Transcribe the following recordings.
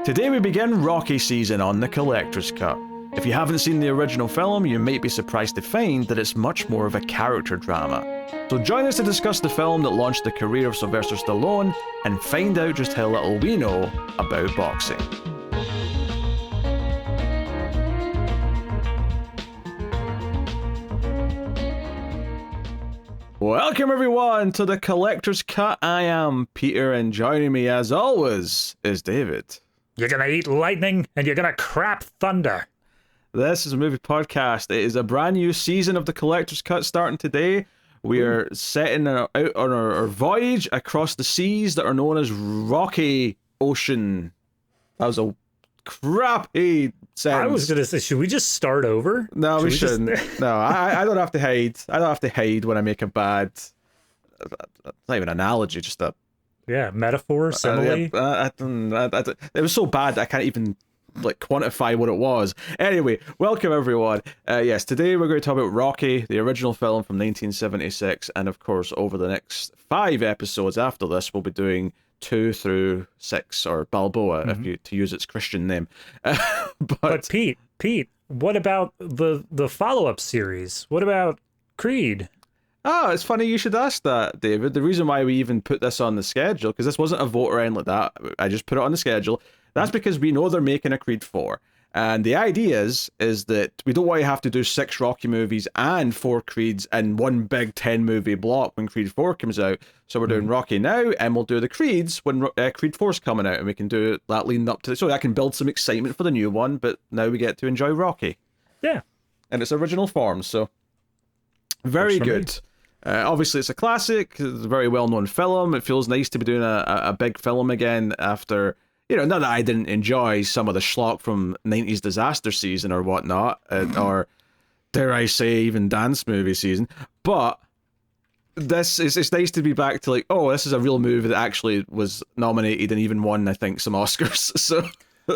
Today we begin Rocky season on the Collector's Cut. If you haven't seen the original film, you might be surprised to find that it's much more of a character drama. So join us to discuss the film that launched the career of Sylvester Stallone and find out just how little we know about boxing. Welcome everyone to the Collector's Cut. I am Peter, and joining me as always is David. You're gonna eat lightning and you're gonna crap thunder. This is a movie podcast. It is a brand new season of the Collector's Cut starting today. We are setting out on our voyage across the seas that are known as Rocky Ocean. That was a crappy sentence. I was gonna say, should we just start over? No, we shouldn't. No, I don't have to hide. I don't have to hide when I make a bad. It's not even an analogy, just a. Yeah, metaphor, simile. It was so bad I can't even quantify what it was. Anyway, welcome everyone. Yes, today we're going to talk about Rocky, the original film from 1976, and of course over the next 5 episodes after this we'll be doing 2 through 6, or Balboa, if you to use its Christian name. But Pete, what about the follow-up series? What about Creed? Oh, it's funny you should ask that, David. The reason why we even put this on the schedule, because this wasn't a vote or anything like that, I just put it on the schedule. That's because we know they're making a Creed 4. And the idea is that we don't want to have to do 6 Rocky movies and 4 Creeds in one big 10-movie block when Creed 4 comes out. So we're doing Rocky now, and we'll do the Creeds when Creed 4's coming out, and we can do that leading up to... So I can build some excitement for the new one, but now we get to enjoy Rocky. Yeah. In its original form, so... Very good. Obviously, it's a classic. It's a very well-known film. It feels nice to be doing a big film again after, not that I didn't enjoy some of the schlock from 90s disaster season or whatnot, or dare I say, even dance movie season. But it's nice to be back to this is a real movie that actually was nominated and even won, I think, some Oscars. So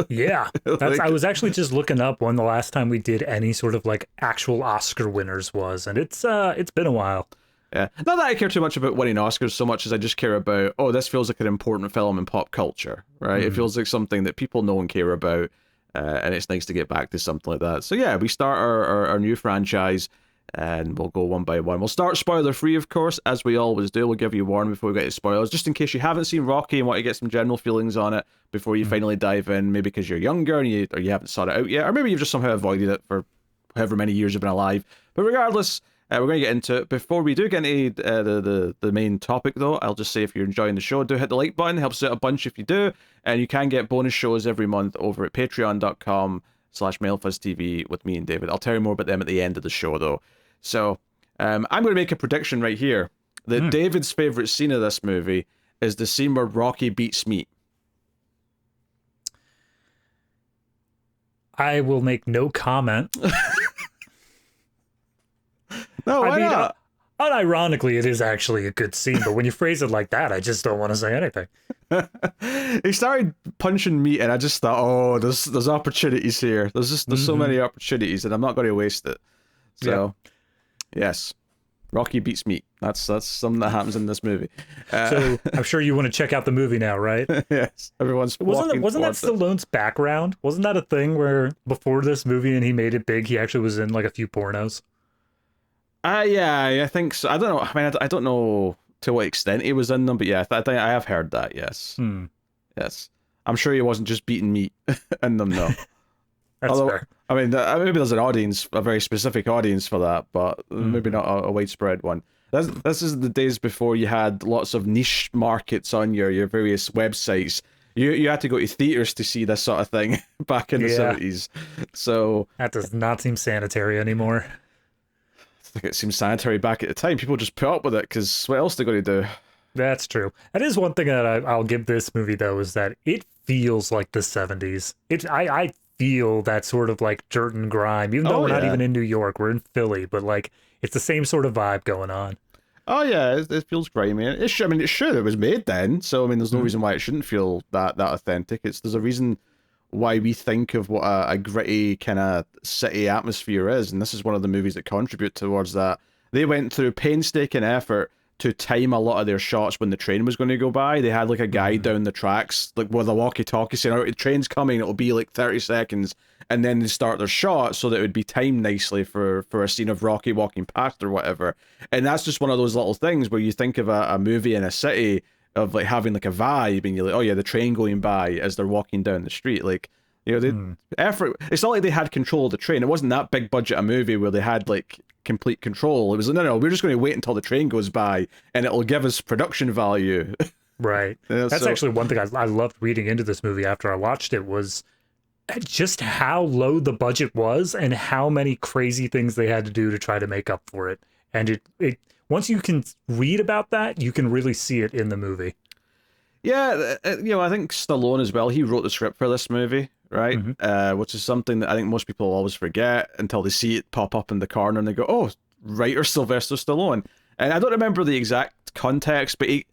yeah, I was actually just looking up when the last time we did any sort of actual Oscar winners was, and it's been a while. Yeah, not that I care too much about winning Oscars so much as I just care about, this feels like an important film in pop culture, right? It feels like something that people know and care about, and it's nice to get back to something like that. So yeah, we start our new franchise, and we'll go one by one. We'll start spoiler-free, of course, as we always do. We'll give you a warning before we get to spoilers, just in case you haven't seen Rocky and want to get some general feelings on it before you finally dive in, maybe because you're younger and you haven't sought it out yet, or maybe you've just somehow avoided it for however many years you've been alive. But regardless... we're going to get into it. Before we do get into the main topic, though, I'll just say if you're enjoying the show, do hit the like button. Helps out a bunch if you do. And you can get bonus shows every month over at patreon.com/MailFuzzTV with me and David. I'll tell you more about them at the end of the show, though. So I'm going to make a prediction right here that David's favourite scene of this movie is the scene where Rocky beats meat. I will make no comment. No, why not? Unironically, it is actually a good scene, but when you phrase it like that, I just don't want to say anything. He started punching meat, and I just thought, there's opportunities here. There's so many opportunities, and I'm not going to waste it. So, yes, Rocky beats meat. That's something that happens in this movie. So I'm sure you want to check out the movie now, right? Yes, everyone's wasn't that Stallone's background? Wasn't that a thing where before this movie and he made it big, he actually was in a few pornos? Yeah, I think so. I don't know. I mean, I don't know to what extent he was in them, but yeah, I think I have heard that. Yes, yes. I'm sure he wasn't just beating meat in them, though. That's fair. I mean, maybe there's an audience, a very specific audience for that, but maybe not a widespread one. This is the days before you had lots of niche markets on your various websites. You had to go to theaters to see this sort of thing back in the 70s. So that does not seem sanitary anymore. I think it seemed sanitary back at the time. People just put up with it because what else are they going to do? That's true. That is one thing that I'll give this movie, though, is that it feels like the 70s. I feel that sort of dirt and grime, even though we're not even in New York. We're in Philly, but it's the same sort of vibe going on. Oh, yeah, it feels grimy. It should. It was made then, so there's no reason why it shouldn't feel that authentic. There's a reason why we think of what a gritty kind of city atmosphere is, and this is one of the movies that contribute towards that. They went through painstaking effort to time a lot of their shots when the train was going to go by. They had like a guy down the tracks, like with a walkie-talkie saying, "Oh, the train's coming, it'll be like 30 seconds," and then they start their shot so that it would be timed nicely for a scene of Rocky walking past or whatever. And that's just one of those little things where you think of a movie in a city of like having like a vibe, and you're like, oh yeah, the train going by as they're walking down the street, like. You know, the effort. It's not like they had control of the train. It wasn't that big budget a movie where they had like complete control. It was like, no, we're just going to wait until the train goes by, and it'll give us production value. Right. That's actually one thing I loved reading into this movie after I watched it, was just how low the budget was and how many crazy things they had to do to try to make up for it. And it once you can read about that, you can really see it in the movie. Yeah, you know, I think Stallone as well, he wrote the script for this movie, right? Which is something that I think most people always forget until they see it pop up in the corner and they go, oh, writer Sylvester Stallone. And I don't remember the exact context, but he,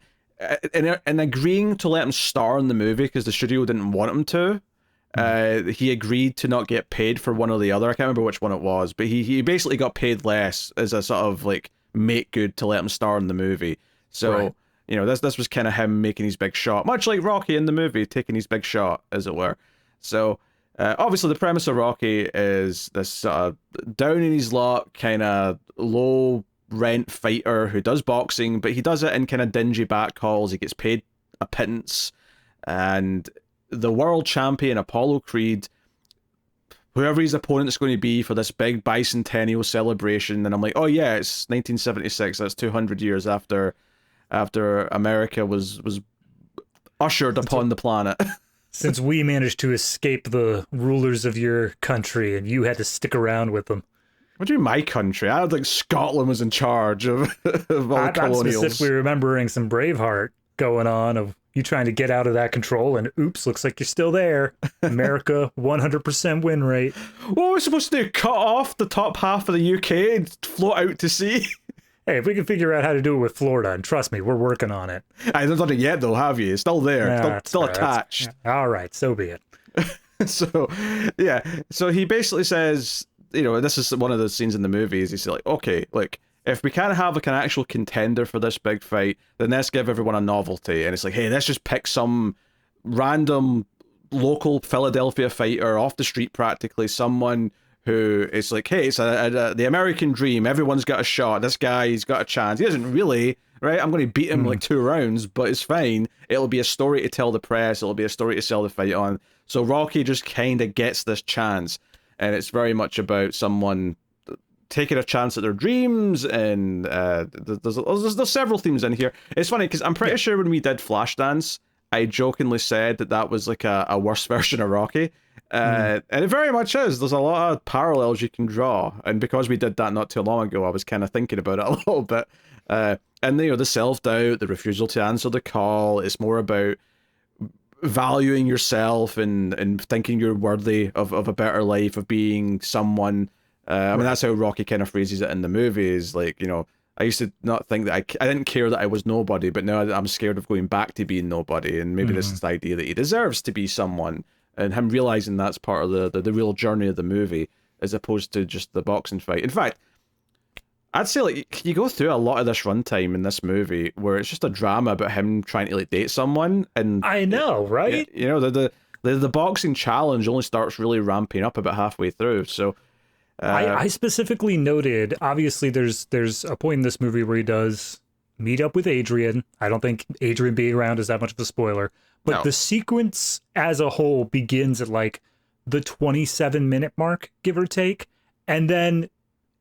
in agreeing to let him star in the movie because the studio didn't want him to, he agreed to not get paid for one or the other. I can't remember which one it was, but he basically got paid less as a sort of like make good to let him star in the movie. So... Right. You know, this was kind of him making his big shot, much like Rocky in the movie, taking his big shot, as it were. So, obviously, the premise of Rocky is this sort of down in his luck, kind of low-rent fighter who does boxing, but he does it in kind of dingy back halls. He gets paid a pittance, and the world champion, Apollo Creed, whoever his opponent's going to be for this big bicentennial celebration, and I'm like, oh yeah, it's 1976, that's 200 years after America was ushered upon the planet. Since we managed to escape the rulers of your country and you had to stick around with them. What do you mean, my country? I don't think Scotland was in charge of all the colonials. I'm specifically remembering some Braveheart going on of you trying to get out of that control and oops, looks like you're still there. America, 100% win rate. What were we supposed to do? Cut off the top half of the UK and float out to sea? Hey, if we can figure out how to do it with Florida, and trust me, we're working on it. I haven't done it yet, though, have you? It's still there. Still attached. All right, so be it. So, yeah. So he basically says, you know, this is one of the scenes in the movies. He's like, okay, like, if we can't have like an actual contender for this big fight, then let's give everyone a novelty. And it's like, hey, let's just pick some random local Philadelphia fighter off the street, practically, someone who is like, hey, it's the American dream. Everyone's got a shot. This guy, he's got a chance. He doesn't really, right? I'm going to beat him like 2 rounds, but it's fine. It'll be a story to tell the press. It'll be a story to sell the fight on. So Rocky just kind of gets this chance, and it's very much about someone taking a chance at their dreams, and there's several themes in here. It's funny because I'm pretty sure when we did Flashdance, I jokingly said that was like a worse version of Rocky. And it very much is. There's a lot of parallels you can draw, and because we did that not too long ago, I was kind of thinking about it a little bit. And you know, the self-doubt, the refusal to answer the call, it's more about valuing yourself and thinking you're worthy of a better life, of being someone. I mean, that's how Rocky kind of phrases it in the movie, is like, you know, I used to not think that I didn't care that I was nobody, but now I'm scared of going back to being nobody, and maybe this is the idea that he deserves to be someone, and him realizing that's part of the real journey of the movie, as opposed to just the boxing fight. In fact, I'd say like you go through a lot of this runtime in this movie where it's just a drama about him trying to like date someone, and I know, right? You know, the boxing challenge only starts really ramping up about halfway through, so. I specifically noted, obviously there's a point in this movie where he does meet up with Adrian. I don't think Adrian being around is that much of a spoiler, but the sequence as a whole begins at like the 27-minute mark, give or take. And then,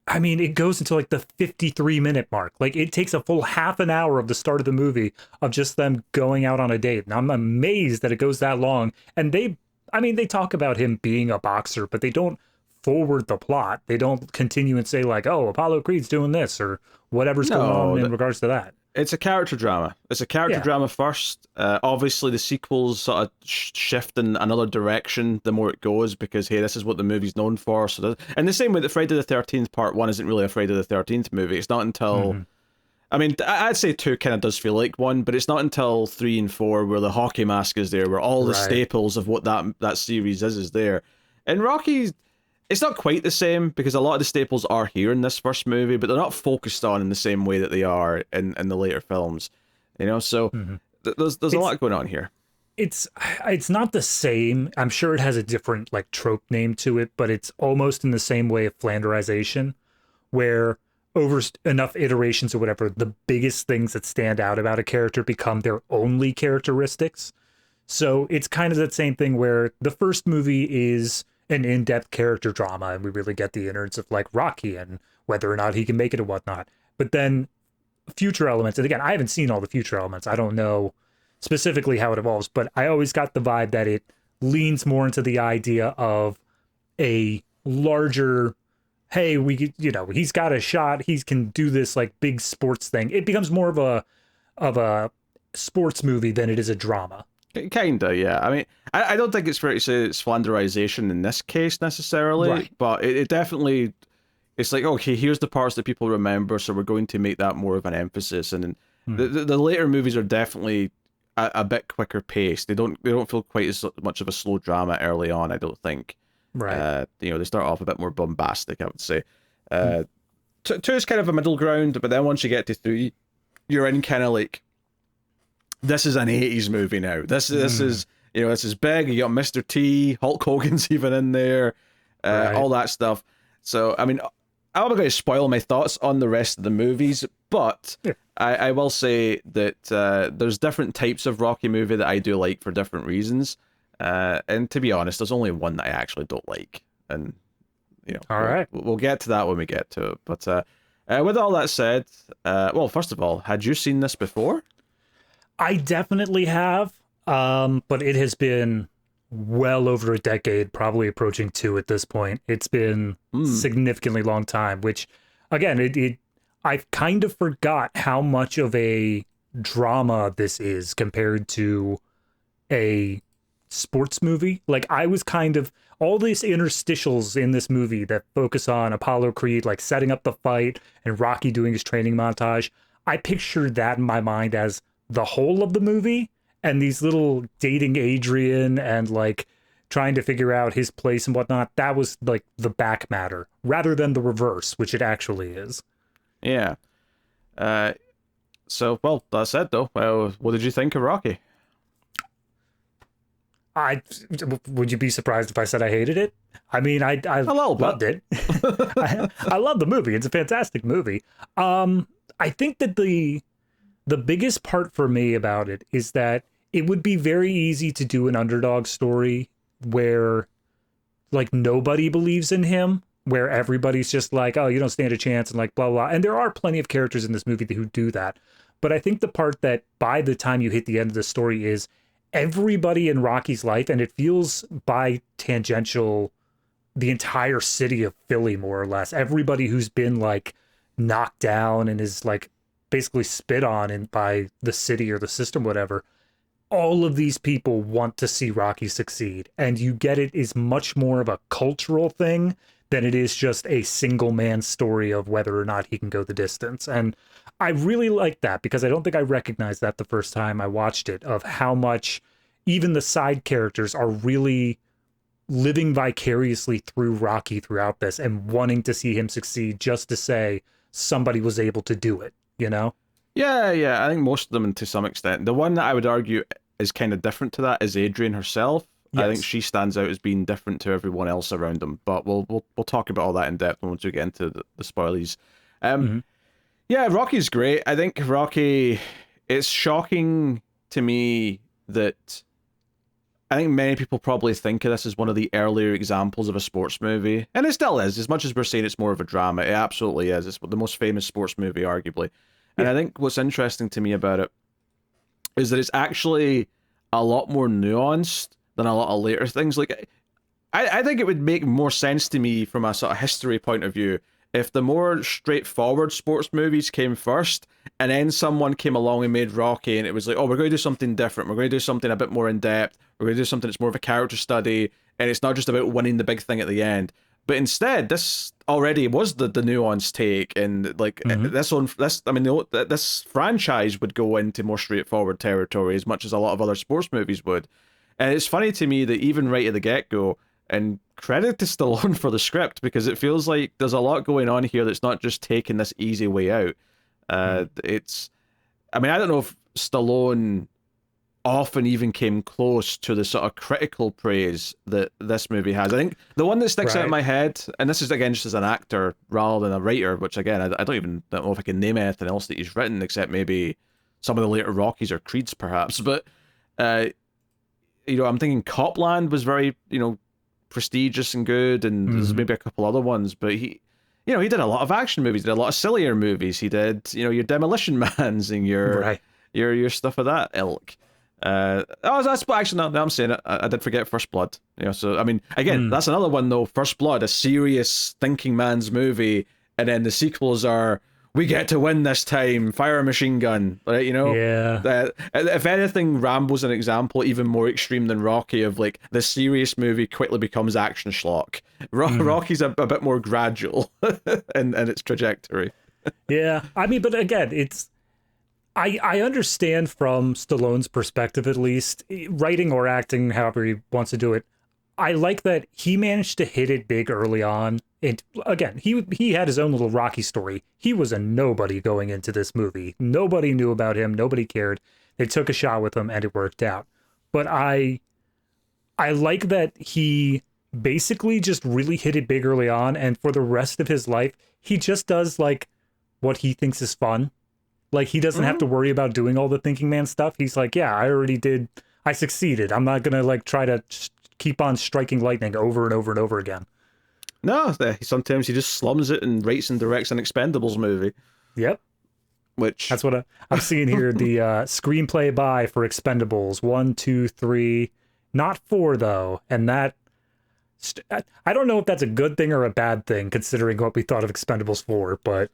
I mean, it goes until like the 53-minute mark. Like it takes a full half an hour of the start of the movie of just them going out on a date. And I'm amazed that it goes that long. And they talk about him being a boxer, but they don't forward the plot. They don't continue and say like, oh, Apollo Creed's doing this or whatever's going on in regards to that. It's a character drama. It's a character drama first. Obviously, the sequels sort of shift in another direction the more it goes, because, hey, this is what the movie's known for. So, and the same way that Friday the 13th Part 1 isn't really a Friday the 13th movie. It's not until... I mean, I'd say 2 kind of does feel like 1, but it's not until 3 and 4 where the hockey mask is there, where all the staples of what that series is there. And Rocky's... it's not quite the same because a lot of the staples are here in this first movie, but they're not focused on in the same way that they are in the later films. You know, so there's a lot going on here. It's not the same. I'm sure it has a different like trope name to it, but it's almost in the same way of Flanderization, where over enough iterations or whatever, the biggest things that stand out about a character become their only characteristics. So it's kind of that same thing where the first movie is an in-depth character drama, and we really get the innards of like Rocky and whether or not he can make it and whatnot. But then future elements, and again, I haven't seen all the future elements. I don't know specifically how it evolves, but I always got the vibe that it leans more into the idea of a larger, hey, he's got a shot, he can do this like big sports thing. It becomes more of a sports movie than it is a drama. Kinda, yeah. I mean, I don't think it's fair to say it's Flanderization in this case necessarily, right. But it definitely, it's like, okay, here's the parts that people remember, so we're going to make that more of an emphasis. And the later movies are definitely a bit quicker paced. They don't feel quite as much of a slow drama early on, I don't think. Right. They start off a bit more bombastic, I would say. Two is kind of a middle ground, but then once you get to 3, you're in kind of like, this is an 80s movie now. This is, this is big. You got Mr. T, Hulk Hogan's even in there, right. All that stuff. So, I mean, I'm not going to spoil my thoughts on the rest of the movies, but I will say that there's different types of Rocky movie that I do like for different reasons. And to be honest, there's only one that I actually don't like. And, all right. We'll get to that when we get to it. But with all that said, well, first of all, had you seen this before? I definitely have, but it has been well over a decade, probably approaching 2 at this point. It's been significantly long time, which, again, I've kind of forgot how much of a drama this is compared to a sports movie. Like, I was kind of, all these interstitials in this movie that focus on Apollo Creed, like setting up the fight and Rocky doing his training montage, I pictured that in my mind as the whole of the movie, and these little dating Adrian and like trying to figure out his place and whatnot, that was like the back matter rather than the reverse, which it actually is. Yeah. So, well, that's it though. Well, what did you think of Rocky? Would you be surprised if I said I hated it? I mean, I loved it. I love the movie. It's a fantastic movie. I think that the biggest part for me about it is that it would be very easy to do an underdog story where like nobody believes in him, where everybody's just like, oh, you don't stand a chance and like blah, blah. And there are plenty of characters in this movie who do that. But I think the part that by the time you hit the end of the story is everybody in Rocky's life, and it feels by tangential the entire city of Philly, more or less. Everybody who's been like knocked down and is like basically spit on by the city or the system, whatever. All of these people want to see Rocky succeed, and you get it is much more of a cultural thing than it is just a single man story of whether or not he can go the distance. And I really like that because I don't think I recognized that the first time I watched it, of how much even the side characters are really living vicariously through Rocky throughout this and wanting to see him succeed just to say somebody was able to do it. Yeah, I think most of them to some extent. The one that I would argue is kind of different to that is Adrian herself. Yes. I think she stands out as being different to everyone else around them. But we'll talk about all that in depth once we get into the spoilies. Yeah, Rocky's great. I think Rocky, it's shocking to me that I think many people probably think of this as one of the earlier examples of a sports movie. And it still is. As much as we're saying it's more of a drama, it absolutely is. It's the most famous sports movie, arguably. And I think what's interesting to me about it is that it's actually a lot more nuanced than a lot of later things. Like, I think it would make more sense to me from a sort of history point of view if the more straightforward sports movies came first, and then someone came along and made Rocky, and it was like, oh, we're going to do something different. We're going to do something a bit more in depth. We're going to do something that's more of a character study, and it's not just about winning the big thing at the end. But instead, this already was the nuanced take, and like this franchise would go into more straightforward territory as much as a lot of other sports movies would. And it's funny to me that even right at the get-go, and credit to Stallone for the script, because it feels like there's a lot going on here that's not just taking this easy way out. It's, I mean, I don't know if Stallone often even came close to the sort of critical praise that this movie has. I think the one that sticks out in my head, and this is again just as an actor rather than a writer, which again, I don't even know if I can name anything else that he's written except maybe some of the later Rockies or Creeds perhaps, but you know, I'm thinking Copland was very, you know, prestigious and good, and there's maybe a couple other ones, but he, you know, he did a lot of action movies, he did a lot of sillier movies, he did, you know, your Demolition Mans and your stuff of that ilk. That's actually, no, I'm saying it. I did forget First Blood. You know, so I mean, again, that's another one though. First Blood, a serious thinking man's movie, and then the sequels are, we get to win this time, fire a machine gun, right? You know, if anything, Rambo's an example even more extreme than Rocky of like the serious movie quickly becomes action schlock. Rocky's a bit more gradual in its trajectory. Yeah, I mean, but again, it's. I understand from Stallone's perspective, at least, writing or acting, however he wants to do it. I like that he managed to hit it big early on. And again, he had his own little Rocky story. He was a nobody going into this movie. Nobody knew about him. Nobody cared. They took a shot with him and it worked out. But I like that he basically just really hit it big early on. And for the rest of his life, he just does like what he thinks is fun. Like, he doesn't have to worry about doing all the thinking man stuff. He's like, yeah, I succeeded. I'm not going to, like, try to keep on striking lightning over and over and over again. No, sometimes he just slums it and writes and directs an Expendables movie. Yep. Which... That's what I'm seeing here. The screenplay by for Expendables. 1, 2, 3. Not 4, though. And that... I don't know if that's a good thing or a bad thing, considering what we thought of Expendables 4, but...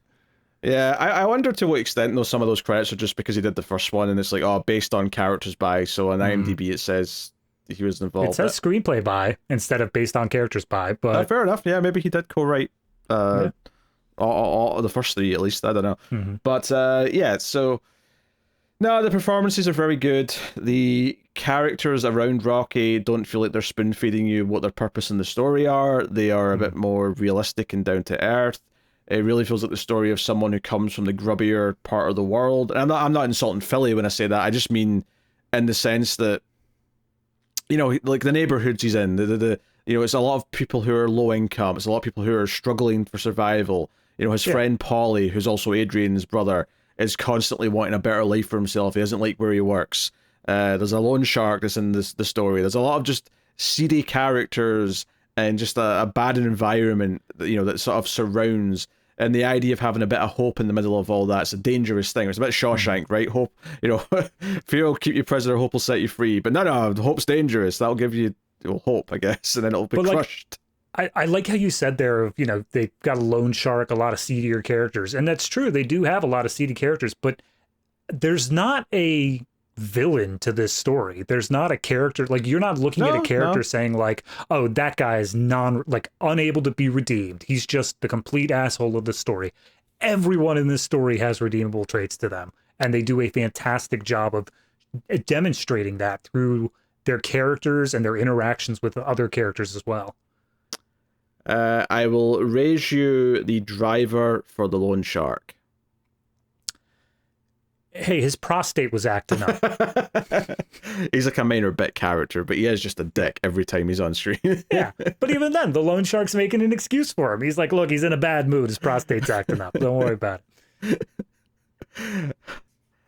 Yeah, I wonder to what extent though some of those credits are just because he did the first one and it's like, oh, based on characters by, so on IMDb it says he was involved. It says screenplay by instead of based on characters by, but... fair enough, yeah, maybe he did co-write all the first 3 at least, I don't know. But yeah, so... No, the performances are very good. The characters around Rocky don't feel like they're spoon-feeding you what their purpose in the story are. They are a bit more realistic and down to earth. It really feels like the story of someone who comes from the grubbier part of the world. And I'm not insulting Philly when I say that. I just mean in the sense that, you know, like the neighborhoods he's in, the you know, it's a lot of people who are low income. It's a lot of people who are struggling for survival. You know, his friend Paulie, who's also Adrian's brother, is constantly wanting a better life for himself. He doesn't like where he works. There's a loan shark that's in the story. There's a lot of just seedy characters and just a bad environment, you know, that sort of surrounds. And the idea of having a bit of hope in the middle of all that's a dangerous thing. It's a bit Shawshank, right? Hope, you know, fear will keep you prisoner, hope will set you free. But no, hope's dangerous. That'll give you hope, I guess, and then it'll be crushed. I like how you said there, you know, they've got a loan shark, a lot of seedier characters. And that's true. They do have a lot of seedy characters, but there's not a villain to this story. There's not a character, like, you're not looking at a character saying like, oh, that guy is unable to be redeemed. He's just the complete asshole of the story. Everyone in this story has redeemable traits to them, and they do a fantastic job of demonstrating that through their characters and their interactions with other characters as well. I will raise you the driver for the loan shark. Hey, his prostate was acting up. He's like a minor bit character, but he is just a dick every time he's on screen. Yeah, but even then, the loan shark's making an excuse for him. He's like, look, he's in a bad mood. His prostate's acting up. Don't worry about it.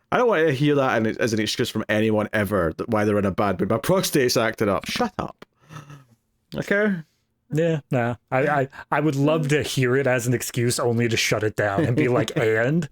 I don't want to hear that as an excuse from anyone ever, why they're in a bad mood. My prostate's acting up. Shut up. Okay? Yeah, nah. I would love to hear it as an excuse only to shut it down and be like, and...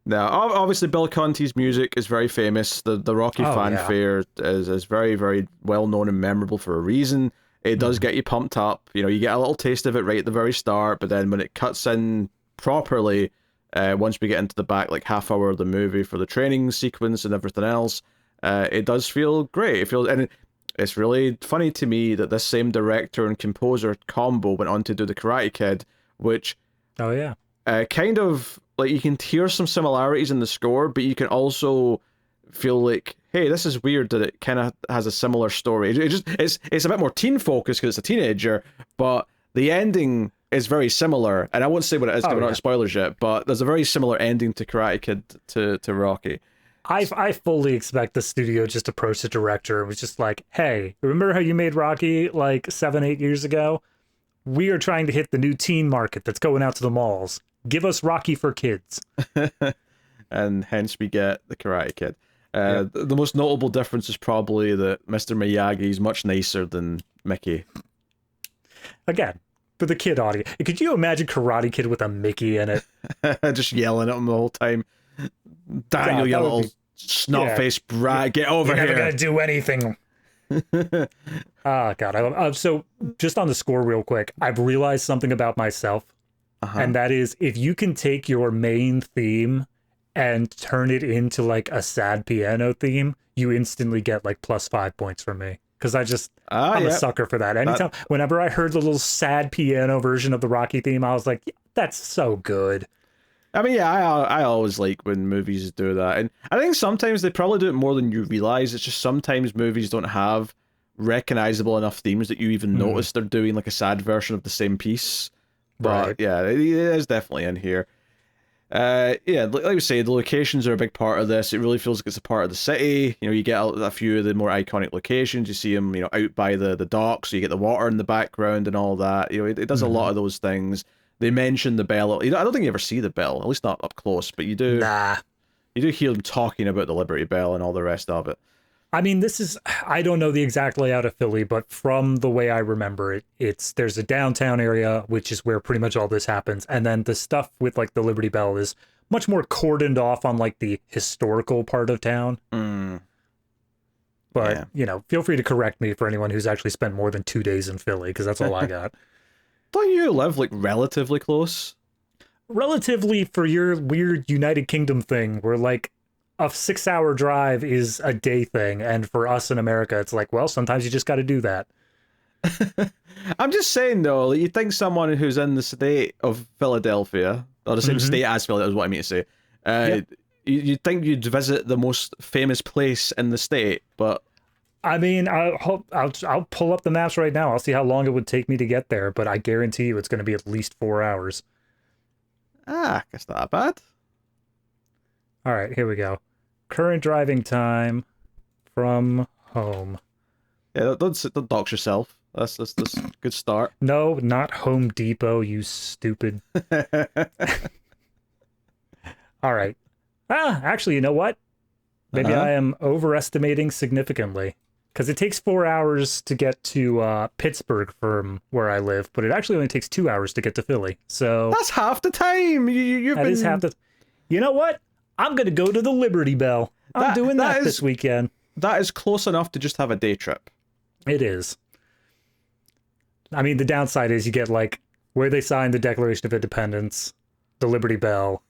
Now, obviously, Bill Conti's music is very famous. The Rocky fanfare is very, very well known and memorable for a reason. It does get you pumped up. You know, you get a little taste of it right at the very start, but then when it cuts in properly, once we get into the back, like half hour of the movie for the training sequence and everything else, it does feel great. It's really funny to me that this same director and composer combo went on to do The Karate Kid, which kind of, like, you can hear some similarities in the score, but you can also feel like, hey, this is weird that it kind of has a similar story. It's a bit more teen focused because it's a teenager, but the ending is very similar. And I won't say what it is because we're not in spoilers yet, but there's a very similar ending to Karate Kid to Rocky. I fully expect the studio just approached the director and was just like, hey, remember how you made Rocky like 7-8 years ago? We are trying to hit the new teen market that's going out to the malls. Give us Rocky for kids. And hence we get the Karate Kid. The most notable difference is probably that Mr. Miyagi is much nicer than Mickey. Again, for the kid audience. Could you imagine Karate Kid with a Mickey in it? Just yelling at him the whole time. Daniel, you little snot-faced brat, get over here. You're never gonna do anything. God. So just on the score real quick, I've realized something about myself. And that is, if you can take your main theme and turn it into like a sad piano theme, you instantly get like +5 points from me. Because I'm a sucker for that. Anytime, whenever I heard the little sad piano version of the Rocky theme, I was like, yeah, that's so good. I mean, yeah, I always like when movies do that. And I think sometimes they probably do it more than you realize. It's just sometimes movies don't have recognizable enough themes that you even notice they're doing like a sad version of the same piece. But yeah, it is definitely in here. Yeah, like we say, the locations are a big part of this. It really feels like it's a part of the city. You know, you get a few of the more iconic locations. You see them, you know, out by the docks. So you get the water in the background and all that. You know, it does a lot of those things. They mention the bell. I don't think you ever see the bell, at least not up close. But you do. Nah. You do hear them talking about the Liberty Bell and all the rest of it. I mean, I don't know the exact layout of Philly, but from the way I remember it, there's a downtown area, which is where pretty much all this happens. And then the stuff with like the Liberty Bell is much more cordoned off on like the historical part of town. But, you know, feel free to correct me for anyone who's actually spent more than 2 days in Philly, because that's all I got. Don't you live like relatively close? Relatively, for your weird United Kingdom thing, where like a 6-hour drive is a day thing, and for us in America, it's like, well, sometimes you just got to do that. I'm just saying though, like, you think someone who's in the state of Philadelphia, or the same state as Philadelphia, is what I mean to say, you'd think you'd visit the most famous place in the state, but I mean, I'll pull up the maps right now. I'll see how long it would take me to get there, but I guarantee you it's going to be at least 4 hours. I guess not bad. All right, here we go. Current driving time from home. Yeah, don't dox yourself. That's a good start. No, not Home Depot, you stupid. All right. Actually, you know what? Maybe I am overestimating significantly. Because it takes 4 hours to get to Pittsburgh from where I live, but it actually only takes 2 hours to get to Philly. So that's half the time. Is half the. You know what? I'm gonna go to the Liberty Bell. I'm doing that this weekend. That is close enough to just have a day trip. It is. I mean, the downside is you get like where they signed the Declaration of Independence, the Liberty Bell,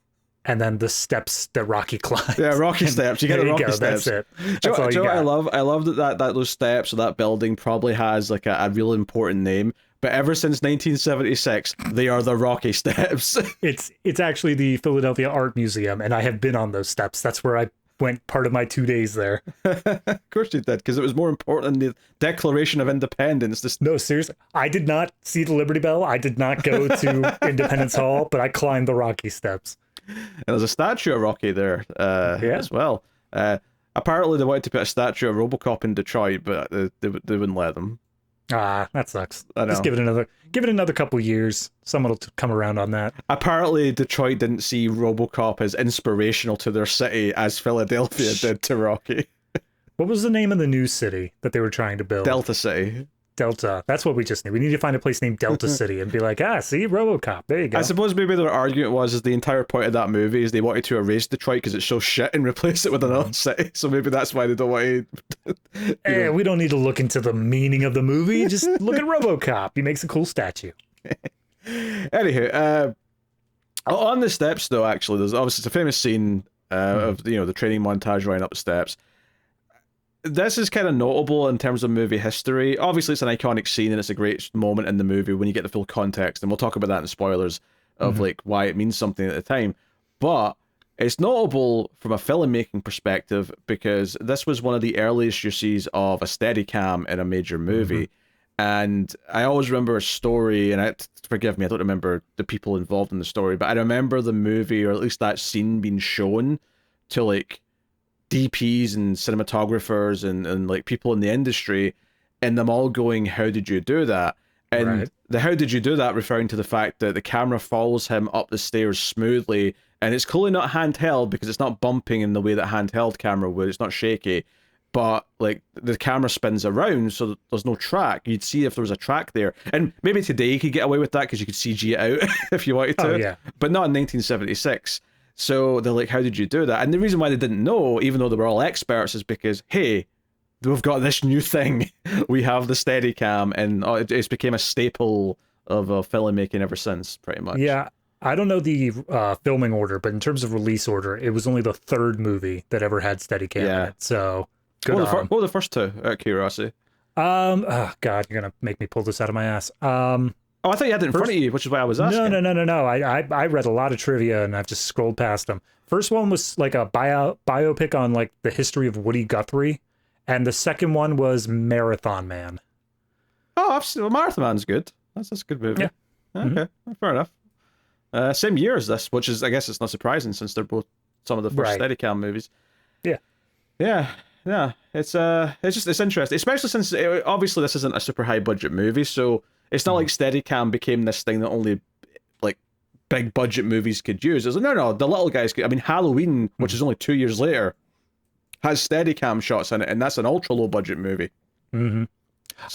and then the steps that Rocky climbs. Yeah, Rocky steps. You get the Rocky steps. That's it. That's all you got. I love that those steps or that building probably has like a real important name. But ever since 1976, they are the Rocky Steps. It's actually the Philadelphia Art Museum, and I have been on those steps. That's where I went part of my 2 days there. Of course you did, because it was more important than the Declaration of Independence. No, seriously. I did not see the Liberty Bell. I did not go to Independence Hall, but I climbed the Rocky Steps. And there's a statue of Rocky there as well. Apparently they wanted to put a statue of RoboCop in Detroit, but they wouldn't let them. That sucks. Just give it another couple years. Someone will come around on that. Apparently Detroit didn't see RoboCop as inspirational to their city as Philadelphia did to Rocky. What was the name of the new city that they were trying to build? Delta City. Delta. That's what we just need. We need to find a place named Delta City and be like, see, RoboCop. There you go. I suppose maybe their argument was the entire point of that movie is they wanted to erase Detroit because it's so shit and replace it with another city. So maybe that's why they don't want to. We don't need to look into the meaning of the movie. Just look at RoboCop. He makes a cool statue. Anywho, on the steps though, actually, there's obviously it's a famous scene of the training montage running up the steps. This is kind of notable in terms of movie history. Obviously, it's an iconic scene and it's a great moment in the movie when you get the full context. And we'll talk about that in spoilers of like why it means something at the time. But It's notable from a filmmaking perspective because this was one of the earliest uses of a Steadicam in a major movie. And I always remember a story, and forgive me, I don't remember the people involved in the story, but I remember the movie, or at least that scene, being shown to like DPs and cinematographers and like people in the industry, and them all going, "How did you do that?" And the "How did you do that" referring to the fact that the camera follows him up the stairs smoothly, and it's clearly not handheld because it's not bumping in the way that handheld camera would. It's not shaky, but like the camera spins around, so there's no track. You'd see if there was a track there, and maybe today you could get away with that because you could CG it out if you wanted to. Oh, yeah. But not in 1976. So they're like, "How did you do that?" And the reason why they didn't know, even though they were all experts, is because, hey, we've got this new thing. We have the Steadicam, and it's became a staple of filmmaking ever since, pretty much. Yeah, I don't know the filming order, but in terms of release order, it was only the third movie that ever had Steadicam in it. So, good on 'em. What were the first two, out of curiosity? Oh God, you're gonna make me pull this out of my ass. Oh, I thought you had it in front of you, which is why I was asking. No. I read a lot of trivia and I've just scrolled past them. First one was like a biopic on like the history of Woody Guthrie, and the second one was Marathon Man. Oh, I've seen, well, Marathon Man's good. That's a good movie. Yeah. Okay, fair enough. Same year as this, which is, I guess, it's not surprising since they're both some of the first Steadicam movies. Yeah. It's interesting, especially since obviously this isn't a super high budget movie, so it's not like Steadicam became this thing that only like big budget movies could use. It's like, no, the little guys could. I mean, Halloween, which is only 2 years later, has Steadicam shots in it, and that's an ultra low budget movie. So,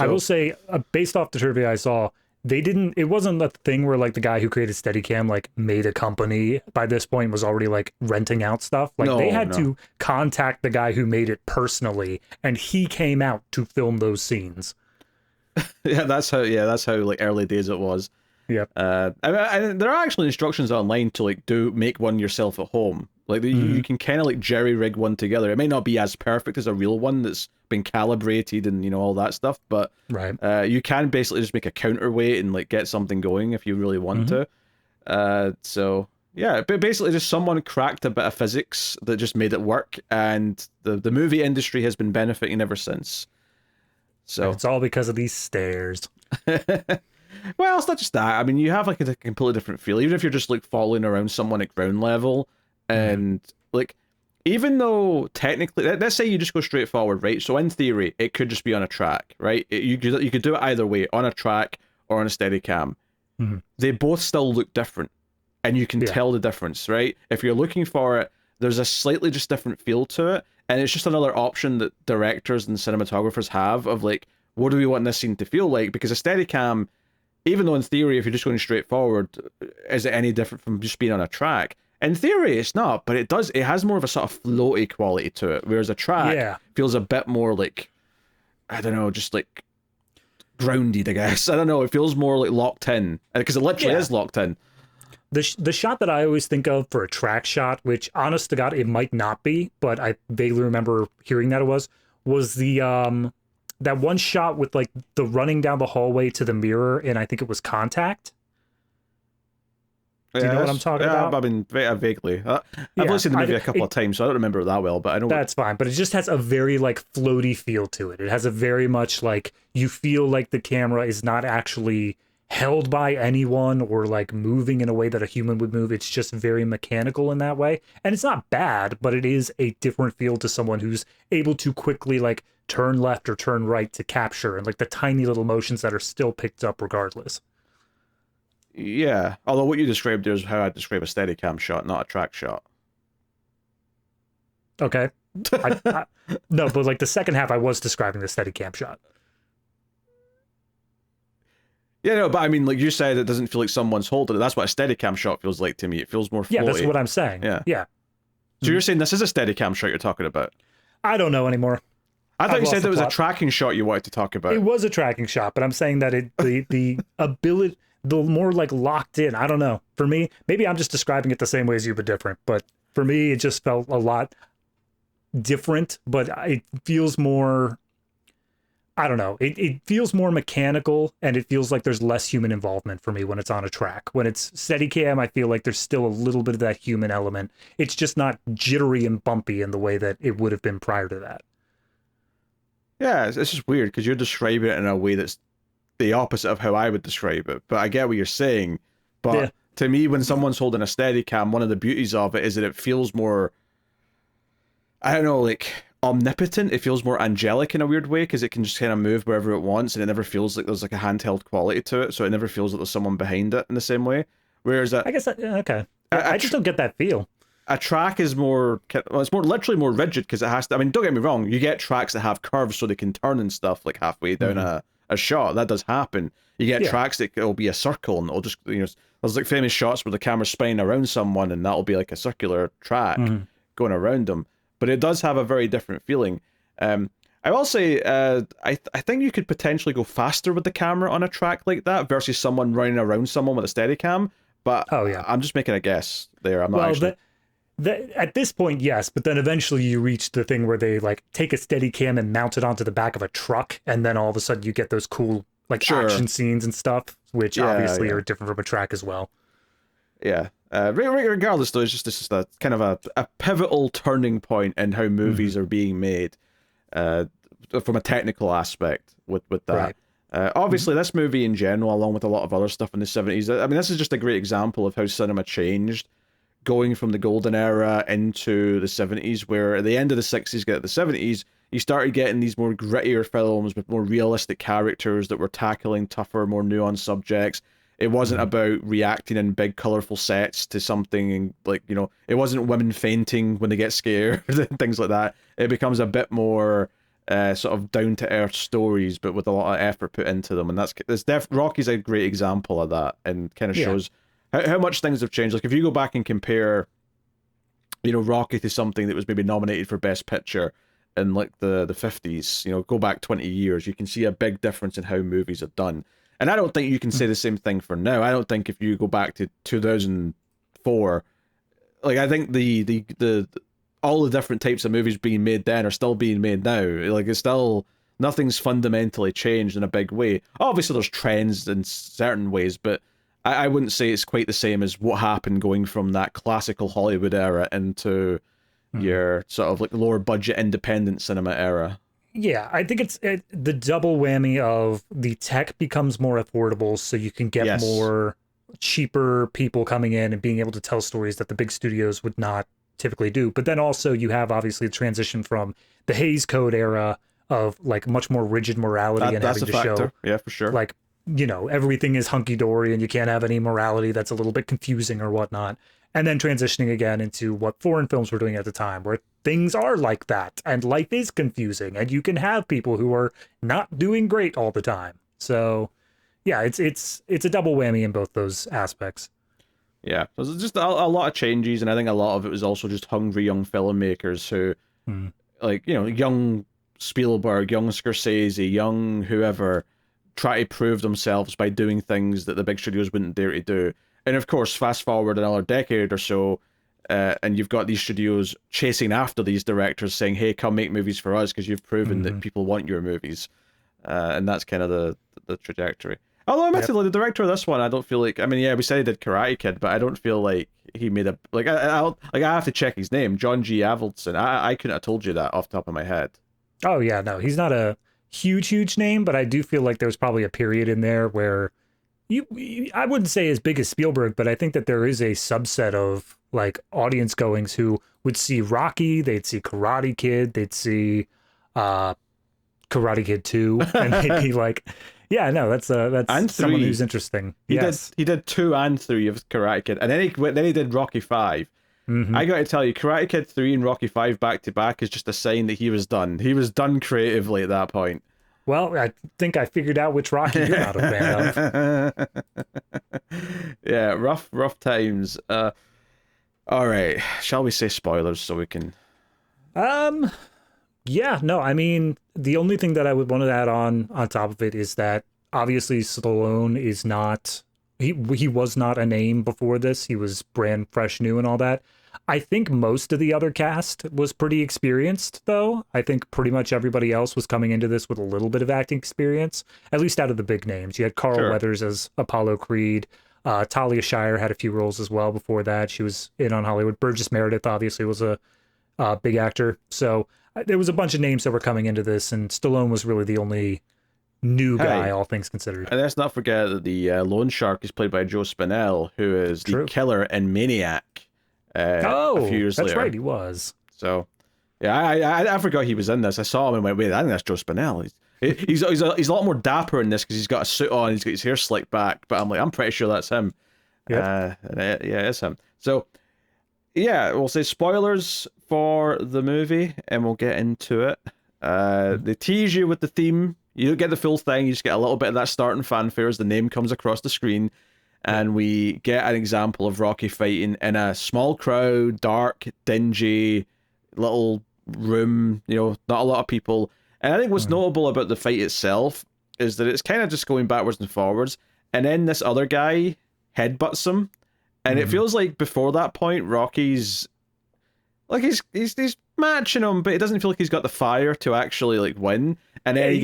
I will say, based off the trivia I saw, it wasn't a thing where like the guy who created Steadicam like made a company by this point, was already like renting out stuff. Like they had to contact the guy who made it personally, and he came out to film those scenes. That's how like early days it was. Yeah. And there are actually instructions online to like make one yourself at home. Like you can kind of like jerry rig one together. It may not be as perfect as a real one that's been calibrated and all that stuff, but you can basically just make a counterweight and like get something going if you really want to. So yeah, but basically just someone cracked a bit of physics that just made it work, and the movie industry has been benefiting ever since. So and it's all because of these stairs. Well, it's not just that. I mean, you have like a completely different feel, even if you're just like following around someone at ground level, and like, even though technically, let's say you just go straight forward, right? So in theory, it could just be on a track, right? You could do it either way, on a track or on a Steadicam. They both still look different, and you can tell the difference, right? If you're looking for it, there's a slightly just different feel to it, and it's just another option that directors and cinematographers have of like, what do we want this scene to feel like? Because a Steadicam, even though in theory, if you're just going straight forward, is it any different from just being on a track? In theory, it's not, but it has more of a sort of floaty quality to it, whereas a track feels a bit more like, I don't know, just like grounded, I guess. I don't know, it feels more like locked in, because it literally is locked in. The shot that I always think of for a track shot, which honest to God, it might not be, but I vaguely remember hearing that it was the that one shot with like the running down the hallway to the mirror, and I think it was Contact. Do you know what I'm talking about? I mean, vaguely. I've only seen the movie a couple of times, so I don't remember it that well, but I know. That's fine, but it just has a very like floaty feel to it. It has a very much like, you feel like the camera is not actually held by anyone or like moving in a way that a human would move. It's just very mechanical in that way. And it's not bad, but it is a different feel to someone who's able to quickly like turn left or turn right to capture, and like the tiny little motions that are still picked up regardless. Yeah, although what you described there is how I describe a Steadicam shot, not a track shot. Okay. No, but like the second half, I was describing the Steadicam shot. Yeah, no, but I mean, like you said, it doesn't feel like someone's holding it. That's what a Steadicam shot feels like to me. It feels more floaty. Yeah, that's what I'm saying. Yeah. So you're saying this is a Steadicam shot you're talking about? I don't know anymore. I thought you said it was a tracking shot you wanted to talk about. It was a tracking shot, but I'm saying that the ability, the more like locked in, I don't know. For me, maybe I'm just describing it the same way as you, but different. But for me, it just felt a lot different, but it feels more, I don't know. It feels more mechanical, and it feels like there's less human involvement for me when it's on a track. When it's Steadicam, I feel like there's still a little bit of that human element. It's just not jittery and bumpy in the way that it would have been prior to that. Yeah, it's just weird because you're describing it in a way that's the opposite of how I would describe it. But I get what you're saying. But Yeah. to me, when someone's holding a Steadicam, one of the beauties of it is that it feels more, I don't know, like omnipotent. It feels more angelic in a weird way because it can just kind of move wherever it wants, and it never feels like there's like a handheld quality to it. So it never feels like there's someone behind it in the same way. Whereas I guess okay. I just don't get that feel. A track is more, well, it's more literally more rigid because it has to. I mean, don't get me wrong. You get tracks that have curves so they can turn and stuff like halfway down a shot. That does happen. You get tracks that it'll be a circle and it'll just, you know, there's like famous shots where the camera's spinning around someone and that'll be like a circular track going around them. But it does have a very different feeling. I will say, I think you could potentially go faster with the camera on a track like that versus someone running around someone with a Steadicam. But I'm just making a guess there. I'm not actually. At this point, yes, but then eventually you reach the thing where they like take a Steadicam and mount it onto the back of a truck, and then all of a sudden you get those cool like action scenes and stuff, which obviously are different from a track as well. Yeah. Regardless, though, it's just a kind of a pivotal turning point in how movies are being made, from a technical aspect with that. Right. Obviously, this movie in general, along with a lot of other stuff in the 70s, I mean, this is just a great example of how cinema changed, going from the golden era into the 70s, where at the end of the 60s, get to the 70s, you started getting these more grittier films with more realistic characters that were tackling tougher, more nuanced subjects. It wasn't about reacting in big, colorful sets to something, and like, you know, it wasn't women fainting when they get scared and things like that. It becomes a bit more sort of down-to-earth stories, but with a lot of effort put into them. And Rocky's a great example of that, and kind of shows how much things have changed. Like, if you go back and compare, you know, Rocky to something that was maybe nominated for Best Picture in like the 50s, you know, go back 20 years, you can see a big difference in how movies are done. And I don't think you can say the same thing for now. I don't think if you go back to 2004, like, I think the all the different types of movies being made then are still being made now. Like, it's still, nothing's fundamentally changed in a big way. Obviously, there's trends in certain ways, but I wouldn't say it's quite the same as what happened going from that classical Hollywood era into your sort of like lower budget independent cinema era. Yeah, I think it's the double whammy of the tech becomes more affordable, so you can get more cheaper people coming in and being able to tell stories that the big studios would not typically do. But then also you have obviously the transition from the Hays Code era of like much more rigid morality and having to show, yeah, for sure, like, you know, everything is hunky-dory and you can't have any morality that's a little bit confusing or whatnot. And then transitioning again into what foreign films were doing at the time, where things are like that and life is confusing and you can have people who are not doing great all the time. So yeah, it's a double whammy in both those aspects. Yeah, there's just a lot of changes, and I think a lot of it was also just hungry young filmmakers who, like, you know, young Spielberg, young Scorsese, young whoever, try to prove themselves by doing things that the big studios wouldn't dare to do. And of course, fast forward another decade or so, and you've got these studios chasing after these directors saying, hey, come make movies for us because you've proven that people want your movies. And that's kind of the trajectory. Although, admittedly, the director of this one, I don't feel like, I mean, yeah, we said he did Karate Kid, but I don't feel like he made a, like, I have to check his name, John G. Avildsen. I couldn't have told you that off the top of my head. Oh, yeah, no, he's not a huge name, but I do feel like there's probably a period in there where I wouldn't say as big as Spielberg, but I think that there is a subset of like audience goings who would see Rocky, they'd see Karate Kid, they'd see Karate Kid 2, and they'd be like, yeah, no, that's someone who's interesting. He did 2 and 3 of Karate Kid, and then he did Rocky 5. I got to tell you, Karate Kid 3 and Rocky 5 back to back is just a sign that he was done. He was done creatively at that point. Well, I think I figured out which Rocky you're not a fan of. Yeah, rough times. All right, shall we say spoilers so we can? Yeah, no, I mean, the only thing that I would want to add on top of it is that obviously Stallone is not, he was not a name before this. He was brand fresh new and all that. I think most of the other cast was pretty experienced, though. I think pretty much everybody else was coming into this with a little bit of acting experience, at least out of the big names. You had Carl Weathers as Apollo Creed. Talia Shire had a few roles as well before that. She was in on Hollywood. Burgess Meredith obviously was a big actor. So there was a bunch of names that were coming into this, and Stallone was really the only new guy, all things considered. And let's not forget that the loan shark is played by Joe Spinell, who is the killer in Maniac. A few years later. That's right, he was. So, yeah, I forgot he was in this. I saw him and went, wait, I think that's Joe Spinell. He's a lot more dapper in this because he's got a suit on, he's got his hair slicked back, but I'm pretty sure that's him. Yep. It's him. So, yeah, we'll say spoilers for the movie, and we'll get into it. They tease you with the theme. You don't get the full thing, you just get a little bit of that starting fanfare as the name comes across the screen. And we get an example of Rocky fighting in a small crowd, dark, dingy, little room, not a lot of people. And I think what's notable about the fight itself is that it's kind of just going backwards and forwards. And then this other guy headbutts him. And it feels like before that point, Rocky's like he's matching him, but it doesn't feel like he's got the fire to actually like win. And then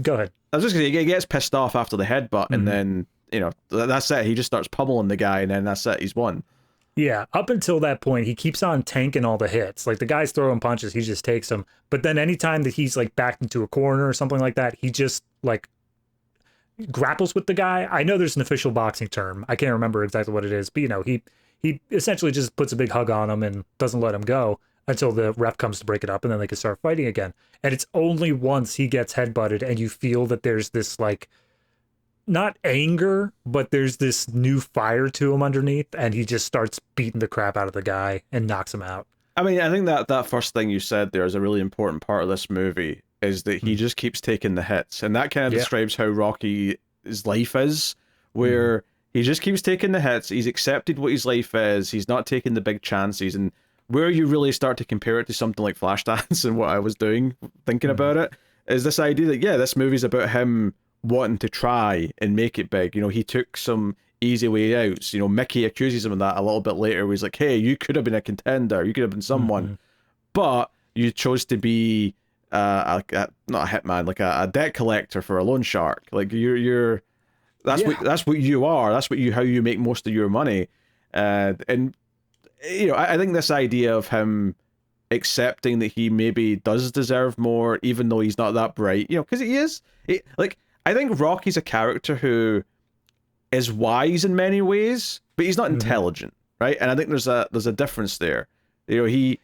Go ahead. I was just gonna say, he gets pissed off after the headbutt, and then that's it. He just starts pummeling the guy, and then that's it. He's won. Yeah, up until that point, he keeps on tanking all the hits. Like, the guy's throwing punches, he just takes them. But then anytime that he's, like, backed into a corner or something like that, he just, like, grapples with the guy. I know there's an official boxing term. I can't remember exactly what it is. But, he essentially just puts a big hug on him and doesn't let him go until the ref comes to break it up, and then they can start fighting again. And it's only once he gets headbutted and you feel that there's this, like, not anger, but there's this new fire to him underneath, and he just starts beating the crap out of the guy and knocks him out. I mean, I think that first thing you said there is a really important part of this movie, is that he just keeps taking the hits. And that kind of describes how Rocky's life is, where he just keeps taking the hits. He's accepted what his life is. He's not taking the big chances. And where you really start to compare it to something like Flashdance and what I was doing, thinking about it, is this idea that, this movie's about him wanting to try and make it big. He took some easy way outs. Mickey accuses him of that a little bit later, where he's like, hey, you could have been a contender, you could have been someone, but you chose to be not a hitman, like a debt collector for a loan shark. Like, that's what you are. That's how you make most of your money. And I think this idea of him accepting that he maybe does deserve more, even though he's not that bright, because he is. I think Rocky's a character who is wise in many ways, but he's not intelligent, right? And I think there's a difference there. He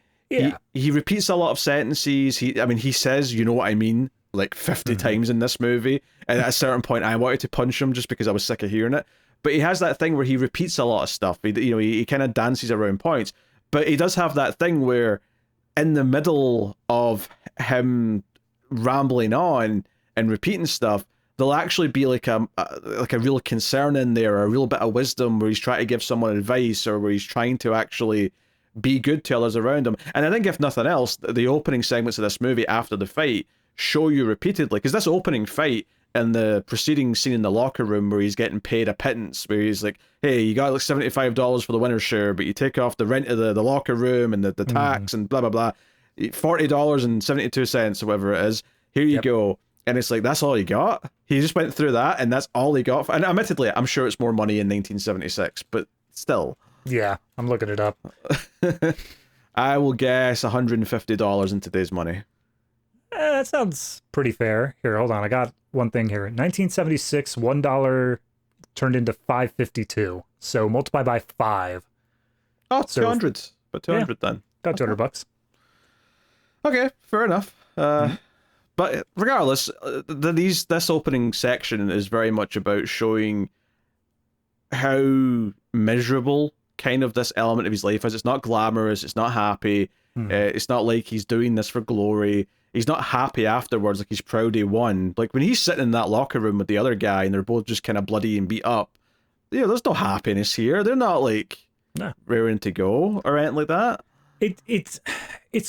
repeats a lot of sentences. He says, you know what I mean, like 50 times in this movie. And at a certain point, I wanted to punch him just because I was sick of hearing it. But he has that thing where he repeats a lot of stuff. He kind of dances around points. But he does have that thing where in the middle of him rambling on and repeating stuff, there'll actually be like a real concern in there, or a real bit of wisdom where he's trying to give someone advice, or where he's trying to actually be good to others around him. And I think if nothing else, the opening segments of this movie after the fight show you repeatedly, because this opening fight and the preceding scene in the locker room where he's getting paid a pittance, where he's like, hey, you got like $75 for the winner's share, but you take off the rent of the locker room and the tax and blah, blah, blah, $40.72 or whatever it is. Here you go. And it's like, that's all he got? He just went through that, and that's all he got? And admittedly, I'm sure it's more money in 1976, but still. Yeah, I'm looking it up. I will guess $150 in today's money. That sounds pretty fair. Here, hold on. I got one thing here. 1976, $1 turned into $5.52. So multiply by 5. Oh, so 200. But 200 then. About $200. Okay, fair enough. But regardless, this opening section is very much about showing how miserable kind of this element of his life is. It's not glamorous. It's not happy. It's not like he's doing this for glory. He's not happy afterwards, like he's proud he won. Like when he's sitting in that locker room with the other guy and they're both just kind of bloody and beat up, there's no happiness here. They're not like raring to go or anything like that. It's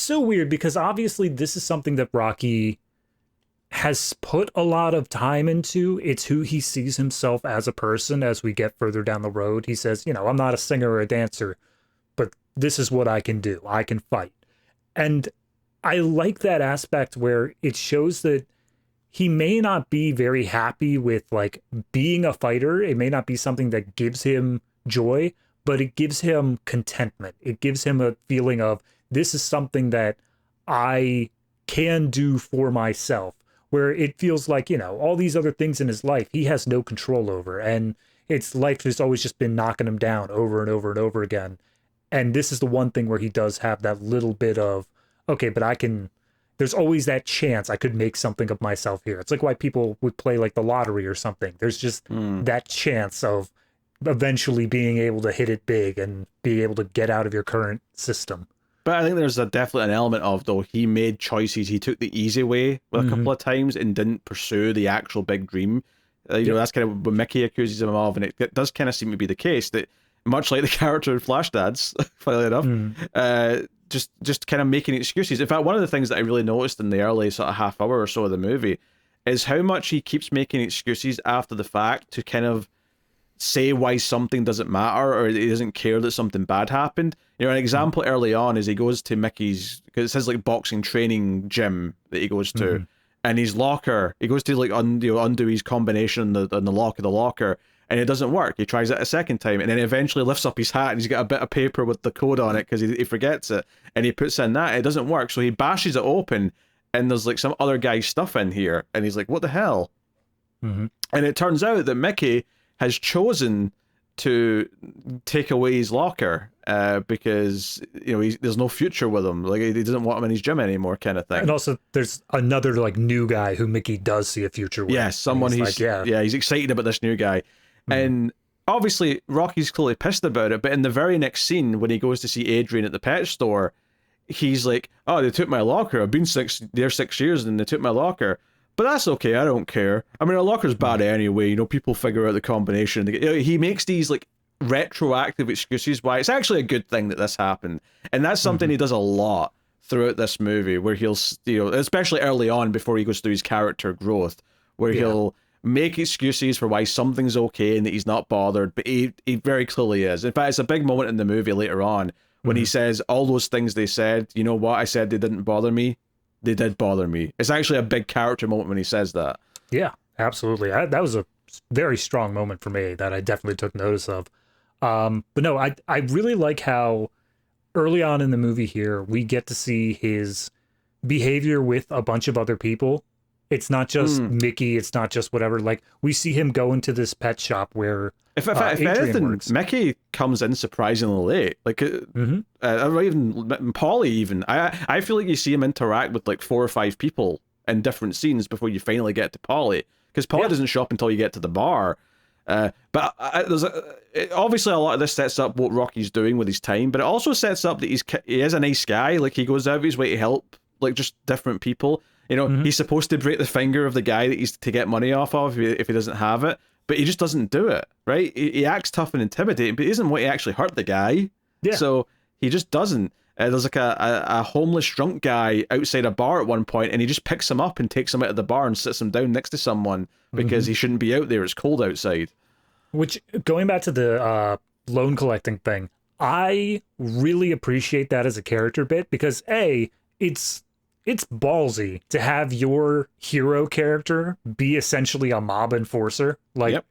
so weird, because obviously this is something that Rocky has put a lot of time into. It's who he sees himself as a person as we get further down the road. He says, I'm not a singer or a dancer, but this is what I can do. I can fight. And I like that aspect where it shows that he may not be very happy with like being a fighter. It may not be something that gives him joy, but it gives him contentment. It gives him a feeling of this is something that I can do for myself, where it feels like, you know, all these other things in his life he has no control over, and it's life has always just been knocking him down over and over and over again. And this is the one thing where he does have that little bit of, okay, but there's always that chance I could make something of myself here. It's like why people would play like the lottery or something. There's just that chance of eventually being able to hit it big and be able to get out of your current system. But I think there's definitely an element of, though, he made choices. He took the easy way a couple of times and didn't pursue the actual big dream. You know, that's kind of what Mickey accuses him of, and it does kind of seem to be the case that, much like the character in Flashdance, funnily enough, just kind of making excuses. In fact, one of the things that I really noticed in the early sort of half hour or so of the movie is how much he keeps making excuses after the fact to kind of say why something doesn't matter, or he doesn't care that something bad happened. You know, an example early on is he goes to Mickey's, because it says like boxing training gym that he goes to, and his locker, he goes to like undo his combination on the lock of the locker, and it doesn't work. He tries it a second time, and then eventually lifts up his hat, and he's got a bit of paper with the code on it because he forgets it, and he puts in that. It doesn't work, so he bashes it open, and there's like some other guy's stuff in here, and he's like, "What the hell?" And it turns out that Mickey has chosen to take away his locker because, you know, there's no future with him. Like, he doesn't want him in his gym anymore, kind of thing. And also, there's another like new guy who Mickey does see a future with. Yeah, someone he's he's excited about this new guy. And obviously, Rocky's clearly pissed about it, but in the very next scene, when he goes to see Adrian at the pet store, he's like, "Oh, they took my locker. I've been 6 years and they took my locker. But that's okay, I don't care. I mean, a locker's bad anyway, you know, people figure out the combination." He makes these, like, retroactive excuses why it's actually a good thing that this happened. And that's something he does a lot throughout this movie, where he'll, you know, especially early on before he goes through his character growth, where he'll make excuses for why something's okay and that he's not bothered, but he very clearly is. In fact, it's a big moment in the movie later on when he says, all those things they said, you know what, I said they didn't bother me. They did bother me. It's actually a big character moment when he says that. Yeah, absolutely. That was a very strong moment for me that I definitely took notice of. But no, I really like how early on in the movie here, we get to see his behavior with a bunch of other people. It's not just Mickey. It's not just whatever. Like, we see him go into this pet shop where if anything, works. Mickey comes in surprisingly late. Like, or even Polly. Even I feel like you see him interact with like 4 or 5 people in different scenes before you finally get to Polly, because Polly doesn't show up until you get to the bar. But there's obviously a lot of this sets up what Rocky's doing with his time, but it also sets up that he is a nice guy. Like, he goes out of his way to help like just different people. You know, he's supposed to break the finger of the guy that he's to get money off of if he doesn't have it, but he just doesn't do it, right? He acts tough and intimidating, but he doesn't want to actually hurt the guy. Yeah. So he just doesn't. There's like a homeless drunk guy outside a bar at one point, and he just picks him up and takes him out of the bar and sits him down next to someone because he shouldn't be out there. It's cold outside. Which, going back to the loan collecting thing, I really appreciate that as a character bit because it's ballsy to have your hero character be essentially a mob enforcer. Like,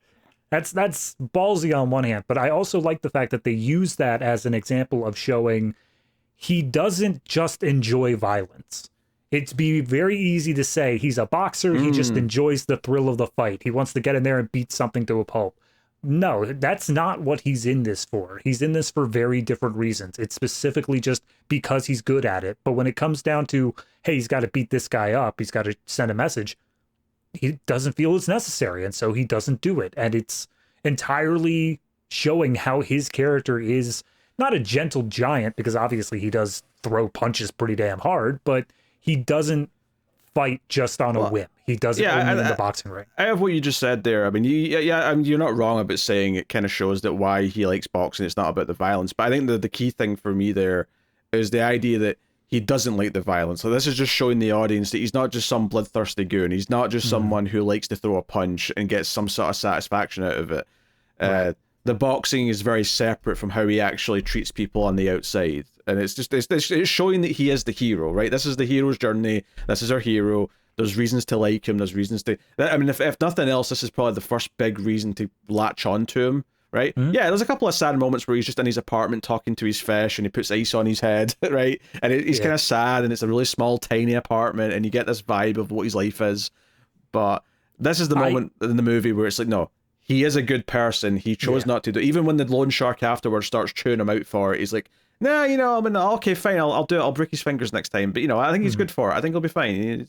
that's ballsy on one hand, but I also like the fact that they use that as an example of showing he doesn't just enjoy violence. It'd be very easy to say he's a boxer, he just enjoys the thrill of the fight. He wants to get in there and beat something to a pulp. No, that's not what he's in this for. He's in this for very different reasons. It's specifically just because he's good at it. But when it comes down to, hey, he's got to beat this guy up, he's got to send a message, he doesn't feel it's necessary, and so he doesn't do it. And it's entirely showing how his character is not a gentle giant, because obviously he does throw punches pretty damn hard, but he doesn't fight just on a whim. He does it only in the boxing ring. I have what you just said there. I mean, you're not wrong about saying it kind of shows that why he likes boxing. It's not about the violence. But I think that the key thing for me there is the idea that he doesn't like the violence. So this is just showing the audience that he's not just some bloodthirsty goon. He's not just someone who likes to throw a punch and gets some sort of satisfaction out of it. Right. the boxing is very separate from how he actually treats people on the outside. And it's showing that he is the hero, right? This is the hero's journey. This is our hero. There's reasons to like him. There's reasons to... I mean, if nothing else, this is probably the first big reason to latch on to him, right? Mm-hmm. Yeah, there's a couple of sad moments where he's just in his apartment talking to his fish and he puts ice on his head, right? And he's kind of sad, and it's a really small, tiny apartment, and you get this vibe of what his life is. But this is the moment in the movie where it's like, no, he is a good person. He chose not to do... Even when the loan shark afterwards starts chewing him out for it, he's like, nah, you know, I mean, okay, fine, I'll do it. I'll break his fingers next time. But, you know, I think he's good for it. I think he'll be fine.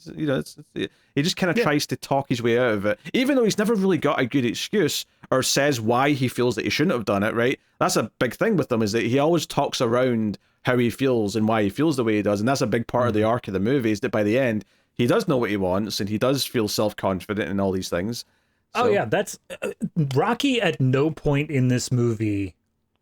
He just kind of tries to talk his way out of it, even though he's never really got a good excuse or says why he feels that he shouldn't have done it, right? That's a big thing with him, is that he always talks around how he feels and why he feels the way he does. And that's a big part of the arc of the movie, is that by the end, he does know what he wants and he does feel self-confident and all these things. So, that's... Rocky at no point in this movie...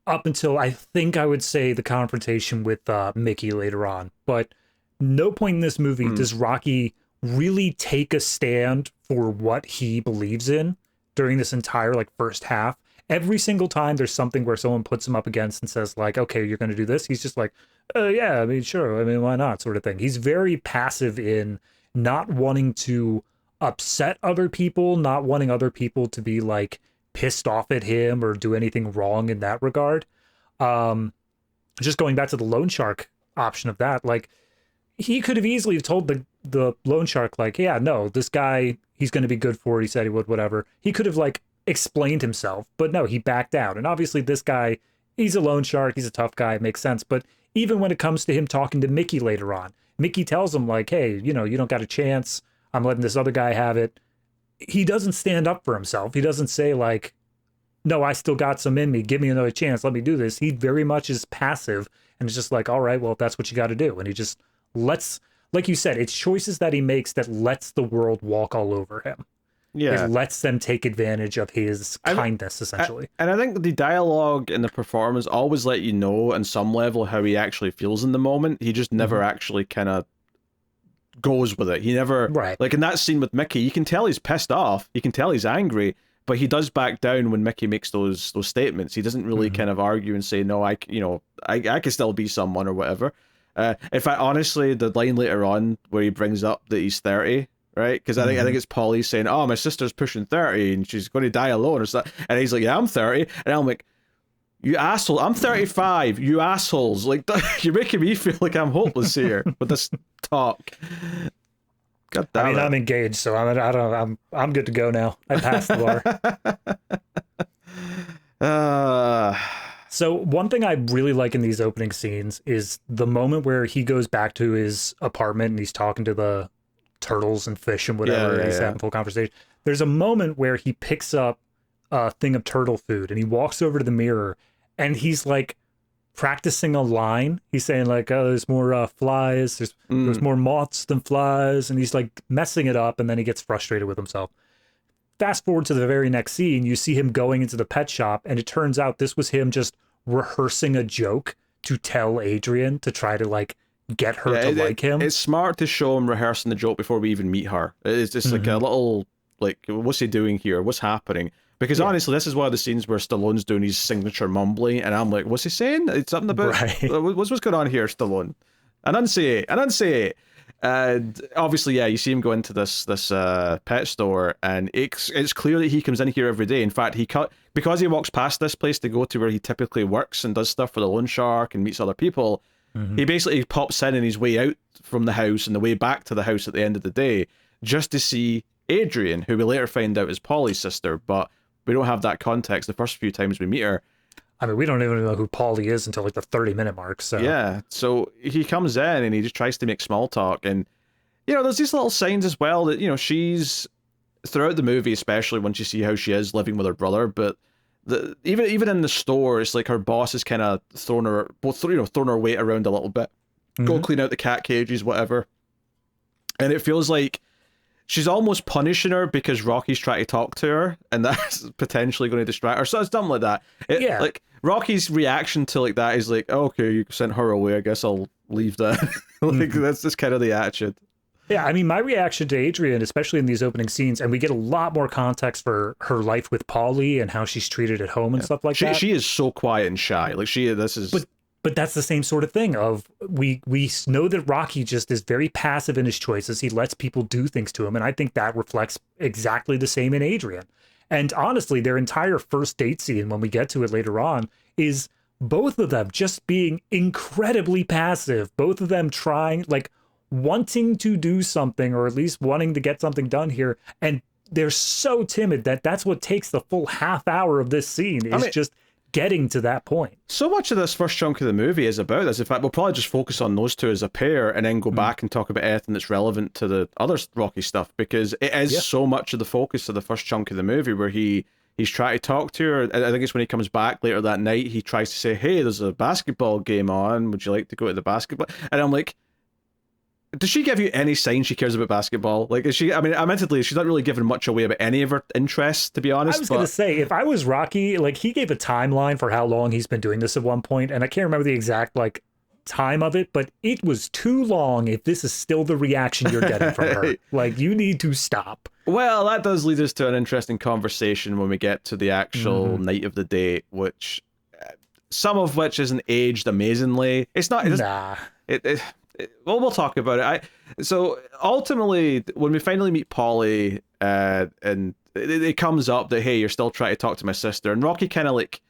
up until I think I would say the confrontation with Mickey later on. But no point in this movie does Rocky really take a stand for what he believes in during this entire first half. Every single time there's something where someone puts him up against and says like, okay, you're going to do this. He's just like, yeah, I mean, sure. I mean, why not, sort of thing. He's very passive in not wanting to upset other people, not wanting other people to be like pissed off at him or do anything wrong in that regard. Just going back to the loan shark option of that, like he could have easily told the loan shark, like, yeah, no, this guy, he's going to be good for it. He said he would, whatever. He could have like explained himself, but no, he backed out. And obviously this guy, he's a loan shark. He's a tough guy. It makes sense. But even when it comes to him talking to Mickey later on, Mickey tells him like, hey, you know, you don't got a chance. I'm letting this other guy have it. He doesn't stand up for himself. He doesn't say like, no, I still got some in me. Give me another chance. Let me do this. He very much is passive and it's just like, all right, well, if that's what you got to do. And he just lets, like you said, it's choices that he makes that lets the world walk all over him. Yeah. It lets them take advantage of his kindness, essentially. And I think the dialogue and the performance always let you know on some level how he actually feels in the moment. He just never actually kind of goes with it. He never, like in that scene with Mickey, you can tell he's pissed off. You can tell he's angry, but he does back down when Mickey makes those statements. He doesn't really kind of argue and say, no, I can still be someone or whatever. In fact, honestly, the line later on where he brings up that he's 30, right? Because I think it's Polly saying, oh, my sister's pushing 30 and she's going to die alone or something. And he's like, yeah, I'm 30. And I'm like, you asshole, I'm 35, you assholes. Like, you're making me feel like I'm hopeless here with this talk. God damn it. I'm engaged, so I'm good to go now. I passed the bar. So one thing I really like in these opening scenes is the moment where he goes back to his apartment and he's talking to the turtles and fish and whatever, and he's having a full conversation. There's a moment where he picks up a thing of turtle food and he walks over to the mirror and he's like practicing a line. He's saying like, oh, there's more flies, there's more moths than flies, and he's like messing it up, and then he gets frustrated with himself. Fast forward to the very next scene, you see him going into the pet shop, and it turns out this was him just rehearsing a joke to tell Adrian to try to like get her to like him. It's smart to show him rehearsing the joke before we even meet her. It's just like a little like, what's he doing here? What's happening? Because honestly, this is one of the scenes where Stallone's doing his signature mumbling, and I'm like, what's he saying? It's something about what's going on here, Stallone? Enunciate. And obviously, you see him go into this pet store, and it's clear that he comes in here every day. In fact, because he walks past this place to go to where he typically works and does stuff for the loan shark and meets other people. He basically pops in on his way out from the house and the way back to the house at the end of the day just to see Adrian, who we later find out is Polly's sister, but we don't have that context the first few times we meet her. I mean, we don't even know who Polly is until like the 30-minute mark. So yeah, so he comes in and he just tries to make small talk, and you know, there's these little signs as well that, you know, she's throughout the movie, especially when you see how she is living with her brother, but even in the store, it's like her boss is kind of throwing her weight around a little bit. Go clean out the cat cages, whatever, and it feels like she's almost punishing her because Rocky's trying to talk to her, and that's potentially going to distract her. So it's something like that. Like Rocky's reaction to like that is like, oh, okay, you sent her away. I guess I'll leave that. Like that's just kind of the attitude. Yeah, I mean, my reaction to Adrian, especially in these opening scenes, and we get a lot more context for her life with Polly and how she's treated at home and stuff like that. She is so quiet and shy. Like this is. But that's the same sort of thing of we know that Rocky just is very passive in his choices. He lets people do things to him. And I think that reflects exactly the same in Adrian. And honestly, their entire first date scene, when we get to it later on, is both of them just being incredibly passive. Both of them trying, like, wanting to do something, or at least wanting to get something done here. And they're so timid that that's what takes the full half hour of this scene is just getting to that point. So much of this first chunk of the movie is about this. In fact, we'll probably just focus on those two as a pair and then go back and talk about anything that's relevant to the other Rocky stuff, because it is so much of the focus of the first chunk of the movie where he's trying to talk to her. I think it's when he comes back later that night, he tries to say, hey, there's a basketball game on. Would you like to go to the basketball? And I'm like, does she give you any sign she cares about basketball? Like, is she, I mean, admittedly, she's not really giving much away about any of her interests, to be honest. I was going to say, if I was Rocky, like, he gave a timeline for how long he's been doing this at one point, and I can't remember the exact, like, time of it, but it was too long if this is still the reaction you're getting from her. Like, you need to stop. Well, that does lead us to an interesting conversation when we get to the actual night of the date, which, some of which isn't aged amazingly. It's not, well, we'll talk about it. So ultimately, when we finally meet Polly, and it comes up that, hey, you're still trying to talk to my sister, and Rocky kind of like,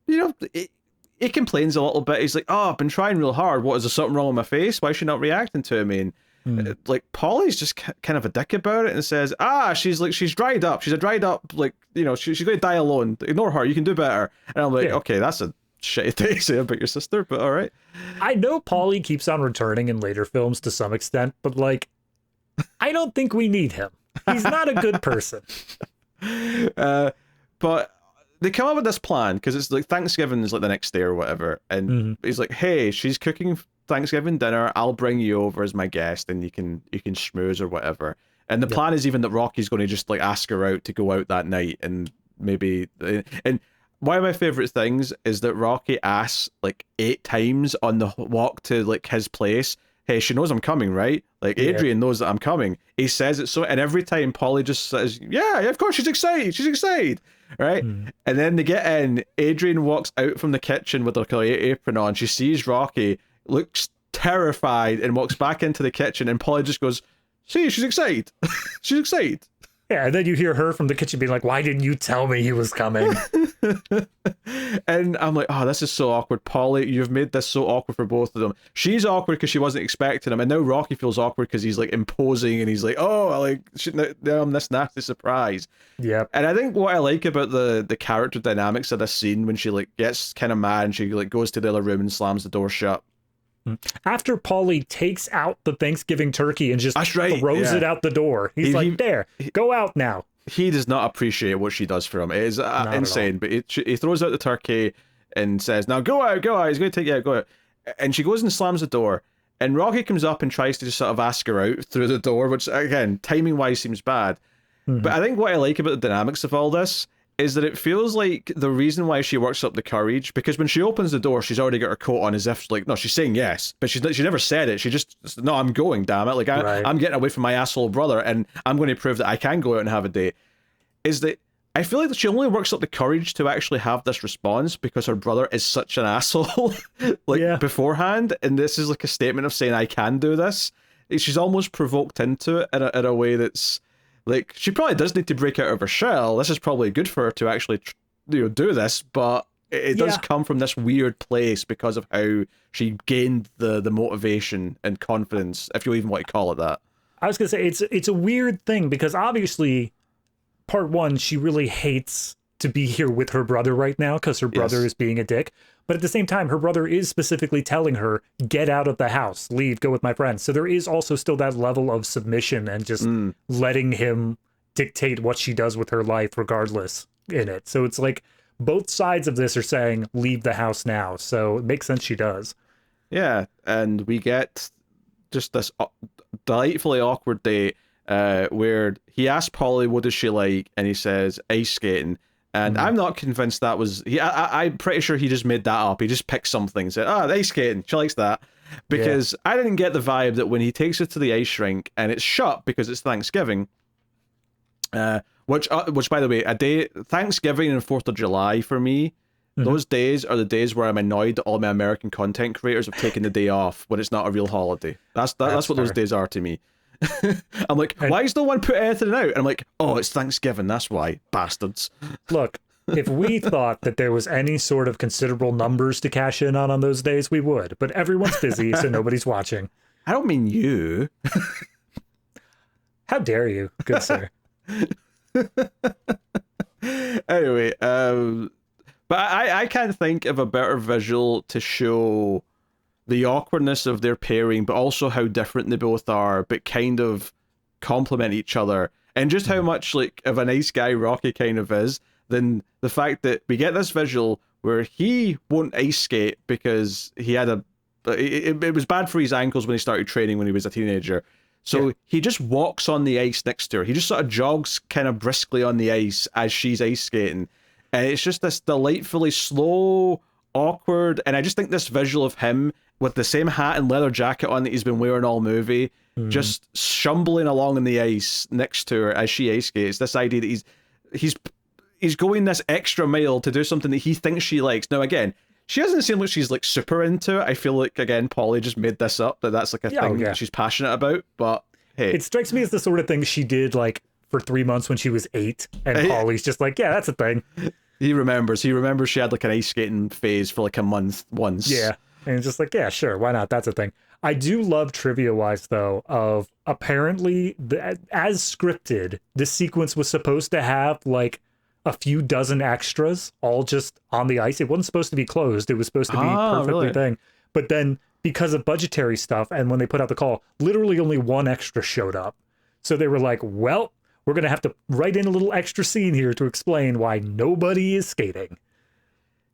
he complains a little bit. He's like, oh, I've been trying real hard. What, is there something wrong with my face? Why is she not reacting to me? And like, Polly's just kind of a dick about it and says, she's dried up. She's a dried up, like, she's going to die alone. Ignore her. You can do better. And I'm like, okay, that's a shitty thing to say about your sister, but all right. I know Paulie keeps on returning in later films to some extent, but like, I don't think we need him. He's not a good person. But they come up with this plan because it's like Thanksgiving is like the next day or whatever, and he's like, hey, she's cooking Thanksgiving dinner, I'll bring you over as my guest and you can schmooze or whatever. And the plan is even that Rocky's going to just like ask her out to go out that night, and maybe, and one of my favorite things is that Rocky asks like 8 times on the walk to like his place, hey, she knows I'm coming, right? Like, Adrian knows that I'm coming. He says it so, and every time Polly just says, yeah, of course, she's excited, right? And then they get in, Adrian walks out from the kitchen with her apron on, she sees Rocky, looks terrified, and walks back into the kitchen, and Polly just goes, see, she's excited. She's excited. Yeah, and then you hear her from the kitchen being like, why didn't you tell me he was coming? And I'm like, oh, this is so awkward. Polly, you've made this so awkward for both of them. She's awkward because she wasn't expecting him, and now Rocky feels awkward because he's like imposing, and he's like, oh, like, now I'm this nasty surprise. Yeah. And I think what I like about the character dynamics of this scene, when she like gets kind of mad and she like goes to the other room and slams the door shut. After Paulie takes out the Thanksgiving turkey and just throws it out the door. He's like, there, go out now. He does not appreciate what she does for him. It is insane. But he throws out the turkey and says, now go out. He's going to take you out, go out. And she goes and slams the door. And Rocky comes up and tries to just sort of ask her out through the door, which, again, timing-wise seems bad. But I think what I like about the dynamics of all this is that it feels like the reason why she works up the courage, because when she opens the door, she's already got her coat on as if, like, no, she's saying yes, but she never said it. She just, no, I'm going, damn it. Like, I'm getting away from my asshole brother, and I'm going to prove that I can go out and have a date. Is that I feel like she only works up the courage to actually have this response because her brother is such an asshole, beforehand, and this is like a statement of saying, I can do this. She's almost provoked into it in a way that's, like, she probably does need to break out of her shell. This is probably good for her to actually, do this, but it does come from this weird place because of how she gained the motivation and confidence, if you even want to call it that. I was going to say, it's a weird thing because obviously, part one, she really hates to be here with her brother right now because her brother is being a dick. But at the same time, her brother is specifically telling her, get out of the house, leave, go with my friends. So there is also still that level of submission and just letting him dictate what she does with her life regardless in it. So it's like both sides of this are saying, leave the house now. So it makes sense she does. Yeah, and we get just this delightfully awkward date where he asks Polly, what does she like? And he says, ice skating. And I'm not convinced that was... I'm pretty sure he just made that up. He just picked something and said, ice skating. She likes that. because I didn't get the vibe that when he takes her to the ice rink and it's shut because it's Thanksgiving, which by the way, Thanksgiving and 4th of July for me, those days are the days where I'm annoyed that all my American content creators have taken the day off when it's not a real holiday. That's what fair. those days are to me. I'm like, why is no one put anything out? And I'm like, oh, it's Thanksgiving, that's why, bastards. Look, if we thought that there was any sort of considerable numbers to cash in on those days, we would. But everyone's busy, so nobody's watching. I don't mean you. How dare you, good sir. Anyway, but I can't think of a better visual to show the awkwardness of their pairing, but also how different they both are, but kind of complement each other. And just how much like of a nice guy Rocky kind of is, than the fact that we get this visual where he won't ice skate because he had it was bad for his ankles when he started training when he was a teenager. So he just walks on the ice next to her. He just sort of jogs kind of briskly on the ice as she's ice skating. And it's just this delightfully slow, awkward, and I just think this visual of him with the same hat and leather jacket on that he's been wearing all movie, just stumbling along on the ice next to her as she ice skates. This idea that he's going this extra mile to do something that he thinks she likes. Now, again, she doesn't seem like she's like super into it. I feel like, again, Polly just made this up, that's like a thing that she's passionate about. But hey, it strikes me as the sort of thing she did like for 3 months when she was 8, and Polly's just like, yeah, that's a thing. He remembers she had like an ice skating phase for like a month once. Yeah. And it's just like, yeah, sure, why not? That's a thing. I do love trivia-wise, though, of apparently, as scripted, this sequence was supposed to have, like, a few dozen extras, all just on the ice. It wasn't supposed to be closed. It was supposed to be perfectly thing. But then, because of budgetary stuff, and when they put out the call, literally only one extra showed up. So they were like, well, we're going to have to write in a little extra scene here to explain why nobody is skating.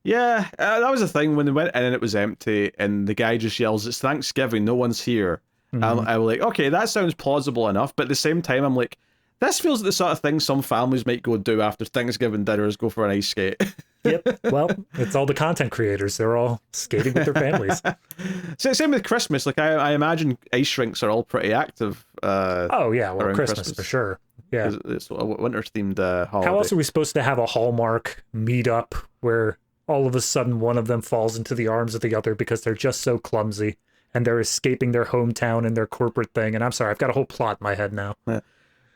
Yeah, that was the thing when they went in and it was empty and the guy just yells, it's Thanksgiving, no one's here. I was like, okay, that sounds plausible enough, but at the same time, I'm like, this feels like the sort of thing some families might go do after Thanksgiving dinner is go for an ice skate. Yep, well, it's all the content creators. They're all skating with their families. So same with Christmas. Like, I imagine ice rinks are all pretty active. Oh, yeah, well, Christmas for sure. Yeah. It's a winter-themed holiday. How else are we supposed to have a Hallmark meetup where all of a sudden one of them falls into the arms of the other because they're just so clumsy and they're escaping their hometown and their corporate thing? And I'm sorry, I've got a whole plot in my head now. Yeah.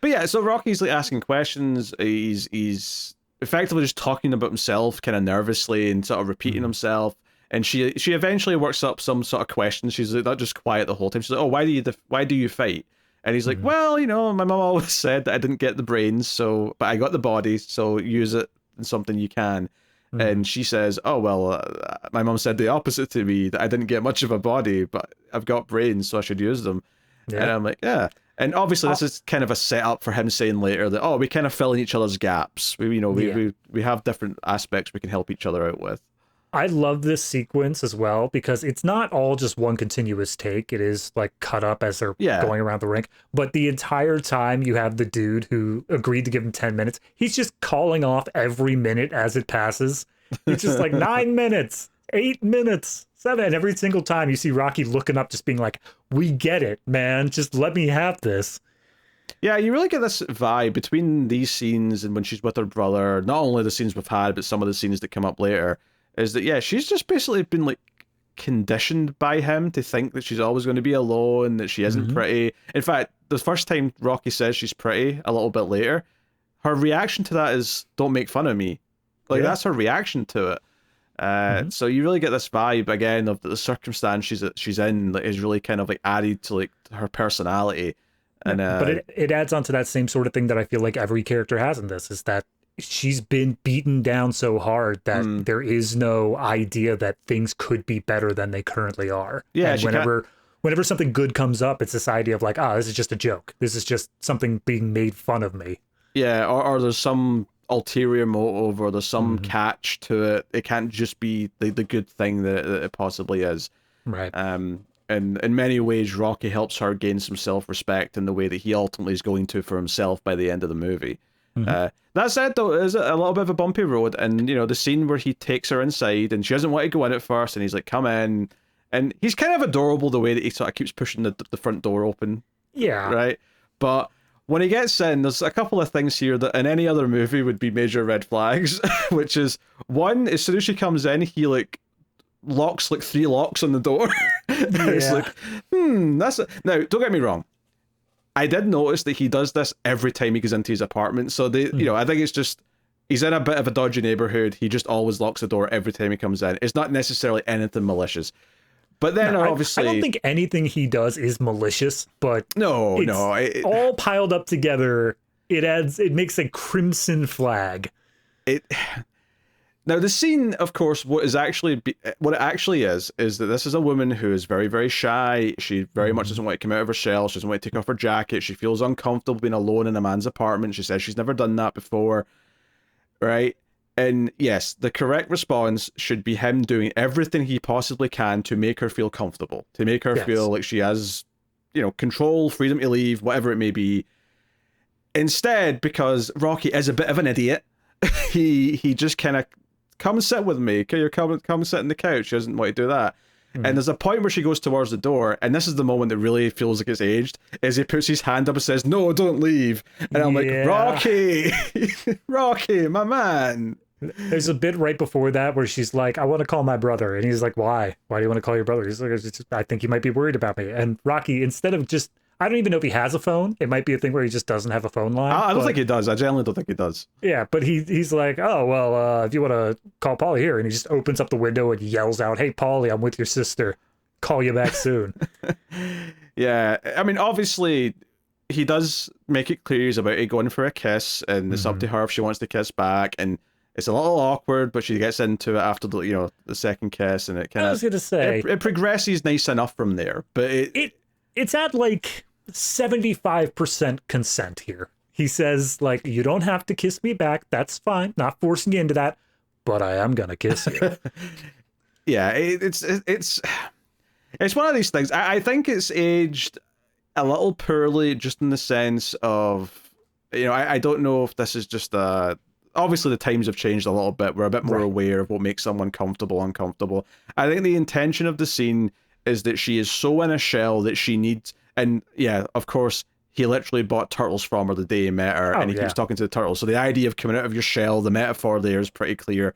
But yeah, so Rocky's like asking questions. He's effectively just talking about himself kind of nervously and sort of repeating himself. And she eventually works up some sort of question. She's like, not just quiet the whole time. She's like, oh, why do you fight? And he's like, well, my mom always said that I didn't get the brains, but I got the body, so use it in something you can. And she says, oh, well, my mom said the opposite to me, that I didn't get much of a body, but I've got brains, so I should use them. Yeah. And I'm like, yeah. And obviously this is kind of a setup for him saying later that, oh, we kind of fill in each other's gaps. We have different aspects we can help each other out with. I love this sequence as well because it's not all just one continuous take. It is like cut up as they're going around the rink. But the entire time you have the dude who agreed to give him 10 minutes. He's just calling off every minute as it passes. It's just like 9 minutes, 8 minutes, 7. And every single time you see Rocky looking up, just being like, we get it, man. Just let me have this. Yeah, you really get this vibe between these scenes and when she's with her brother. Not only the scenes we've had, but some of the scenes that come up later. Is that, yeah, she's just basically been, like, conditioned by him to think that she's always going to be alone, that she isn't pretty. In fact, the first time Rocky says she's pretty, a little bit later, her reaction to that is, don't make fun of me. Like, that's her reaction to it. So you really get this vibe, again, of the circumstance she's in that is really kind of, like, added to, like, her personality. And but it adds on to that same sort of thing that I feel like every character has in this, is that she's been beaten down so hard that there is no idea that things could be better than they currently are. Yeah, and whenever something good comes up, it's this idea of like, this is just a joke. This is just something being made fun of me. Yeah, or there's some ulterior motive, or there's some catch to it. It can't just be the good thing that it possibly is. Right. And in many ways, Rocky helps her gain some self-respect in the way that he ultimately is going to for himself by the end of the movie. That said, though, it is a little bit of a bumpy road, and the scene where he takes her inside and she doesn't want to go in at first, and he's like, come in, And he's kind of adorable the way that he sort of keeps pushing the front door open. Yeah. Right? But when he gets in, there's a couple of things here that in any other movie would be major red flags, which is, one, as soon as she comes in, he like locks like 3 locks on the door. It's like, that's now, don't get me wrong. I did notice that he does this every time he goes into his apartment. So I think it's just, he's in a bit of a dodgy neighborhood. He just always locks the door every time he comes in. It's not necessarily anything malicious. But then obviously, I don't think anything he does is malicious, but all piled up together, it makes a crimson flag. Now the scene, of course, what it actually is that this is a woman who is very, very shy. She very much doesn't want to come out of her shell. She doesn't want to take off her jacket. She feels uncomfortable being alone in a man's apartment. She says she's never done that before, right? And yes, the correct response should be him doing everything he possibly can to make her feel comfortable, to make her feel like she has, control, freedom to leave, whatever it may be. Instead, because Rocky is a bit of an idiot, he just kind of, come sit with me. Okay, come sit on the couch. She doesn't want to do that. And there's a point where she goes towards the door, and this is the moment that really feels like it's aged, is he puts his hand up and says, "No, don't leave." And I'm like, Rocky, Rocky, my man. There's a bit right before that where she's like, "I want to call my brother." And he's like, "Why? Why do you want to call your brother?" He's like, "I think he might be worried about me." And Rocky, instead of just, I don't even know if he has a phone. It might be a thing where he just doesn't have a phone line. I don't think he does. I generally don't think he does. Yeah, but he's like, "Oh, well, if you want to call Polly here." And he just opens up the window and yells out, "Hey, Polly, I'm with your sister. Call you back soon." Yeah, I mean, obviously, he does make it clear he's about to go in for a kiss, and it's up to her if she wants to kiss back, and it's a little awkward, but she gets into it after the second kiss, and it kind of, I was gonna say, it progresses nice enough from there, but it's at like 75% consent here. He says, like, "You don't have to kiss me back. That's fine. Not forcing you into that, but I am gonna kiss you." Yeah, it's one of these things. I think it's aged a little poorly, just in the sense of, I don't know if this is just obviously the times have changed a little bit. We're a bit more aware of what makes someone uncomfortable. I think the intention of the scene is that she is so in a shell that she needs, and yeah, of course, he literally bought turtles from her the day he met her, and he keeps talking to the turtles. So the idea of coming out of your shell, the metaphor there is pretty clear,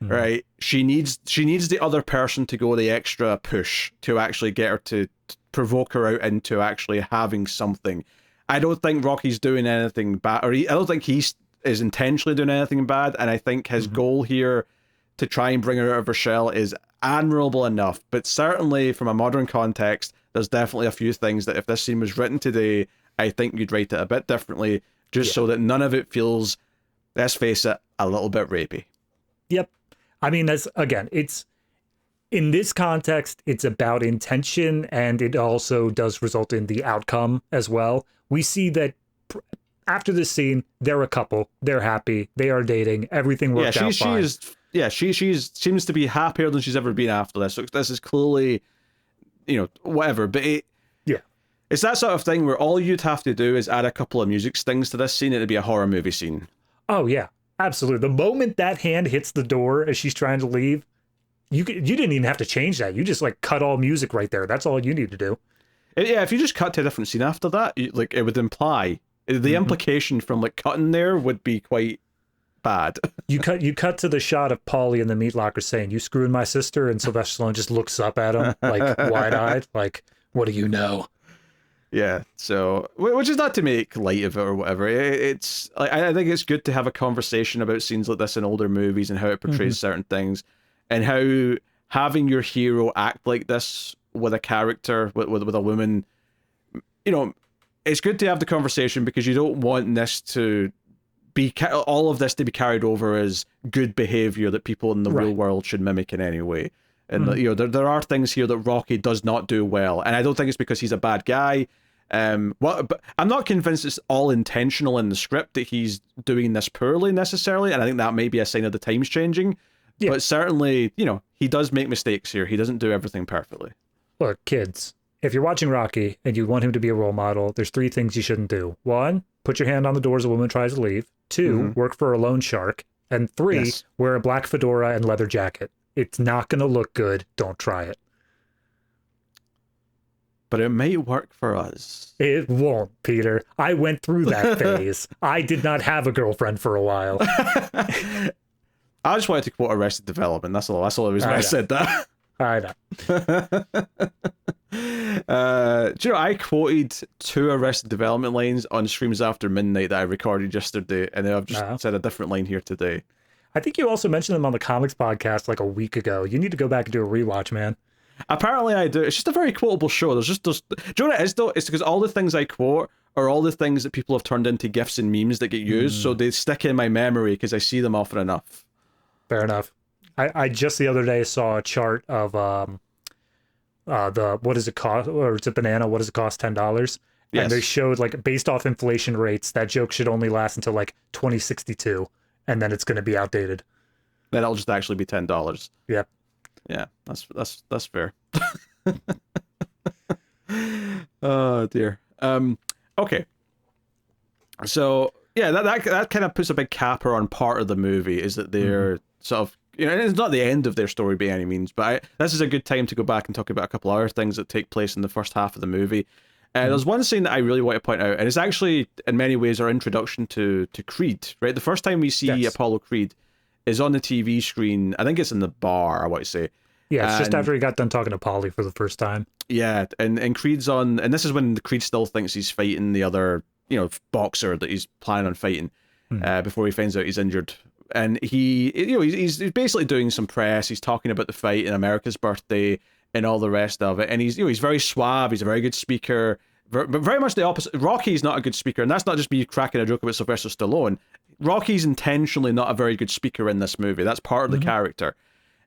right? She needs the other person to go the extra push to actually get her to provoke her out into actually having something. I don't think Rocky's doing anything bad, I don't think he's is intentionally doing anything bad, and I think his goal here to try and bring her out of her shell is admirable enough. But certainly from a modern context, there's definitely a few things that if this scene was written today, I think you'd write it a bit differently, just so that none of it feels, let's face it, a little bit rapey. Yep. I mean, that's, again, it's, in this context, it's about intention, and it also does result in the outcome as well. We see that after this scene, they're a couple. They're happy. They are dating. Everything worked out fine. She seems to be happier than she's ever been after this. So this is clearly, whatever. But it's that sort of thing where all you'd have to do is add a couple of music stings to this scene, and it'd be a horror movie scene. Oh yeah, absolutely. The moment that hand hits the door as she's trying to leave, you didn't even have to change that. You just like cut all music right there. That's all you need to do. Yeah, if you just cut to a different scene after that, it would imply. The implication from like cutting there would be quite bad. You cut to the shot of Paulie in the meat locker saying, "You screwing my sister," and Sylvester Stallone just looks up at him like wide-eyed, like, "What do you know?" Yeah, so, which is not to make light of it or whatever. It's I think it's good to have a conversation about scenes like this in older movies and how it portrays certain things, and how having your hero act like this with a character, with a woman, it's good to have the conversation, because you don't want this to be all of this to be carried over as good behavior that people in the real world should mimic in any way. And there are things here that Rocky does not do well, and I don't think it's because he's a bad guy. But I'm not convinced it's all intentional in the script that he's doing this poorly necessarily, and I think that may be a sign of the times changing. Yeah. But certainly, he does make mistakes here. He doesn't do everything perfectly. Look, kids, if you're watching Rocky and you want him to be a role model, there's 3 things you shouldn't do. 1, put your hand on the door as a woman tries to leave. 2, work for a loan shark. And 3, wear a black fedora and leather jacket. It's not going to look good. Don't try it. but it might work for us. It won't, Peter. I went through that phase. I did not have a girlfriend for a while. I just wanted to quote Arrested Development. That's all the reason I said that. I know. Do you know, I quoted 2 Arrested Development lines on Streams After Midnight that I recorded yesterday, and then I've just said a different line here today. I think you also mentioned them on the comics podcast like a week ago. You need to go back and do a rewatch, man. Apparently I do. It's just a very quotable show. Do you know what it is, though? It's because all the things I quote are all the things that people have turned into GIFs and memes that get used, so they stick in my memory because I see them often enough. Fair enough. I just the other day saw a chart of what does it cost, or it's a banana, what does it cost, $10? Yes. And they showed, like, based off inflation rates, that joke should only last until like 2062, and then it's going to be outdated. Then it'll just actually be $10. Yep. Yeah, that's fair. Oh dear. Okay. So yeah, that kind of puts a big capper on part of the movie, is that they're sort of, you know, it's not the end of their story by any means, but this is a good time to go back and talk about a couple other things that take place in the first half of the movie. There's one scene that I really want to point out, and it's actually in many ways our introduction to Creed. Right, the first time we see Apollo Creed is on the TV screen. I think it's in the bar, I want to say. Yeah, it's just after he got done talking to Polly for the first time. Yeah, and Creed's on, and this is when Creed still thinks he's fighting the other, you know, boxer that he's planning on fighting, before he finds out he's injured. And he's basically doing some press. He's talking about the fight and America's birthday and all the rest of it. And he's very suave. He's a very good speaker. But very much the opposite. Rocky's not a good speaker, and that's not just me cracking a joke about Sylvester Stallone. Rocky's intentionally not a very good speaker in this movie. That's part of the character.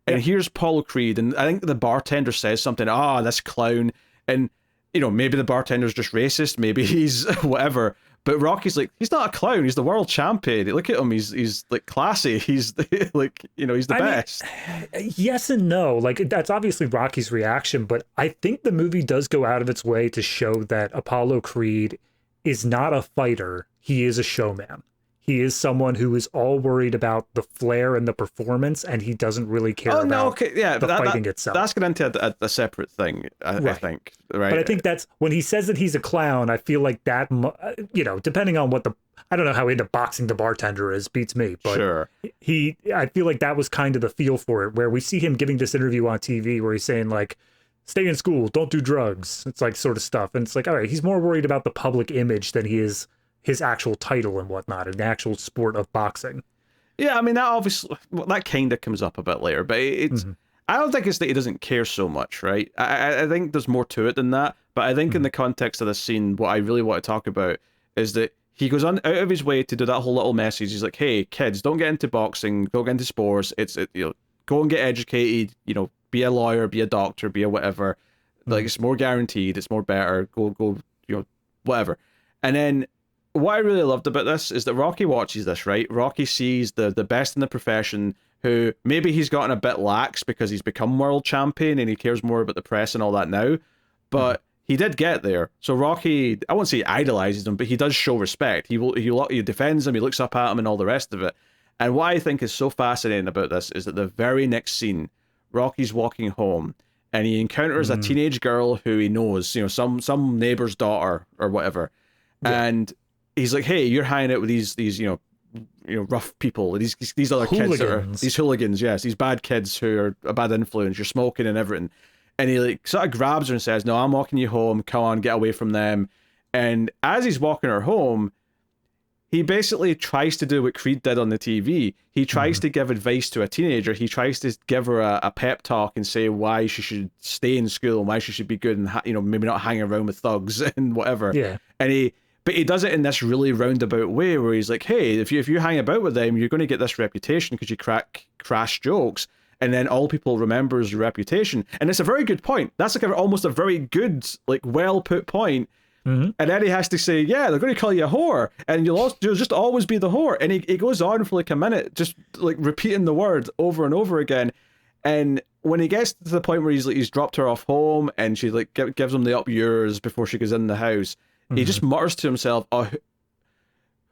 And here's Apollo Creed, and I think the bartender says something, this clown, and, you know, maybe the bartender's just racist, maybe he's whatever, but Rocky's like, he's not a clown, he's the world champion. Look at him, he's like classy, he's like, you know, he's the best. Yes and no, like, that's obviously Rocky's reaction, but I think the movie does go out of its way to show that Apollo Creed is not a fighter, he is a showman. He is someone who is all worried about the flair and the performance, and he doesn't really care about the fighting itself. That's going into a separate thing, I think. Right? But I think that's, when he says that he's a clown, I feel like that, you know, depending on what I don't know how into boxing the bartender is, beats me. But sure. I feel like that was kind of the feel for it, where we see him giving this interview on TV where he's saying, like, stay in school, don't do drugs. It's like sort of stuff. And it's like, all right, he's more worried about the public image than he is his actual title and whatnot, and the actual sport of boxing. Yeah, I mean, that obviously, that kind of comes up a bit later, but it's, I don't think it's that he doesn't care so much, right? I think there's more to it than that, but I think in the context of this scene, what I really want to talk about is that he goes out of his way to do that whole little message. He's like, hey, kids, don't get into boxing, don't get into sports, you know, go and get educated, you know, be a lawyer, be a doctor, be a whatever. Like, it's more guaranteed, it's more better, go, you know, whatever. And then what I really loved about this is that Rocky watches this, right? Rocky sees the best in the profession, who maybe he's gotten a bit lax because he's become world champion and he cares more about the press and all that now, but he did get there. So Rocky, I won't say idolizes him, but he does show respect. He defends him, he looks up at him and all the rest of it. And what I think is so fascinating about this is that the very next scene, Rocky's walking home and he encounters a teenage girl who he knows, you know, some neighbor's daughter or whatever. Yeah. And he's like, hey, you're hanging out with these you know rough people, these other kids that are these hooligans, yes, these bad kids who are a bad influence, you're smoking and everything. And he like sort of grabs her and says, no, I'm walking you home, come on, get away from them. And as he's walking her home, he basically tries to do what Creed did on the TV. He tries to give advice to a teenager. He tries to give her a pep talk and say why she should stay in school and why she should be good and, you know, maybe not hang around with thugs and whatever. Yeah. But he does it in this really roundabout way where he's like, hey, if you hang about with them, you're going to get this reputation because you crack crash jokes. And then all people remember is your reputation. And it's a very good point. That's like almost a very good, like, well put point. And then he has to say, yeah, they're going to call you a whore. And you'll just always be the whore. And he goes on for like a minute, just like repeating the word over and over again. And when he gets to the point where he's dropped her off home and she like gives him the up yours before she goes in the house, he just mutters to himself, oh,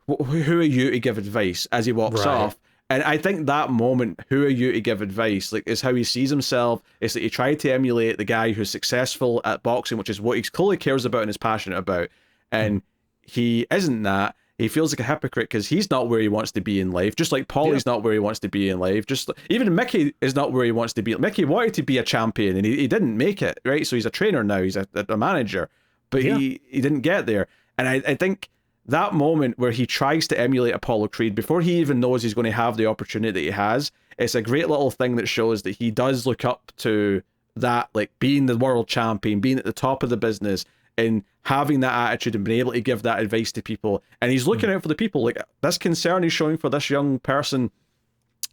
who are you to give advice, as he walks off. And I think that moment, who are you to give advice, like, is how he sees himself. It's that he tried to emulate the guy who's successful at boxing, which is what he clearly cares about and is passionate about. And he isn't that. He feels like a hypocrite because he's not where he wants to be in life. Just like Paulie's not where he wants to be in life. Just even Mickey is not where he wants to be. Mickey wanted to be a champion and he didn't make it, right? So he's a trainer now. He's a manager, but he didn't get there. And I think that moment where he tries to emulate Apollo Creed before he even knows he's going to have the opportunity that he has, it's a great little thing that shows that he does look up to that, like being the world champion, being at the top of the business, and having that attitude and being able to give that advice to people. And he's looking out for the people. Like, this concern he's showing for this young person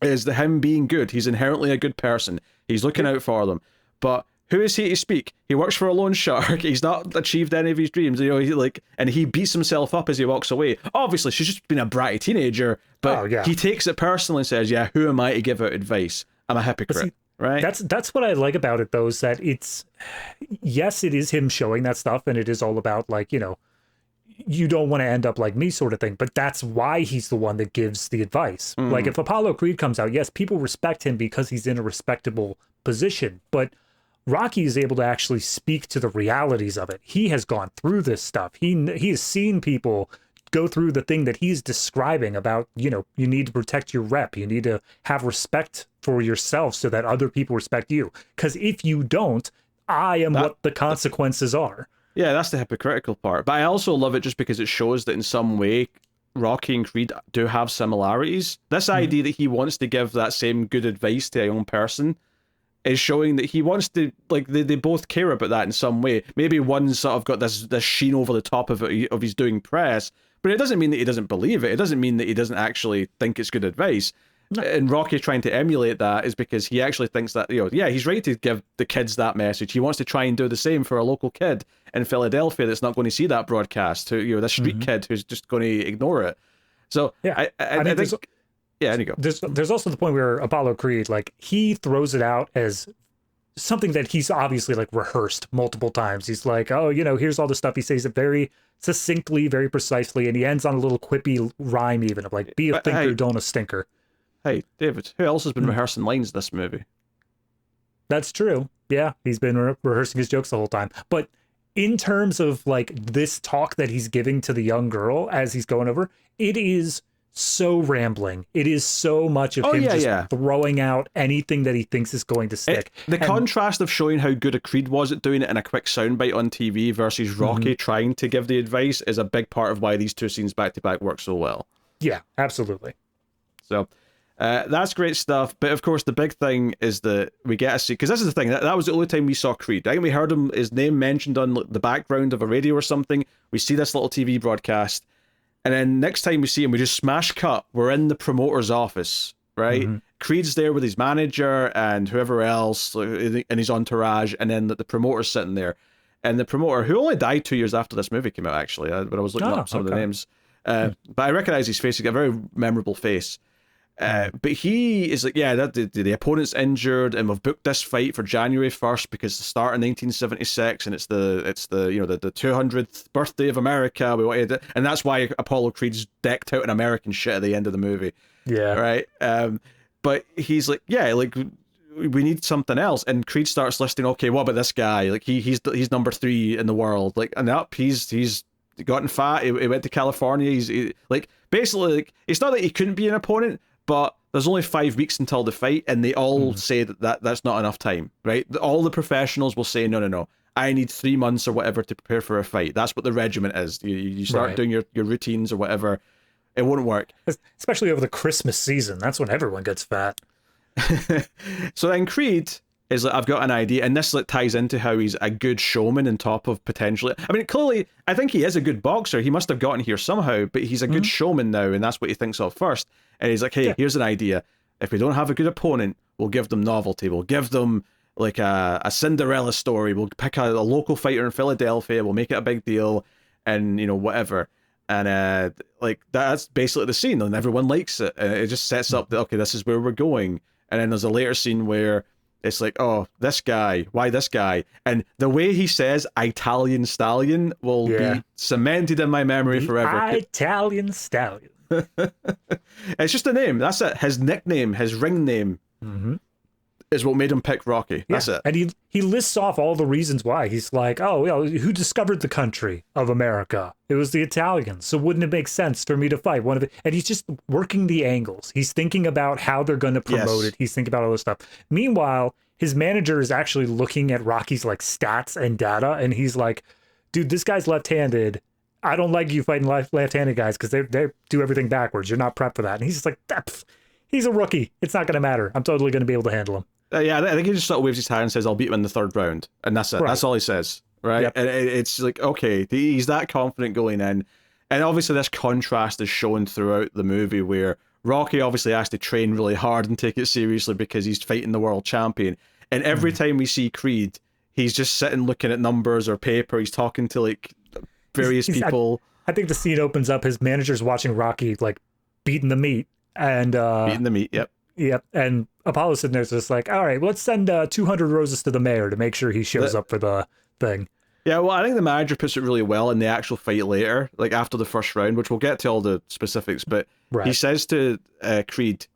is the him being good. He's inherently a good person. He's looking out for them. But who is he to speak? He works for a loan shark. He's not achieved any of his dreams. You know, and he beats himself up as he walks away. Obviously, she's just been a bratty teenager, but he takes it personally and says, "Yeah, who am I to give out advice? I'm a hypocrite." Right? That's what I like about it, though, is that it's, yes, it is him showing that stuff, and it is all about, like, you know, you don't want to end up like me sort of thing, but that's why he's the one that gives the advice. Like, if Apollo Creed comes out, yes, people respect him because he's in a respectable position, but Rocky is able to actually speak to the realities of it. He has gone through this stuff. He has seen people go through the thing that he's describing about, you know, you need to protect your rep. You need to have respect for yourself so that other people respect you. Because if you don't, I am what the consequences are. Yeah, that's the hypocritical part. But I also love it just because it shows that in some way, Rocky and Creed do have similarities. This idea that he wants to give that same good advice to a young person is showing that he wants to, like, they both care about that in some way. Maybe one's sort of got this sheen over the top of it, of he's doing press, but it doesn't mean that he doesn't believe it. It doesn't mean that he doesn't actually think it's good advice. No. And Rocky trying to emulate that is because he actually thinks that, you know, yeah, he's right to give the kids that message. He wants to try and do the same for a local kid in Philadelphia that's not going to see that broadcast, who, you know, the street kid who's just going to ignore it. So yeah, I think... Yeah, there you go. There's also the point where Apollo Creed, like, he throws it out as something that he's obviously, like, rehearsed multiple times. He's like, oh, you know, here's all the stuff. He says it very succinctly, very precisely, and he ends on a little quippy rhyme even of, like, be a thinker, don't a stinker. Hey, David, who else has been rehearsing lines this movie? That's true. Yeah, he's been rehearsing his jokes the whole time. But in terms of, like, this talk that he's giving to the young girl as he's going over, it is so rambling. It is so much of him just throwing out anything that he thinks is going to stick. The contrast of showing how good a Creed was at doing it in a quick soundbite on TV versus Rocky trying to give the advice is a big part of why these two scenes back to back work so well. Yeah, absolutely. So that's great stuff. But of course, the big thing is that we get to see, because this is the thing, that was the only time we saw Creed. I think we heard his name mentioned on the background of a radio or something. We see this little TV broadcast. And then next time we see him, we just smash cut. We're in the promoter's office, right? Creed's there with his manager and whoever else in his entourage, and then the promoter's sitting there. And the promoter, who only died 2 years after this movie came out, actually, but I was looking up some of the names. But I recognize his face. He's got a very memorable face. But he is like, yeah, the opponent's injured, and we've booked this fight for January 1st because the start in 1976, and it's the you know the 200th birthday of America. We wanted it, and that's why Apollo Creed's decked out in American shit at the end of the movie. Yeah, right. But he's like, yeah, like we need something else, and Creed starts listing. Okay, what about this guy? Like he's number 3 in the world. Like, and up he's gotten fat. He went to California. Like basically, like, it's not that he couldn't be an opponent. But there's only 5 weeks until the fight, and they all say that's not enough time, right? All the professionals will say, no, I need 3 months or whatever to prepare for a fight. That's what the regimen is. You start doing your routines or whatever. It won't work. Especially over the Christmas season. That's when everyone gets fat. So then Creed is like, I've got an idea, and this like ties into how he's a good showman on top of potentially, I mean, clearly I think he is a good boxer. He must have gotten here somehow, but he's a good showman now, and that's what he thinks of first. And he's like, hey, here's an idea. If we don't have a good opponent, we'll give them novelty. We'll give them like a Cinderella story. We'll pick a local fighter in Philadelphia. We'll make it a big deal, and you know, whatever. And like that's basically the scene, and everyone likes it. And it just sets up that, okay, this is where we're going. And then there's a later scene where it's like, oh, this guy, why this guy? And the way he says Italian stallion will be cemented in my memory forever. Italian stallion. It's just a name. That's it. His nickname, his ring name, is what made him pick Rocky. That's it. And he lists off all the reasons why. He's like, oh, who discovered the country of America? It was the Italians. So wouldn't it make sense for me to fight one of it? And he's just working the angles. He's thinking about how they're going to promote it. He's thinking about all this stuff. Meanwhile, his manager is actually looking at Rocky's like stats and data, and he's like, dude, this guy's left-handed. I don't like you fighting left-handed guys because they do everything backwards. You're not prepped for that. And he's just like, he's a rookie. It's not going to matter. I'm totally going to be able to handle him. Yeah, I think he just sort of waves his hand and says, I'll beat him in the third round. And that's it. Right. That's all he says, right? Yep. And it's like, okay, he's that confident going in. And obviously this contrast is shown throughout the movie where Rocky obviously has to train really hard and take it seriously because he's fighting the world champion. And every time we see Creed, he's just sitting looking at numbers or paper. He's talking to like various people. I think the scene opens up. His manager's watching Rocky like beating the meat. And beating the meat, yep. Yep, and Apollo's sitting there just like, all right, let's send 200 roses to the mayor to make sure he shows up for the thing. Yeah, well, I think the manager puts it really well in the actual fight later, like after the first round, which we'll get to all the specifics, but he says to Creed,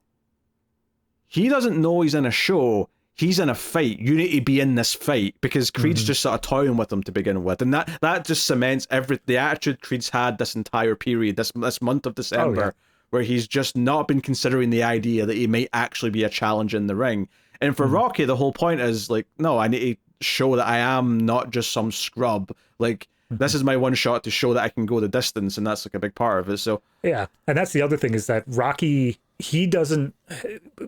he doesn't know he's in a show, he's in a fight. You need to be in this fight, because Creed's just sort of toying with him to begin with, and that just cements the attitude Creed's had this entire period, this month of December, where he's just not been considering the idea that he might actually be a challenge in the ring. And for Rocky, the whole point is like, no, I need to show that I am not just some scrub. Like, this is my one shot to show that I can go the distance, and that's like a big part of it. So yeah, and that's the other thing is that Rocky,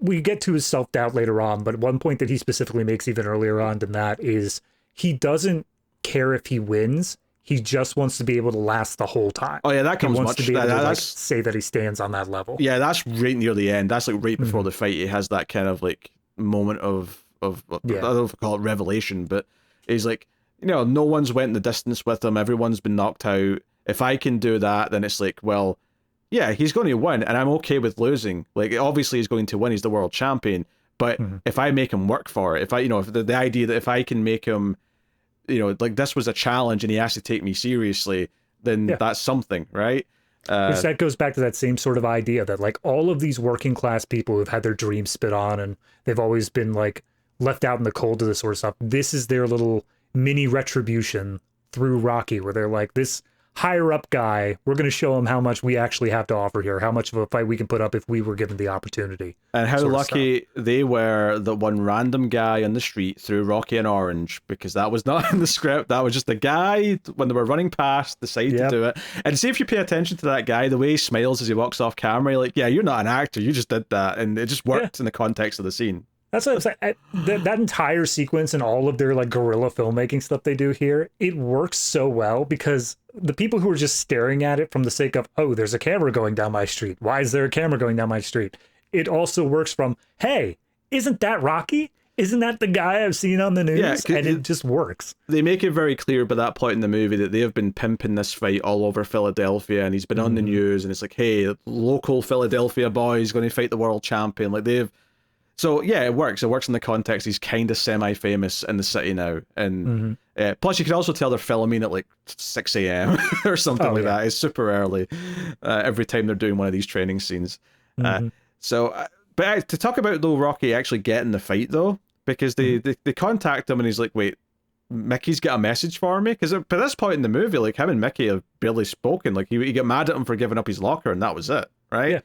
we get to his self-doubt later on, but one point that he specifically makes even earlier on than that is he doesn't care if he wins. He just wants to be able to last the whole time. Oh yeah, that comes much. To be able to like, say that he stands on that level. Yeah, that's right near the end. That's like right before the fight. He has that kind of like moment of I don't know if I call it revelation, but he's like, no one's went the distance with him. Everyone's been knocked out. If I can do that, then it's like, well, yeah, he's going to win, and I'm okay with losing. Like, obviously he's going to win. He's the world champion. But if I make him work for it, if I, if the idea that if I can make him, like this was a challenge and he has to take me seriously, then that's something, right? Which that goes back to that same sort of idea that like all of these working class people who've had their dreams spit on and they've always been like left out in the cold to this sort of stuff. This is their little mini retribution through Rocky, where they're like, this higher up guy, we're going to show him how much we actually have to offer here, how much of a fight we can put up if we were given the opportunity. And how lucky they were that one random guy on the street threw Rocky an orange, because that was not in the script. That was just a guy, when they were running past, decided to do it. And see, if you pay attention to that guy, the way he smiles as he walks off camera, you're like, yeah, you're not an actor, you just did that. And it just worked in the context of the scene. That's what I'm saying. That entire sequence and all of their like guerrilla filmmaking stuff they do here, it works so well because the people who are just staring at it from the sake of, oh, there's a camera going down my street. Why is there a camera going down my street? It also works from, hey, isn't that Rocky? Isn't that the guy I've seen on the news? Yeah, and it just works. They make it very clear by that point in the movie that they have been pimping this fight all over Philadelphia, and he's been on the news, and it's like, hey, local Philadelphia boy is going to fight the world champion. Like So yeah, it works. It works in the context. He's kind of semi-famous in the city now, and plus you can also tell they're filming at like 6 a.m. or something that. It's super early every time they're doing one of these training scenes. But to talk about though Rocky actually getting the fight though, because they contact him and he's like, wait, Mickey's got a message for me? Because by this point in the movie, like him and Mickey have barely spoken. Like he got mad at him for giving up his locker, and that was it, right? Yeah.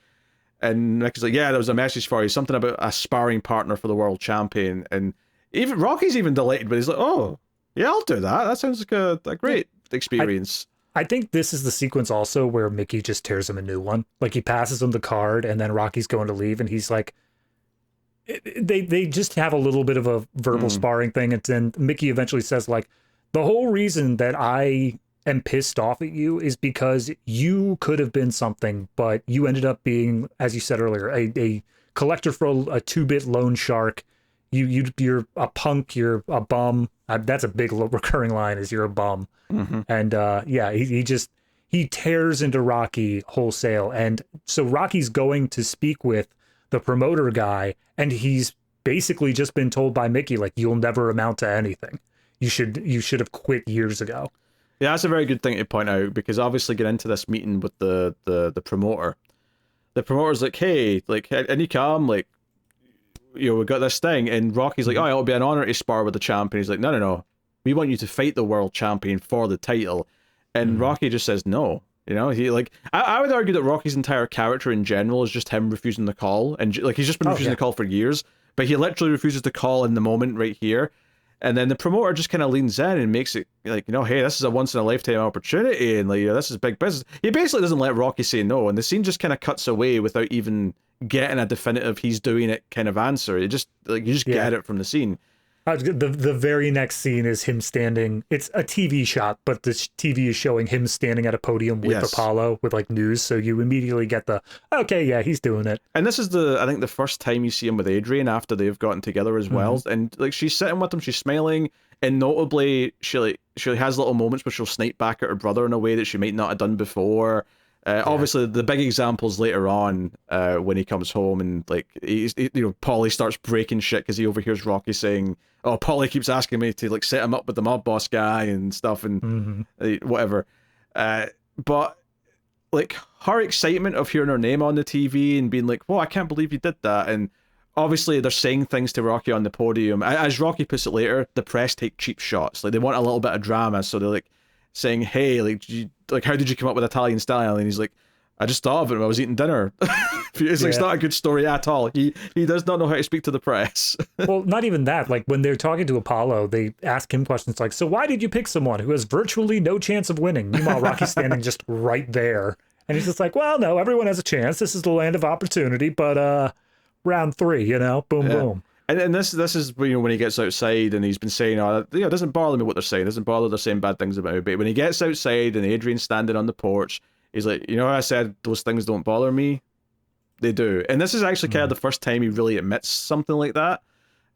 And Mickey's like, yeah, there was a message for you, something about a sparring partner for the world champion. And even Rocky's even delighted, but he's like, oh, yeah, I'll do that. That sounds like a great experience. I think this is the sequence also where Mickey just tears him a new one. Like he passes him the card and then Rocky's going to leave and he's like, they just have a little bit of a verbal sparring thing. And then Mickey eventually says like, the whole reason that I am pissed off at you is because you could have been something, but you ended up being, as you said earlier, a collector for a 2-bit loan shark. You're a punk. You're a bum. That's a big recurring line: is you're a bum. And he tears into Rocky wholesale, and so Rocky's going to speak with the promoter guy, and he's basically just been told by Mickey like, you'll never amount to anything. You should have quit years ago. Yeah, that's a very good thing to point out, because obviously getting into this meeting with the promoter, the promoter's like, hey, like, and you come, like, we got this thing, and Rocky's like, oh, it'll be an honor to spar with the champion. He's like, no, we want you to fight the world champion for the title, and Rocky just says no. He like, I would argue that Rocky's entire character in general is just him refusing the call, and like he's just been refusing the call for years, but he literally refuses to call in the moment right here, and then the promoter just kind of leans in and makes it like, hey, this is a once in a lifetime opportunity, and like, this is big business. He basically doesn't let Rocky say no, and the scene just kind of cuts away without even getting a definitive he's doing it kind of answer. You just get it from the scene. The very next scene is him standing. It's a TV shot, but the TV is showing him standing at a podium with Apollo with like news. So you immediately get he's doing it. And this is I think the first time you see him with Adrian after they've gotten together as well. And like she's sitting with him, she's smiling, and notably she has little moments where she'll snipe back at her brother in a way that she might not have done before. Obviously, the big examples later on when he comes home and like Paulie starts breaking shit because he overhears Rocky saying, "Oh, Paulie keeps asking me to like set him up with the mob boss guy and stuff and whatever." But like her excitement of hearing her name on the TV and being like, "Whoa, I can't believe you did that!" And obviously they're saying things to Rocky on the podium. As Rocky puts it later, the press take cheap shots. Like they want a little bit of drama, so they're like saying, "Hey, like how did you come up with Italian style?" And he's like, "I just thought of it when I was eating dinner." It's like, it's not a good story at all. He does not know how to speak to the press. Well, not even that. Like when they're talking to Apollo, they ask him questions like, "So why did you pick someone who has virtually no chance of winning?" Meanwhile, Rocky's standing just right there. And he's just like, "Well, no, everyone has a chance. This is the land of opportunity, but round 3, boom, boom." And this is when he gets outside and he's been saying, it doesn't bother me what they're saying. It doesn't bother they're saying bad things about me. But when he gets outside and Adrian's standing on the porch, he's like, how I said those things don't bother me? They do. And this is actually kind of the first time he really admits something like that.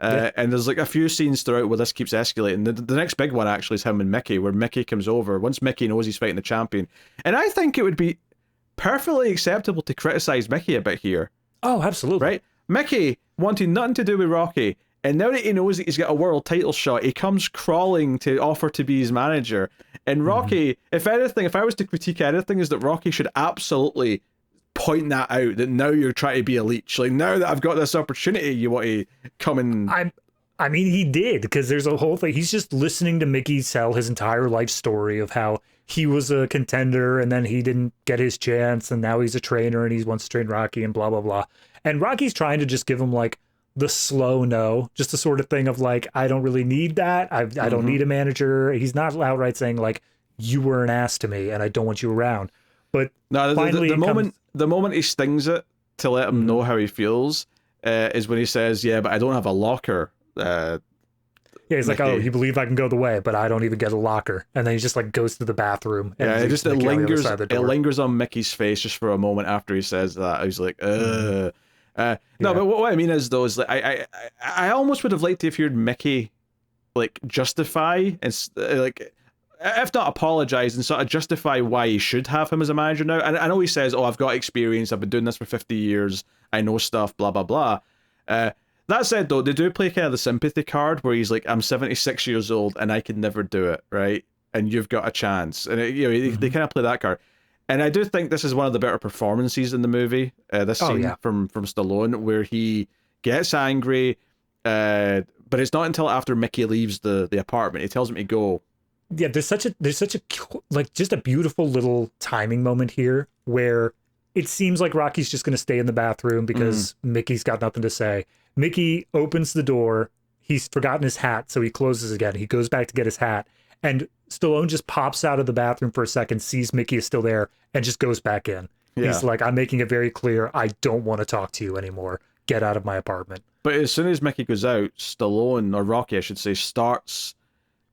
And there's like a few scenes throughout where this keeps escalating. The next big one actually is him and Mickey, where Mickey comes over once Mickey knows he's fighting the champion. And I think it would be perfectly acceptable to criticize Mickey a bit here. Oh, absolutely. Right? Mickey wanted nothing to do with Rocky, and now that he knows that he's got a world title shot, he comes crawling to offer to be his manager. And Rocky, if anything, if I was to critique anything, is that Rocky should absolutely point that out, that now you're trying to be a leech. Like, now that I've got this opportunity, you want to come and... I mean, he did, because there's a whole thing. He's just listening to Mickey tell his entire life story of how he was a contender and then he didn't get his chance and now he's a trainer and he wants to train Rocky and blah, blah, blah. And Rocky's trying to just give him like the slow no, just the sort of thing of like, I don't really need that. I don't need a manager. He's not outright saying like, you were an ass to me and I don't want you around. But no, the moment he stings it to let him know how he feels is when he says, "Yeah, but I don't have a locker." He's like, "Oh, you believe I can go the way, but I don't even get a locker." And then he just like goes to the bathroom. And it lingers on Mickey's face just for a moment after he says that. I was like, No, but what I mean is though, is like I almost would have liked to have heard Mickey like justify and like, if not apologize, and sort of justify why he should have him as a manager now. And I know he says, "Oh, I've got experience. I've been doing this for 50 years. I know stuff, blah, blah, blah." That said, though, they do play kind of the sympathy card where he's like, "I'm 76 years old and I could never do it, right? And you've got a chance." And, they kind of play that card. And I do think this is one of the better performances in the movie, this scene from Stallone, where he gets angry, but it's not until after Mickey leaves the apartment. He tells him to go. Yeah, there's such a like just a beautiful little timing moment here where it seems like Rocky's just going to stay in the bathroom because Mickey's got nothing to say. Mickey opens the door. He's forgotten his hat, so he closes again. He goes back to get his hat, and Stallone just pops out of the bathroom for a second, sees Mickey is still there, and just goes back in. Yeah. He's like, "I'm making it very clear, I don't want to talk to you anymore. Get out of my apartment." But as soon as Mickey goes out, Stallone, or Rocky, I should say, starts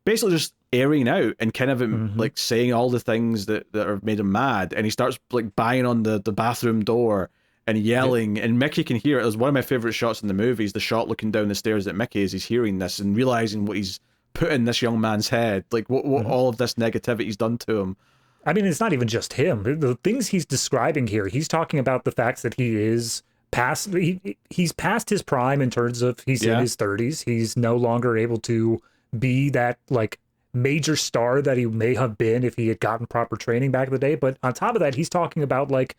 basically just airing out and kind of like saying all the things that have made him mad, and he starts like banging on the bathroom door and yelling, and Mickey can hear it. It was one of my favorite shots in the movie, is the shot looking down the stairs at Mickey as he's hearing this and realizing what he's put in this young man's head, like what all of this negativity's done to him. I mean, it's not even just him. The things he's describing here, he's talking about the facts that he is past. He's past his prime in terms of he's in his 30s. He's no longer able to be that like major star that he may have been if he had gotten proper training back in the day. But on top of that, he's talking about like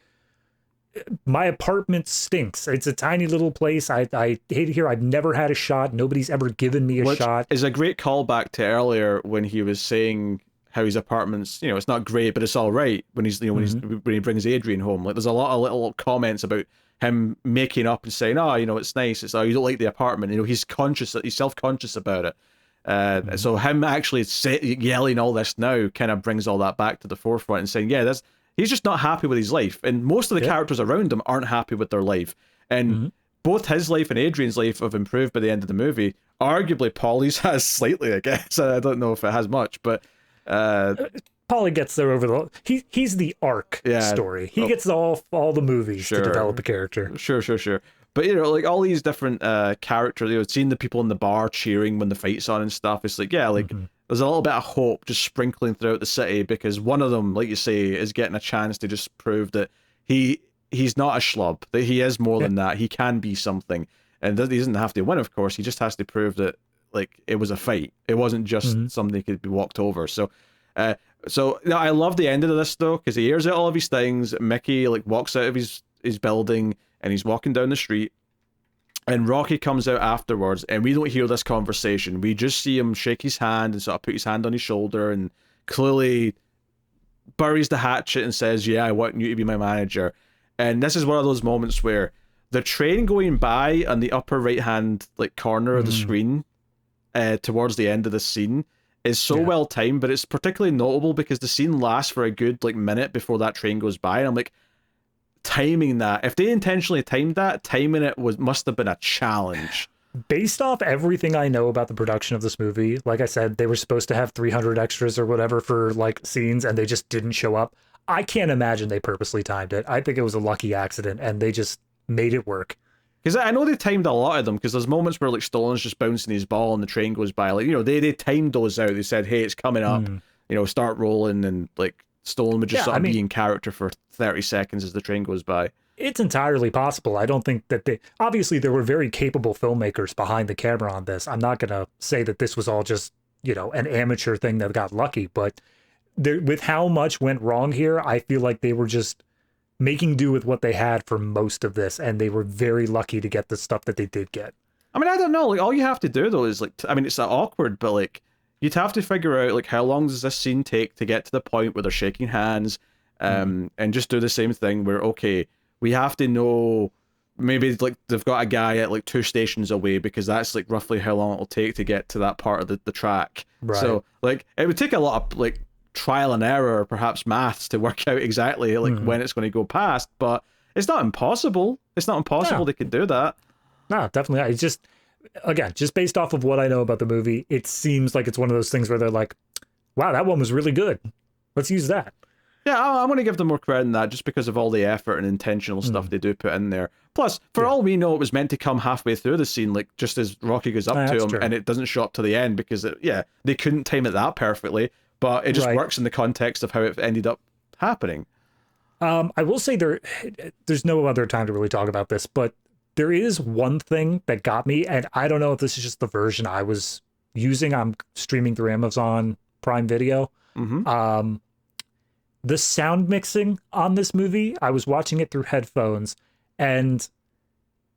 my apartment stinks. It's a tiny little place. I hate it here. I've never had a shot. Nobody's ever given me a shot. Is a great callback to earlier when he was saying how his apartment's, it's not great, but it's all right when he's, when he brings Adrian home. Like, there's a lot of little comments about him making up and saying, oh, it's nice. It's, oh, you don't like the apartment. He's self-conscious about it. So him actually yelling all this now kind of brings all that back to the forefront and saying, yeah, he's just not happy with his life. And most of the characters around him aren't happy with their life. And both his life and Adrian's life have improved by the end of the movie. Arguably, Paulie's has slightly, I guess. I don't know if it has much, but... Paulie gets there over the... He's the arc story. He gets all the movies to develop a character. Sure. But, like, all these different characters, seeing the people in the bar cheering when the fight's on and stuff, it's like, there's a little bit of hope just sprinkling throughout the city, because one of them, like you say, is getting a chance to just prove that he's not a schlub, that he is more than that. He can be something. And he doesn't have to win, of course. He just has to prove that, like, it was a fight. It wasn't just something that could be walked over. So I love the ending of this, though, because he airs out all of his things. Mickey, like, walks out of his building, and he's walking down the street. And Rocky comes out afterwards, and we don't hear this conversation. We just see him shake his hand and sort of put his hand on his shoulder and clearly buries the hatchet and says, yeah, I want you to be my manager. And this is one of those moments where the train going by on the upper right-hand corner of the screen towards the end of the scene is so well timed, but it's particularly notable because the scene lasts for a good minute before that train goes by. And I'm like, timing that, if they intentionally timed that, timing it must have been a challenge. Based off everything I know about the production of this movie, like I said, they were supposed to have 300 extras or whatever for scenes, and they just didn't show up. I can't imagine they purposely timed it. I think it was a lucky accident, and they just made it work. Because I know they timed a lot of them, because there's moments where Stallone's just bouncing his ball and the train goes by. They timed those out. They said, hey, it's coming up, start rolling, and Stallone would just sort of be in character for 30 seconds as the train goes by. It's entirely possible. I don't think that obviously there were very capable filmmakers behind the camera on this. I'm not going to say that this was all just, an amateur thing that got lucky, but with how much went wrong here, I feel like they were just making do with what they had for most of this, and they were very lucky to get the stuff that they did get. I mean, I don't know. All you have to do, though, is, it's awkward, but, you'd have to figure out, how long does this scene take to get to the point where they're shaking hands, and just do the same thing where, okay, we have to know, maybe, they've got a guy at, 2 stations away, because that's, roughly how long it'll take to get to that part of the track. Right. So, it would take a lot of, trial and error, or perhaps maths, to work out exactly, when it's going to go past, but it's not impossible. It's not impossible they could do that. No, definitely. It's just... Again, just based off of what I know about the movie, it seems like it's one of those things where they're like, wow, that one was really good. Let's use that. Yeah, I'm going to give them more credit than that, just because of all the effort and intentional stuff they do put in there. Plus, for all we know, it was meant to come halfway through the scene, just as Rocky goes up to him, and it doesn't show up to the end, because, they couldn't time it that perfectly, but it just works in the context of how it ended up happening. I will say there's no other time to really talk about this, but there is one thing that got me, and I don't know if this is just the version I was using. I'm streaming through Amazon Prime Video. The sound mixing on this movie, I was watching it through headphones, and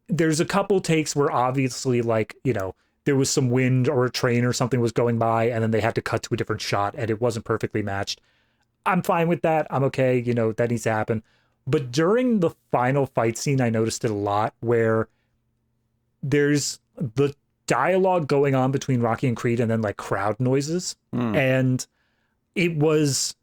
there's a couple takes where obviously, there was some wind or a train or something was going by, and then they had to cut to a different shot, and it wasn't perfectly matched. I'm fine with that. I'm okay. That needs to happen. But during the final fight scene, I noticed it a lot, where there's the dialogue going on between Rocky and Creed, and then crowd noises. And it was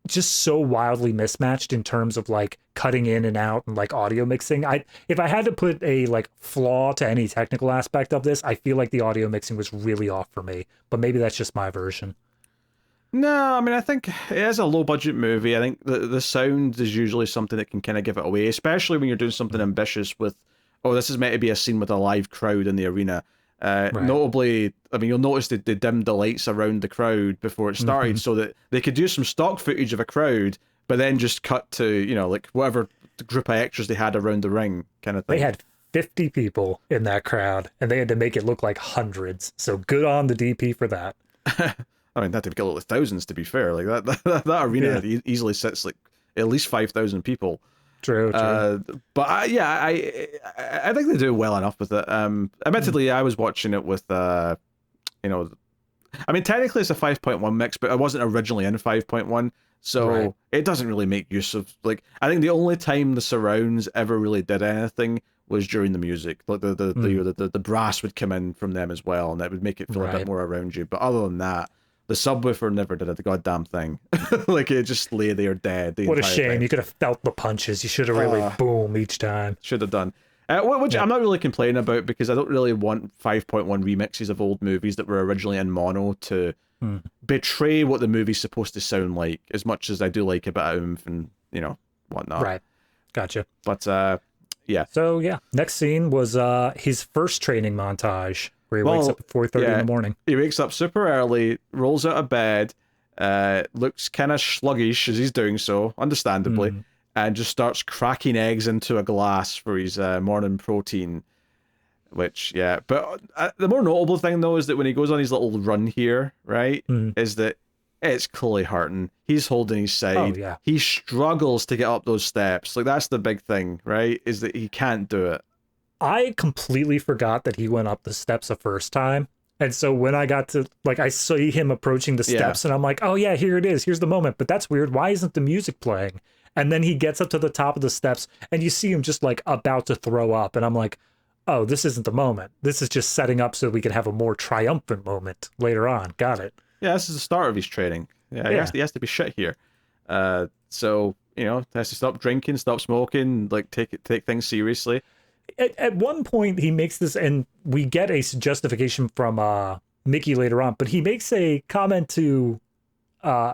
just so wildly mismatched in terms of cutting in and out and audio mixing. If I had to put a flaw to any technical aspect of this, I feel like the audio mixing was really off for me, but maybe that's just my version. No, I mean, I think it is a low-budget movie. I think the sound is usually something that can kind of give it away, especially when you're doing something ambitious with, this is meant to be a scene with a live crowd in the arena. Notably, I mean, you'll notice that they dimmed the lights around the crowd before it started so that they could do some stock footage of a crowd, but then just cut to, whatever group of extras they had around the ring kind of thing. They had 50 people in that crowd, and they had to make it look like hundreds. So good on the DP for that. I mean, that would get thousands, to be fair. That arena easily sits at least 5,000 people. True. But I think they do well enough with it. Admittedly, I was watching it with you know, I mean, technically it's a 5.1 mix, but I wasn't originally in 5.1, so it doesn't really make use of, like, I think the only time the surrounds ever really did anything was during the music. Like the brass would come in from them as well, and that would make it feel a bit more around you. But other than that, the subwoofer never did a goddamn thing. Like, it just lay there dead. What a shame. Time. You could have felt the punches. You should have really boom each time. Should have done. Which I'm not really complaining about, because I don't really want 5.1 remixes of old movies that were originally in mono to betray what the movie's supposed to sound like, as much as I do like a bit of oomph and, you know, whatnot. Right. Gotcha. But, yeah. So, yeah. Next scene was his first training montage, where he wakes up at 4:30 in the morning. He wakes up super early, rolls out of bed, looks kind of sluggish as he's doing so, understandably. And just starts cracking eggs into a glass for his morning protein, which, yeah. But the more notable thing, though, is that when he goes on his little run here, right, is that it's clearly hurting. He's holding his side. Oh, yeah. He struggles to get up those steps. Like, that's the big thing, right, is that he can't do it. I completely forgot that he went up the steps the first time. And so when I got to, like, I saw him approaching the steps, and I'm like, oh, yeah, here it is. Here's the moment. But that's weird. Why isn't the music playing? And then he gets up to the top of the steps, and you see him just, like, about to throw up. And I'm like, oh, this isn't the moment. This is just setting up so we can have a more triumphant moment later on. Got it. Yeah, this is the start of his training. Yeah, he has to be shit here. So, you know, he has to stop drinking, stop smoking, like, take things seriously. At one point, he makes this, and we get a justification from Mickey later on, but he makes a comment to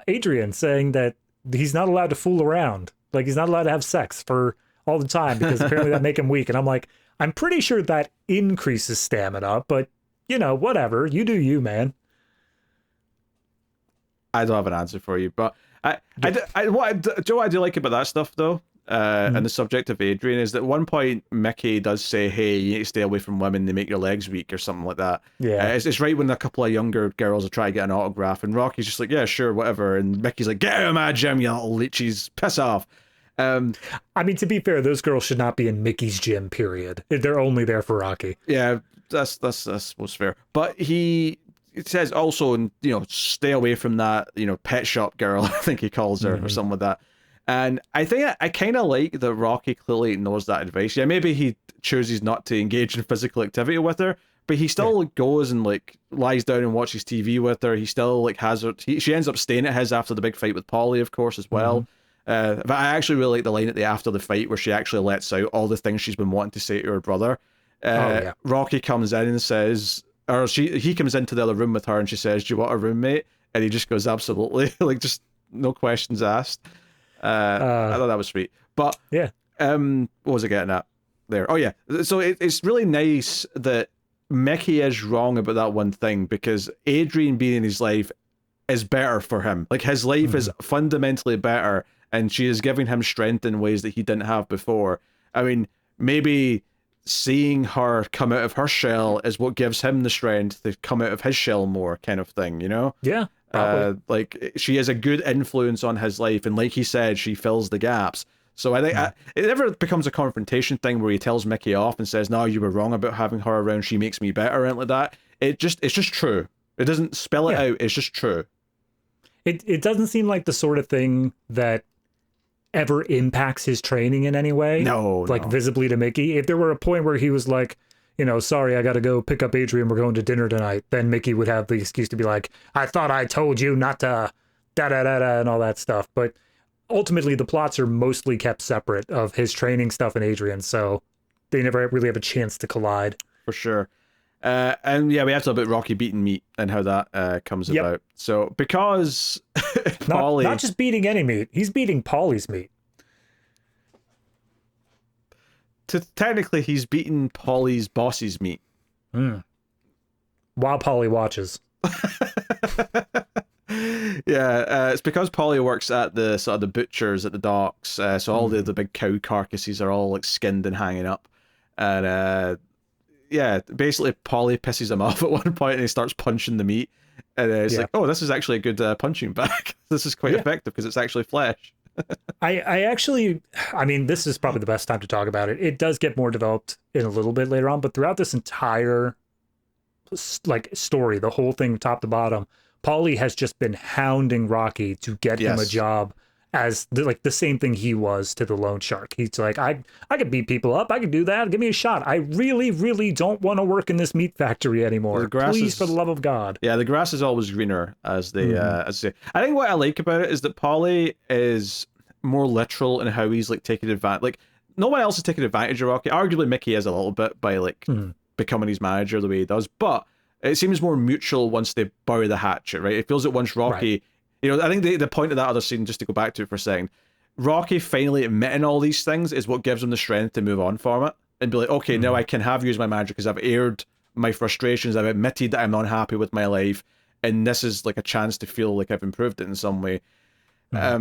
Adrian saying that he's not allowed to fool around. Like, he's not allowed to have sex for all the time, because apparently that make him weak. And I'm like, I'm pretty sure that increases stamina, but, you know, whatever. You do you, man. I don't have an answer for you, but what I do like about that stuff, though, and the subject of Adrian, is that at one point Mickey does say, hey, you need to stay away from women, they make your legs weak, or something like that. Yeah. It's right when a couple of younger girls are trying to get an autograph, and Rocky's just like, yeah, sure, whatever, and Mickey's like, get out of my gym, you little leeches, piss off. I mean, to be fair, those girls should not be in Mickey's gym, period. They're only there for Rocky. Yeah, that's most fair. But it says also, you know, stay away from that, you know, pet shop girl, I think he calls her, or something like that. And I think I kind of like that Rocky clearly ignores that advice. Yeah, maybe he chooses not to engage in physical activity with her, but he still goes and, like, lies down and watches TV with her. He still, like, has her. She ends up staying at his after the big fight with Polly, of course, as well. But I actually really like the line after the fight where she actually lets out all the things she's been wanting to say to her brother. Rocky comes in and says, or he comes into the other room with her, and she says, do you want a roommate? And he just goes, absolutely. Like, just no questions asked. I thought that was sweet. But yeah, what was I getting at there? Oh yeah, so it's really nice that Mickey is wrong about that one thing, because Adrian being in his life is better for him. Like, his life is fundamentally better, and she is giving him strength in ways that he didn't have before. I mean, maybe seeing her come out of her shell is what gives him the strength to come out of his shell more, kind of thing, you know? Yeah. Like, she is a good influence on his life, and like he said, she fills the gaps. So I think it never becomes a confrontation thing where he tells Mickey off and says, no, you were wrong about having her around, she makes me better, or anything like that. It's just true. It doesn't spell it out, it's just true. It doesn't seem like the sort of thing that ever impacts his training in any way. No. Visibly to Mickey. If there were a point where he was like, you know, sorry, I got to go pick up Adrian, we're going to dinner tonight, then Mickey would have the excuse to be like, I thought I told you not to da-da-da-da and all that stuff. But ultimately, the plots are mostly kept separate of his training stuff and Adrian, so they never really have a chance to collide. For sure. And yeah, we have to talk about Rocky beating meat and how that comes about. So, because Polly... Not just beating any meat, he's beating Polly's meat. Technically, he's beating Polly's boss's meat. While Polly watches. Yeah, it's because Polly works at the sort of the butchers at the docks, so all the big cow carcasses are all, like, skinned and hanging up. And yeah, basically Polly pisses him off at one point, and he starts punching the meat. And it's like, oh, this is actually a good punching bag. This is quite effective because it's actually flesh. I actually, I mean, this is probably the best time to talk about it. It does get more developed in a little bit later on, but throughout this entire like story, the whole thing top to bottom, Paulie has just been hounding Rocky to get him a job as the same thing he was to the loan shark. He's like, I could beat people up. I could do that. Give me a shot. I really, really don't want to work in this meat factory anymore. Please, for the love of God. Yeah, the grass is always greener, as they say. I think what I like about it is that Paulie is more literal in how he's like taking advantage. Like, no one else is taking advantage of Rocky. Arguably, Mickey is a little bit by like becoming his manager the way he does, but it seems more mutual once they bury the hatchet, right? It feels that once Rocky, you know, I think the point of that other scene, just to go back to it for a second, Rocky finally admitting all these things is what gives him the strength to move on from it and be like, okay, now I can have you as my manager because I've aired my frustrations, I've admitted that I'm unhappy with my life, and this is like a chance to feel like I've improved it in some way. I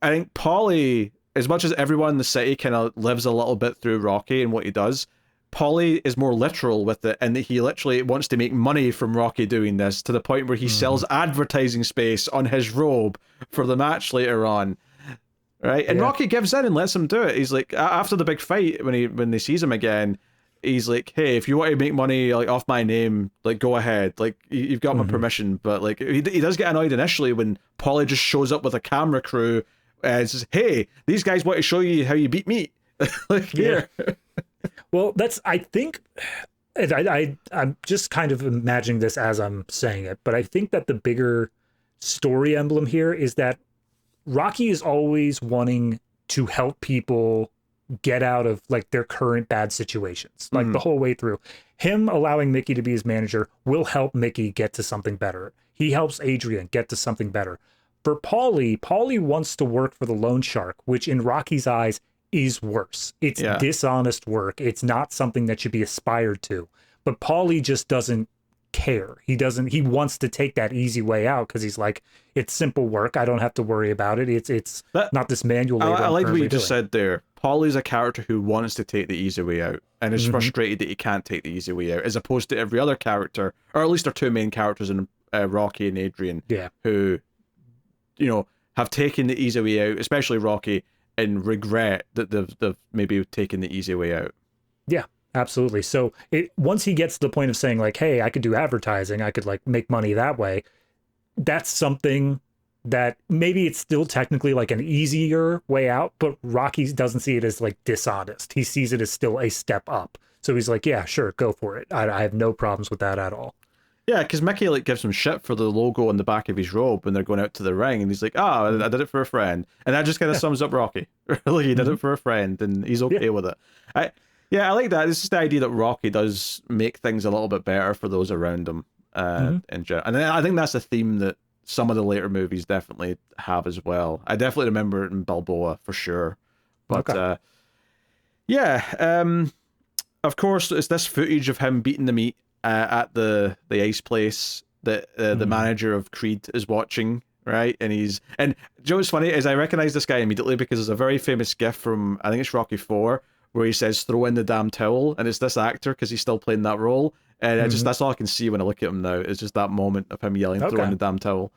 think Paulie, as much as everyone in the city kind of lives a little bit through Rocky and what he does, Paulie is more literal with it, and that he literally wants to make money from Rocky doing this to the point where he sells advertising space on his robe for the match later on, right? And Rocky gives in and lets him do it. He's like, after the big fight, when they sees him again, he's like, hey, if you want to make money like off my name, like go ahead, like you've got my permission. But like he does get annoyed initially when Paulie just shows up with a camera crew and says, hey, these guys want to show you how you beat meat. Like, here. Well, I think, I'm just kind of imagining this as I'm saying it, but I think that the bigger story emblem here is that Rocky is always wanting to help people get out of like their current bad situations, like the whole way through. Him allowing Mickey to be his manager will help Mickey get to something better. He helps Adrian get to something better. For Paulie wants to work for the loan shark, which in Rocky's eyes is worse. It's dishonest work. It's not something that should be aspired to. But Paulie just doesn't care. He wants to take that easy way out because he's like, it's simple work. I don't have to worry about it. It's not this manual labor. I like what you just said there. Paulie's a character who wants to take the easy way out and is frustrated that he can't take the easy way out, as opposed to every other character, or at least our two main characters in Rocky and Adrian, who, you know, have taken the easy way out, especially Rocky, and regret that they've maybe taken the easy way out. Yeah, absolutely. So once he gets to the point of saying like, hey, I could do advertising, I could like make money that way, that's something that maybe it's still technically like an easier way out, but Rocky doesn't see it as like dishonest. He sees it as still a step up. So he's like, yeah, sure, go for it. I have no problems with that at all. Yeah, because Mickey like gives him shit for the logo on the back of his robe when they're going out to the ring, and he's like, I did it for a friend. And that just kind of sums up Rocky. Like, he did it for a friend, and he's okay with it. I like that. It's just the idea that Rocky does make things a little bit better for those around him in general. And I think that's a theme that some of the later movies definitely have as well. I definitely remember it in Balboa for sure. But of course, it's this footage of him beating the meat at the ice place that the manager of Creed is watching, right? And you know what's funny is I recognize this guy immediately because there's a very famous gif from, I think it's Rocky 4, where he says throw in the damn towel, and it's this actor because he's still playing that role, and that's all I can see when I look at him now is just that moment of him yelling throw in the damn towel.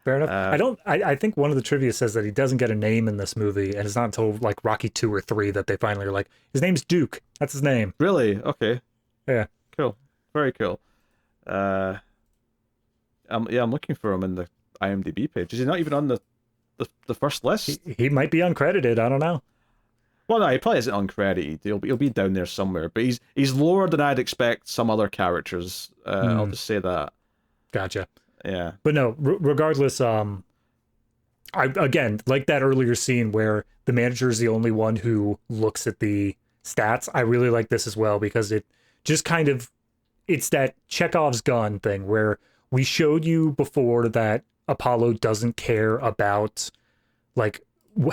Fair enough. I think one of the trivia says that he doesn't get a name in this movie, and it's not until like Rocky 2 or 3 that they finally are like, his name's Duke. That's his name. Really? Okay. Yeah. Cool. Very cool. I'm looking for him in the IMDb page. Is he not even on the first list? He might be uncredited. I don't know. Well, no, he probably isn't uncredited. He'll be down there somewhere. But he's lower than I'd expect some other characters. I'll just say that. Gotcha. Yeah. But no, regardless, I again like that earlier scene where the manager is the only one who looks at the stats. I really like this as well because it just kind of, it's that Chekhov's gun thing where we showed you before that Apollo doesn't care about like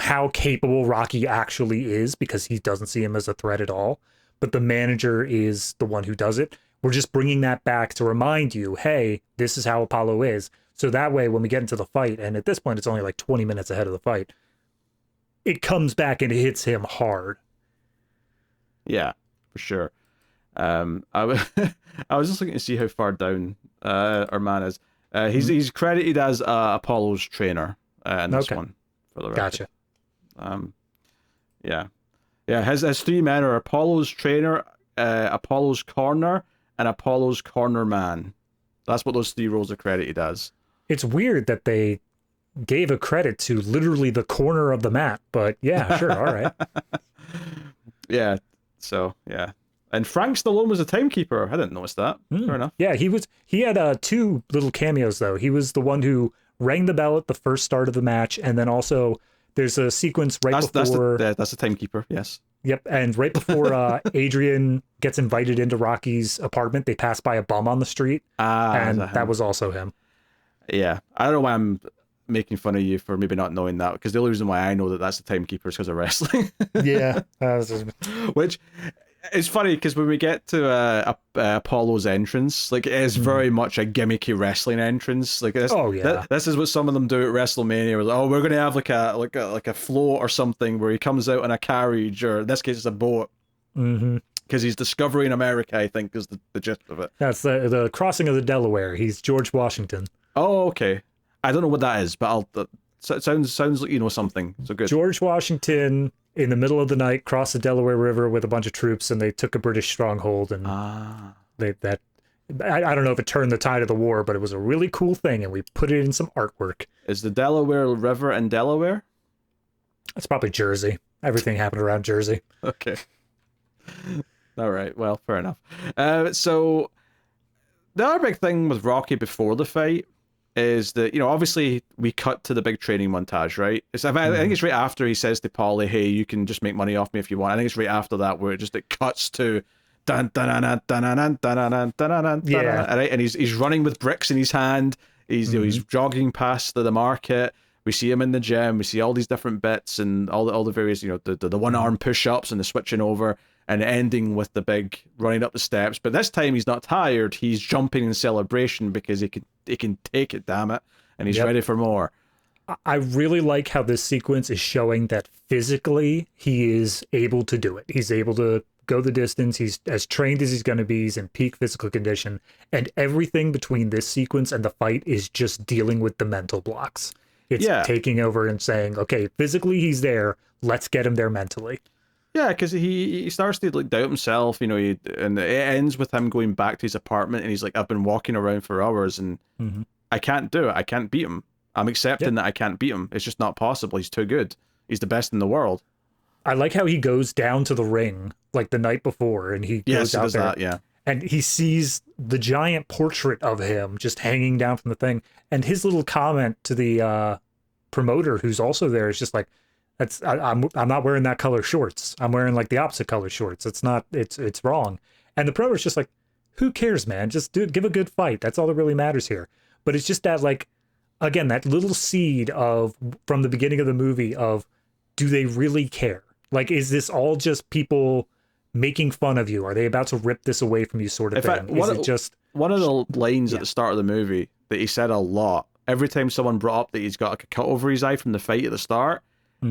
how capable Rocky actually is because he doesn't see him as a threat at all. But the manager is the one who does it. We're just bringing that back to remind you, hey, this is how Apollo is. So that way, when we get into the fight, and at this point, it's only like 20 minutes ahead of the fight, it comes back and it hits him hard. Yeah, for sure. I was just looking to see how far down our man is. He's credited as Apollo's trainer in this one. for the record. Gotcha. Yeah. His three men are Apollo's trainer, Apollo's corner, and Apollo's corner man. That's what those three roles are credited as. It's weird that they gave a credit to literally the corner of the map, but yeah, sure, all right. Yeah. So yeah. And Frank Stallone was a timekeeper. I didn't notice that. Fair enough. Yeah, he had two little cameos though. He was the one who rang the bell at the first start of the match, and then also there's a sequence before that's the timekeeper, yes. Yep, and right before Adrian gets invited into Rocky's apartment, they pass by a bum on the street, and that was also him. Yeah. I don't know why I'm making fun of you for maybe not knowing that, because the only reason why I know that that's the timekeeper is because of wrestling. Yeah. Which... It's funny because when we get to Apollo's entrance, like it is very much a gimmicky wrestling entrance. Like this, this is what some of them do at WrestleMania. Like, oh, we're going to have like a float or something where he comes out in a carriage, or in this case, it's a boat. Because he's discovering America, I think, is the gist of it. That's the crossing of the Delaware. He's George Washington. Oh, okay. I don't know what that is, but it sounds like you know something. So good. George Washington, in the middle of the night, crossed the Delaware River with a bunch of troops, and they took a British stronghold. And I don't know if it turned the tide of the war, but it was a really cool thing, and we put it in some artwork. Is the Delaware River in Delaware? That's probably Jersey. Everything happened around Jersey. Okay. All right. Well, fair enough. So the other big thing with Rocky before the fight is that, you know, obviously we cut to the big training montage, right? I think it's right after he says to Polly, hey, you can just make money off me if you want. I think it's right after that where it cuts to dun dun dun dun dun dun dun dun dun, right? And he's running with bricks in his hand. He's you know, he's jogging past the market. We see him in the gym. We see all these different bits and all the various, you know, the one arm push ups and the switching over, and ending with the big running up the steps. But this time he's not tired. He's jumping in celebration because he can take it, damn it, and he's ready for more. I really like how this sequence is showing that physically he is able to do it. He's able to go the distance. He's as trained as he's going to be. He's in peak physical condition. And everything between this sequence and the fight is just dealing with the mental blocks. It's taking over and saying, okay, physically he's there. Let's get him there mentally. Yeah, because he starts to like doubt himself, you know, and it ends with him going back to his apartment, and he's like, I've been walking around for hours, and I can't do it. I can't beat him. I'm accepting that I can't beat him. It's just not possible. He's too good. He's the best in the world. I like how he goes down to the ring like the night before, and he goes out there, and he sees the giant portrait of him just hanging down from the thing, and his little comment to the promoter who's also there is just like, I'm not wearing that color shorts. I'm wearing like the opposite color shorts. It's wrong. And the promoter's just like, who cares, man? Just give a good fight. That's all that really matters here. But it's just that, like, again, that little seed from the beginning of the movie of, do they really care? Like, is this all just people making fun of you? Are they about to rip this away from you, sort of thing? Is it just one of the lines at the start of the movie that he said a lot? Every time someone brought up that he's got like a cut over his eye from the fight at the start,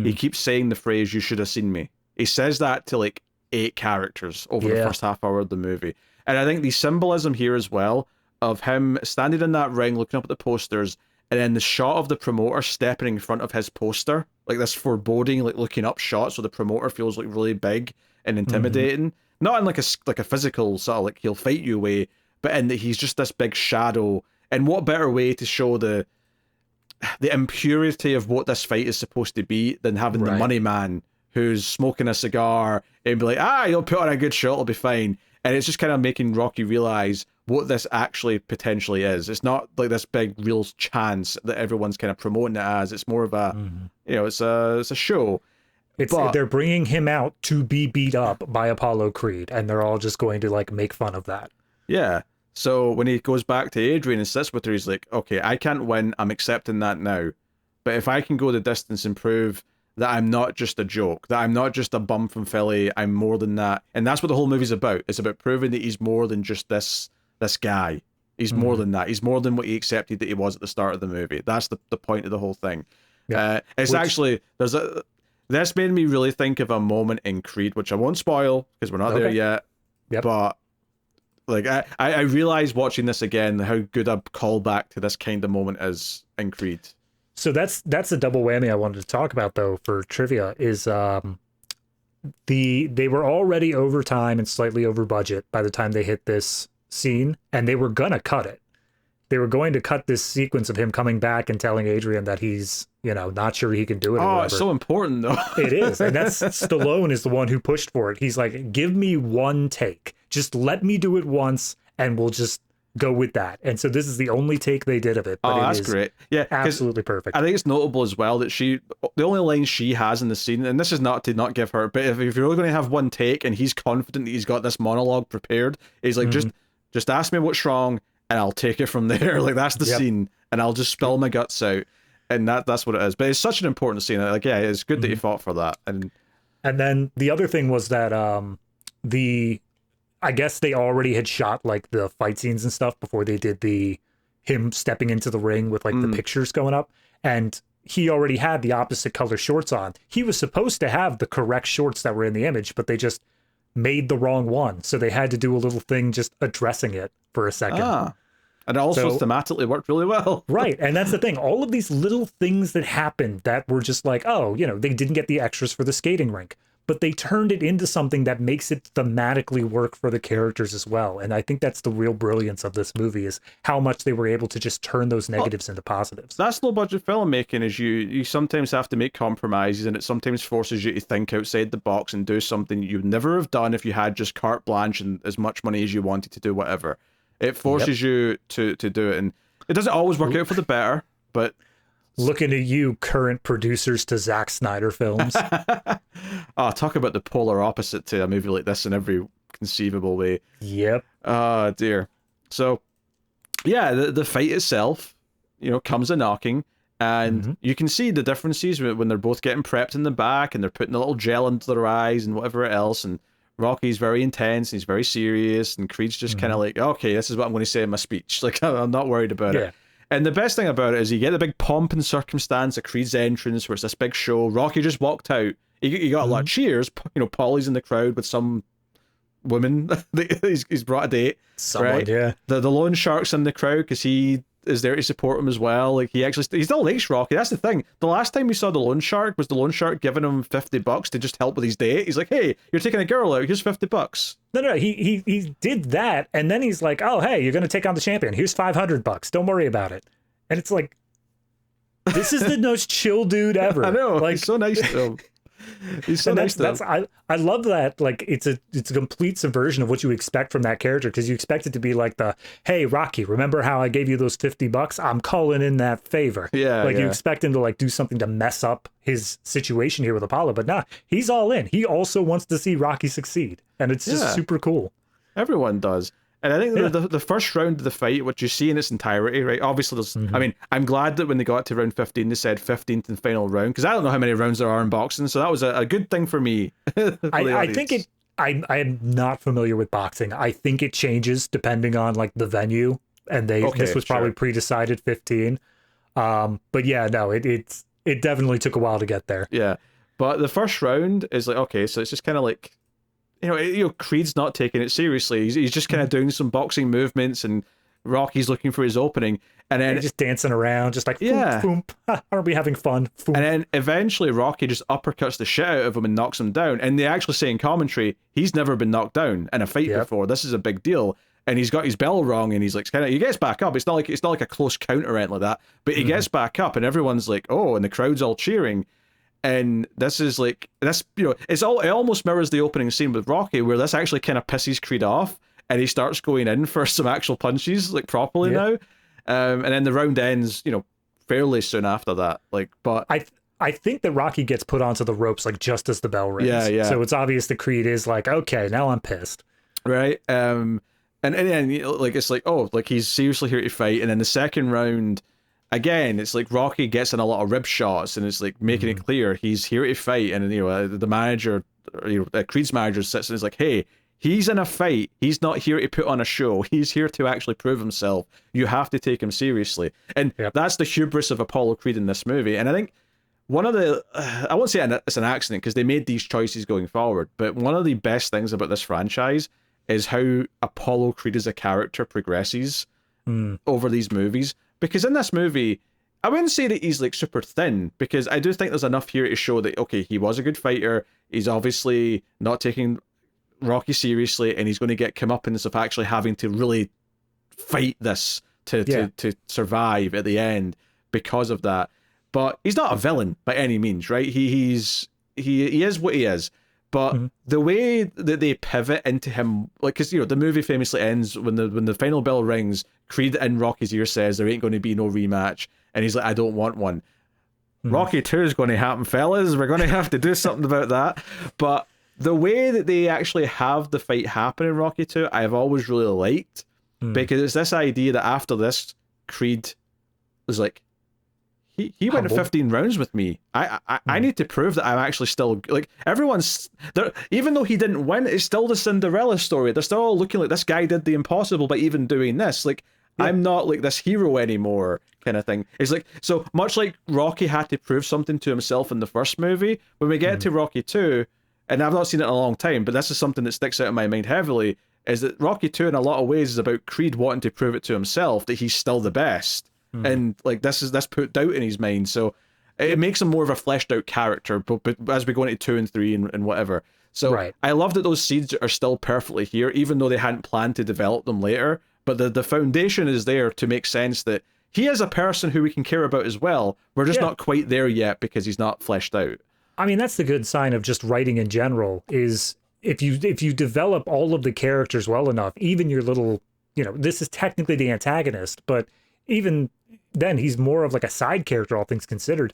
he keeps saying the phrase, you should have seen me. He says that to like 8 characters over the first half hour of the movie. And I think the symbolism here as well of him standing in that ring, looking up at the posters, and then the shot of the promoter stepping in front of his poster, like this foreboding, like looking up shot, so the promoter feels like really big and intimidating. Not in like a physical sort of like he'll fight you way, but in that he's just this big shadow. And what better way to show the impurity of what this fight is supposed to be than having the money man who's smoking a cigar and be like, you'll put on a good shot, it'll be fine. And it's just kind of making Rocky realize what this actually potentially is. It's not like this big real chance that everyone's kind of promoting it as. It's more of a, you know, it's a show. They're bringing him out to be beat up by Apollo Creed, and they're all just going to like make fun of that. Yeah. So when he goes back to Adrian and sits with her, he's like, okay, I can't win. I'm accepting that now. But if I can go the distance and prove that I'm not just a joke, that I'm not just a bum from Philly, I'm more than that. And that's what the whole movie's about. It's about proving that he's more than just this guy. He's more than that. He's more than what he accepted that he was at the start of the movie. That's the point of the whole thing. Yeah. This made me really think of a moment in Creed, which I won't spoil because we're not there yet. Yep. But like I realized watching this again how good a callback to this kind of moment is in Creed. So that's a double whammy I wanted to talk about though for trivia is they were already over time and slightly over budget by the time they hit this scene, and they were gonna cut it. They were going to cut this sequence of him coming back and telling Adrian that he's, not sure he can do it. Oh, it's so important though. It is. And that's Stallone is the one who pushed for it. He's like, give me one take. Just let me do it once and we'll just go with that. And so this is the only take they did of it. But that's great. Yeah, absolutely perfect. I think it's notable as well that the only line she has in the scene, and this is not to not give her, but if you're really going to have one take and he's confident that he's got this monologue prepared, he's like, just ask me what's wrong and I'll take it from there. Like, that's the scene, and I'll just spill my guts out, and that's what it is. But it's such an important scene. Like, yeah, it's good that you fought for that. And then the other thing was that I guess they already had shot like the fight scenes and stuff before they did him stepping into the ring with like the pictures going up, and he already had the opposite color shorts on. He was supposed to have the correct shorts that were in the image, but they just made the wrong one, so they had to do a little thing just addressing it for a second. And it also thematically worked really well. Right, and that's the thing. All of these little things that happened that were just like, they didn't get the extras for the skating rink, but they turned it into something that makes it thematically work for the characters as well. And I think that's the real brilliance of this movie, is how much they were able to just turn those negatives into positives. That's low budget filmmaking, is you sometimes have to make compromises, and it sometimes forces you to think outside the box and do something you'd never have done if you had just carte blanche and as much money as you wanted to do whatever. It forces you to do it, and it doesn't always work out for the better, but... Looking at you, current producers to Zack Snyder films. Talk about the polar opposite to a movie like this in every conceivable way. Yep. Oh, dear. So, yeah, the fight itself, comes a knocking, and you can see the differences when they're both getting prepped in the back, and they're putting a little gel into their eyes and whatever else, and Rocky's very intense, and he's very serious, and Creed's just kind of like, okay, this is what I'm going to say in my speech. Like, I'm not worried about it. And the best thing about it is you get the big pomp and circumstance of Creed's entrance, where it's this big show. Rocky just walked out. You got a lot of cheers. Paulie's in the crowd with some woman he's brought a date. Someone, right? yeah. The loan shark's in the crowd because he is there to support him as well. Like, he still likes Rocky. That's the thing. The last time we saw the loan shark was the loan shark giving him $50 to just help with his date. He's like, hey, you're taking a girl out. Here's $50. No, he did that, and then he's like, oh, hey, you're going to take on the champion. Here's $500. Don't worry about it. And it's like, this is the most chill dude ever. I know. Like, he's so nice to him. He's so nice to him. I love that. Like, it's a complete subversion of what you expect from that character, because you expect it to be like hey, Rocky, remember how I gave you those $50? I'm calling in that favor. Yeah. Like, you expect him to like do something to mess up his situation here with Apollo, but nah, he's all in. He also wants to see Rocky succeed, and it's just super cool. Everyone does. And I think the first round of the fight, what you see in its entirety, right? Obviously, there's. I mean, I'm glad that when they got to round 15, they said 15th and final round, because I don't know how many rounds there are in boxing, so that was a good thing for me. I think I'm not familiar with boxing. I think it changes depending on like the venue, and this was probably pre-decided 15. But yeah, no, it definitely took a while to get there. Yeah, but the first round is like, okay, so it's just kind of like. Creed's not taking it seriously. He's just kind of doing some boxing movements, and Rocky's looking for his opening, and then just dancing around, just like boom, aren't we having fun? Foom. And then eventually Rocky just uppercuts the shit out of him and knocks him down. And they actually say in commentary, he's never been knocked down in a fight before. This is a big deal. And he's got his bell rung, and he's like, he gets back up. It's not like a close counter or anything like that, but he gets back up, and everyone's like, oh, and the crowd's all cheering. And this is like, it almost mirrors the opening scene with Rocky, where this actually kind of pisses Creed off, and he starts going in for some actual punches, like properly now. And then the round ends, fairly soon after that. Like, but I think that Rocky gets put onto the ropes like just as the bell rings. Yeah. So it's obvious that Creed is like, okay, now I'm pissed. Right. And then it's like, oh, like he's seriously here to fight. And then the second round. Again, it's like Rocky gets in a lot of rib shots, and it's like making it clear he's here to fight. And the manager, Creed's manager, sits and is like, "Hey, he's in a fight. He's not here to put on a show. He's here to actually prove himself. You have to take him seriously." And that's the hubris of Apollo Creed in this movie. And I think one of the, I won't say it's an accident because they made these choices going forward, but one of the best things about this franchise is how Apollo Creed as a character progresses over these movies. Because in this movie, I wouldn't say that he's like super thin, because I do think there's enough here to show that, okay, he was a good fighter. He's obviously not taking Rocky seriously, and he's going to get comeuppance of actually having to really fight this to survive at the end because of that. But he's not a villain by any means, right? He is what he is. But the way that they pivot into him, like, because the movie famously ends when the final bell rings. Creed in Rocky's ear says there ain't going to be no rematch, and he's like, I don't want one. Rocky 2 is going to happen, fellas. We're going to have to do something about that. But the way that they actually have the fight happen in Rocky 2, I've always really liked, because it's this idea that after this, Creed was like, he went 15 rounds with me. I need to prove that I'm actually still, like, everyone's there. Even though he didn't win, it's still the Cinderella story. They're still all looking like this guy did the impossible by even doing this. Like, I'm not like this hero anymore, kind of thing. It's like, so much like Rocky had to prove something to himself in the first movie, when we get to Rocky 2, and I've not seen it in a long time, but this is something that sticks out in my mind heavily, is that Rocky 2 in a lot of ways is about Creed wanting to prove it to himself that he's still the best. And like this put doubt in his mind, so it makes him more of a fleshed out character, but as we go into 2 and 3 and whatever. So I love that those seeds are still perfectly here, even though they hadn't planned to develop them later. But the foundation is there to make sense that he is a person who we can care about as well. We're just not quite there yet because he's not fleshed out. I mean, that's the good sign of just writing in general, is if you develop all of the characters well enough, even your little, this is technically the antagonist, but even then he's more of like a side character, all things considered.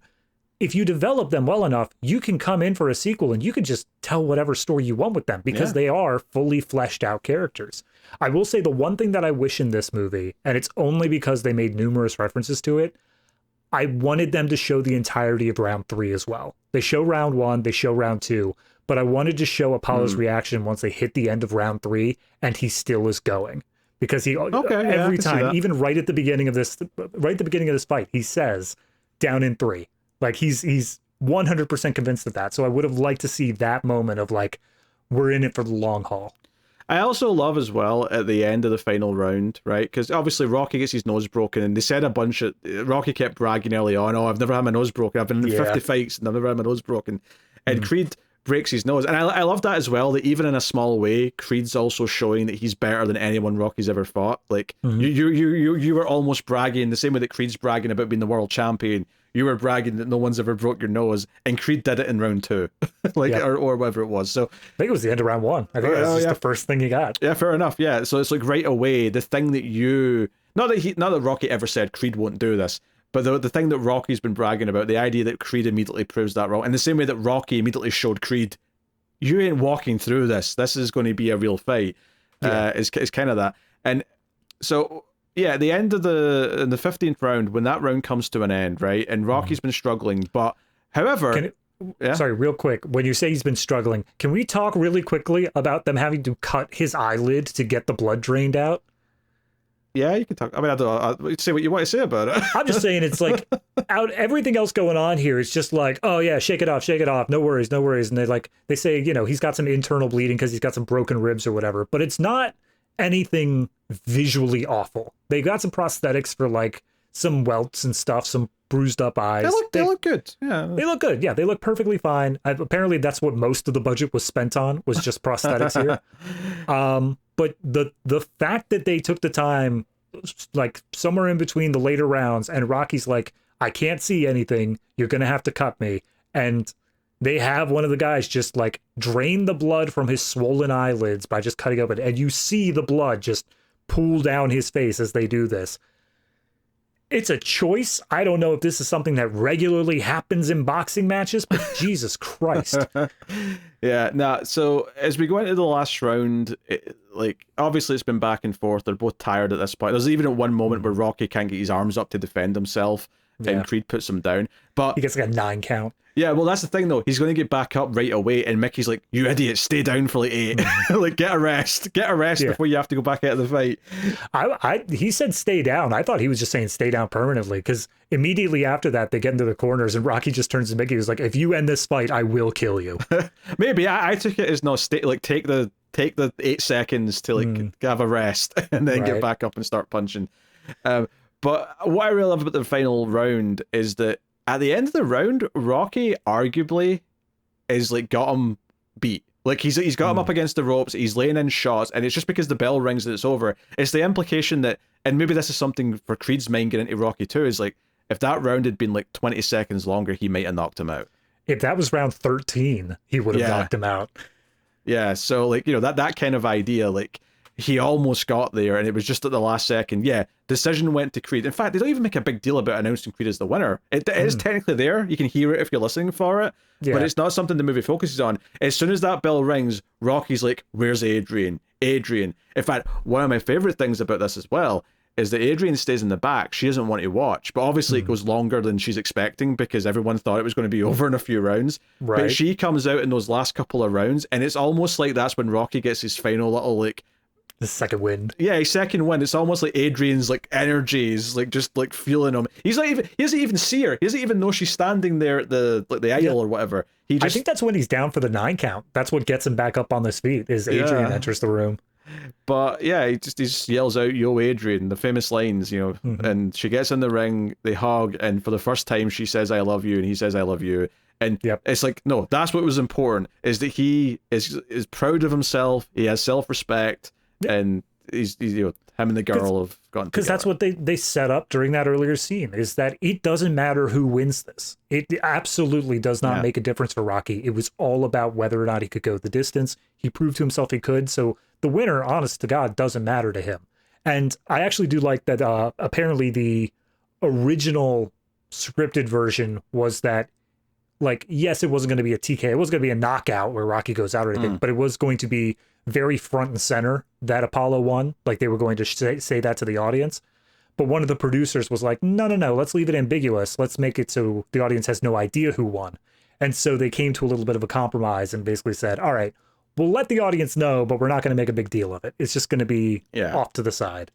If you develop them well enough, you can come in for a sequel and you can just tell whatever story you want with them, because they are fully fleshed out characters. I will say the one thing that I wish in this movie, and it's only because they made numerous references to it, I wanted them to show the entirety of round 3 as well. They show round 1, they show round 2, but I wanted to show Apollo's reaction once they hit the end of round 3 and he still is going. Because he every time, even right at the beginning of this fight, he says down in 3. Like he's 100% convinced of that. So I would have liked to see that moment of like, we're in it for the long haul. I also love as well at the end of the final round, right? Because obviously Rocky gets his nose broken, and they said a bunch of, Rocky kept bragging early on, oh, I've never had my nose broken. I've been in 50 fights and I've never had my nose broken. And Creed breaks his nose. And I love that as well, that even in a small way, Creed's also showing that he's better than anyone Rocky's ever fought. Like, you were almost bragging, the same way that Creed's bragging about being the world champion. You were bragging that no one's ever broke your nose, and Creed did it in round 2, or whatever it was. So I think it was the end of round 1. I think that's just the first thing he got. Yeah, fair enough. Yeah, so it's like right away the thing that not that Rocky ever said Creed won't do this, but the thing that Rocky's been bragging about, the idea that Creed immediately proves that wrong, in the same way that Rocky immediately showed Creed, you ain't walking through this. This is going to be a real fight. It's kind of that, and so. Yeah, at the end of in the 15th round, when that round comes to an end, right, and Rocky's been struggling, but however... Sorry, real quick, when you say he's been struggling, can we talk really quickly about them having to cut his eyelid to get the blood drained out? Yeah, you can talk. I mean, I'll say what you want to say about it. I'm just saying, it's like, everything else going on here is just like, oh yeah, shake it off, no worries. And they say, he's got some internal bleeding because he's got some broken ribs or whatever, but it's not anything visually awful. They got some prosthetics for like some welts and stuff, some bruised up eyes. They look good. Yeah, they look good. Yeah, they look perfectly fine. Apparently that's what most of the budget was spent on, was just prosthetics here. But the fact that they took the time, like somewhere in between the later rounds, and Rocky's like, I can't see anything, you're gonna have to cut me, and they have one of the guys just like drain the blood from his swollen eyelids by just cutting open, and you see the blood just pool down his face as they do this. It's a choice. I don't know if this is something that regularly happens in boxing matches, but Jesus Christ. Yeah, no, so as we go into the last round, obviously it's been back and forth. They're both tired at this point. There's even at one moment where Rocky can't get his arms up to defend himself, and Creed puts him down. But he gets like a 9 count. Yeah, well, that's the thing, though. He's going to get back up right away, and Mickey's like, you idiot, stay down for like 8. Like, get a rest before you have to go back out of the fight. He said stay down. I thought he was just saying stay down permanently, because immediately after that, they get into the corners, and Rocky just turns to Mickey. He's like, if you end this fight, I will kill you. Maybe. I took it as no, take the 8 seconds to have a rest, and then get back up and start punching. But what I really love about the final round is that at the end of the round, Rocky arguably is like got him beat. Like he's got him up against the ropes, he's laying in shots, and it's just because the bell rings that it's over. It's the implication that, and maybe this is something for Creed's mind getting into Rocky too, is like, if that round had been like 20 seconds longer, he might have knocked him out. If that was round 13, he would have knocked him out. Yeah, so like, you know, that kind of idea, like, he almost got there, and it was just at the last second. Yeah, decision went to Creed. In fact, they don't even make a big deal about announcing Creed as the winner. It is technically there. You can hear it if you're listening for it, but it's not something the movie focuses on. As soon as that bell rings, Rocky's like, where's Adrian? Adrian. In fact, one of my favorite things about this as well is that Adrian stays in the back. She doesn't want to watch, but obviously it goes longer than she's expecting because everyone thought it was going to be over in a few rounds. Right. But she comes out in those last couple of rounds, and it's almost like that's when Rocky gets his final little, like, the second wind. Yeah, his second wind. It's almost like Adrian's like energy is like just like feeling him. He doesn't even see her. He doesn't even know she's standing there at the aisle or whatever. I think that's when he's down for the 9 count. That's what gets him back up on his feet, is Adrian enters the room. But yeah, he just yells out, "Yo, Adrian," the famous lines, you know, and she gets in the ring, they hug, and for the first time she says, "I love you," and he says, "I love you." And it's like, no, that's what was important, is that he is proud of himself, he has self-respect, and he's you know, him and the girl have gotten together. Because that's what they set up during that earlier scene, is that it doesn't matter who wins this. It absolutely does not make a difference for Rocky. It was all about whether or not he could go the distance. He proved to himself he could, so the winner, honest to God, doesn't matter to him. And I actually do like that apparently the original scripted version was that, like, yes, it wasn't going to be a TK. It wasn't going to be a knockout where Rocky goes out or anything, but it was going to be very front and center that Apollo won. Like, they were going to say that to the audience. But one of the producers was like, no, let's leave it ambiguous. Let's make it so the audience has no idea who won. And so they came to a little bit of a compromise and basically said, all right, we'll let the audience know, but we're not going to make a big deal of it. It's just going to be off to the side.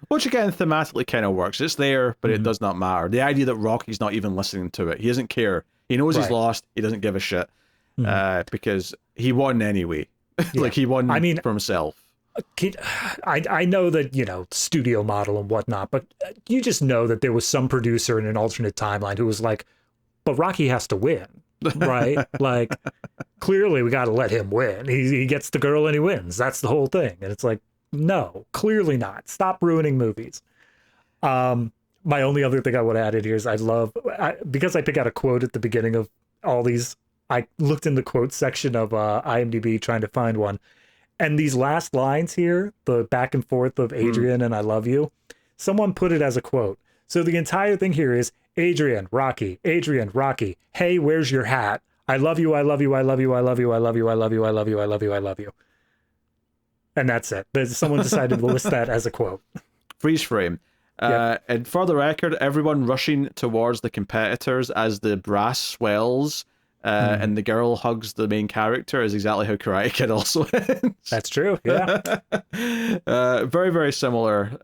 Which again, thematically kind of works. It's there, but it does not matter. The idea that Rocky's not even listening to it. He doesn't care. He knows he's lost. He doesn't give a shit because he won anyway. Like, he won for himself. I know that, you know, studio model and whatnot, but you just know that there was some producer in an alternate timeline who was like, but Rocky has to win, right? Like, clearly we got to let him win. He gets the girl and he wins. That's the whole thing. And it's like, no, clearly not. Stop ruining movies. My only other thing I would add in here is because I pick out a quote at the beginning of all these, I looked in the quote section of IMDb trying to find one. And these last lines here, the back and forth of Adrian and I love you, someone put it as a quote. So the entire thing here is Adrian, Rocky, hey, where's your hat? I love you, I love you, I love you, I love you, I love you, I love you, I love you, I love you, I love you. And that's it. Someone decided to list that as a quote. Freeze frame. And for the record, everyone rushing towards the competitors as the brass swells and the girl hugs the main character is exactly how Karate Kid also ends. That's true, yeah. Very, very similar.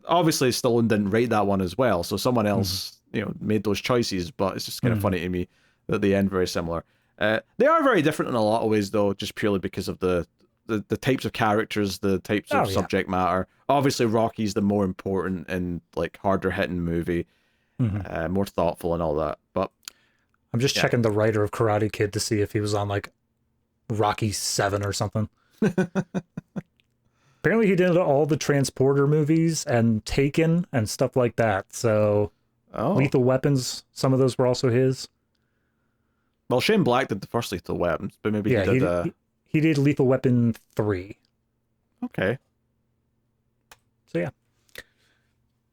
Obviously, Stallone didn't write that one as well, so someone else made those choices, but it's just kind of funny to me that they end very similar. They are very different in a lot of ways, though, just purely because of the types of characters, the types of subject matter. Obviously, Rocky's the more important and like harder hitting movie, more thoughtful and all that. But I'm just checking the writer of Karate Kid to see if he was on like Rocky 7 or something. Apparently, he did all the Transporter movies and Taken and stuff like that. So, Lethal Weapons, some of those were also his. Well, Shane Black did the first Lethal Weapons, but maybe he did. He did Lethal Weapon 3. Okay. So, yeah.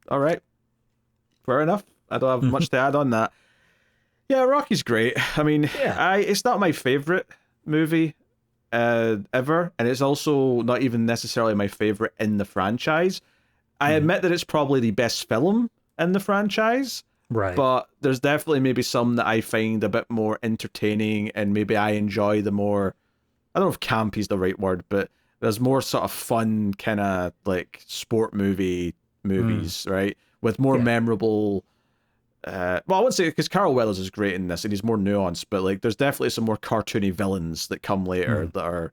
All right. Fair enough. I don't have much to add on that. Yeah, Rocky's great. I mean, it's not my favorite movie ever, and it's also not even necessarily my favorite in the franchise. I admit that it's probably the best film in the franchise. Right. But there's definitely maybe some that I find a bit more entertaining, and maybe I enjoy the more, I don't know if camp is the right word, but there's more sort of fun kind of like sport movies, right? With more memorable, well, I wouldn't say, because Carl Weathers is great in this and he's more nuanced, but like there's definitely some more cartoony villains that come later that are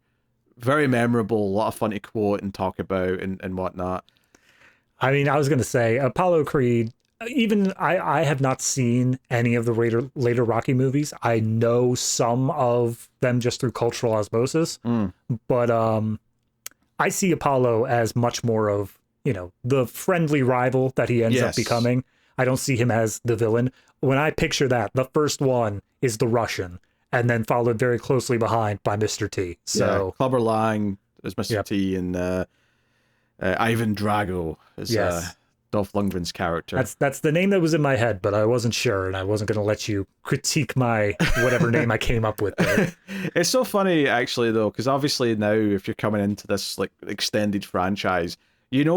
very memorable, a lot of fun to quote and talk about and whatnot. I mean, I was going to say Apollo Creed, even I have not seen any of the later Rocky movies. I know some of them just through cultural osmosis, but I see Apollo as much more of, the friendly rival that he ends up becoming. I don't see him as the villain. When I picture that, the first one is the Russian, and then followed very closely behind by Mr. T. So Clubber Lang is Mr. T, and Ivan Drago is Dolph Lundgren's character. That's the name that was in my head, but I wasn't sure, and I wasn't going to let you critique my whatever name I came up with there. It's so funny, actually, though, because obviously now, if you're coming into this like extended franchise,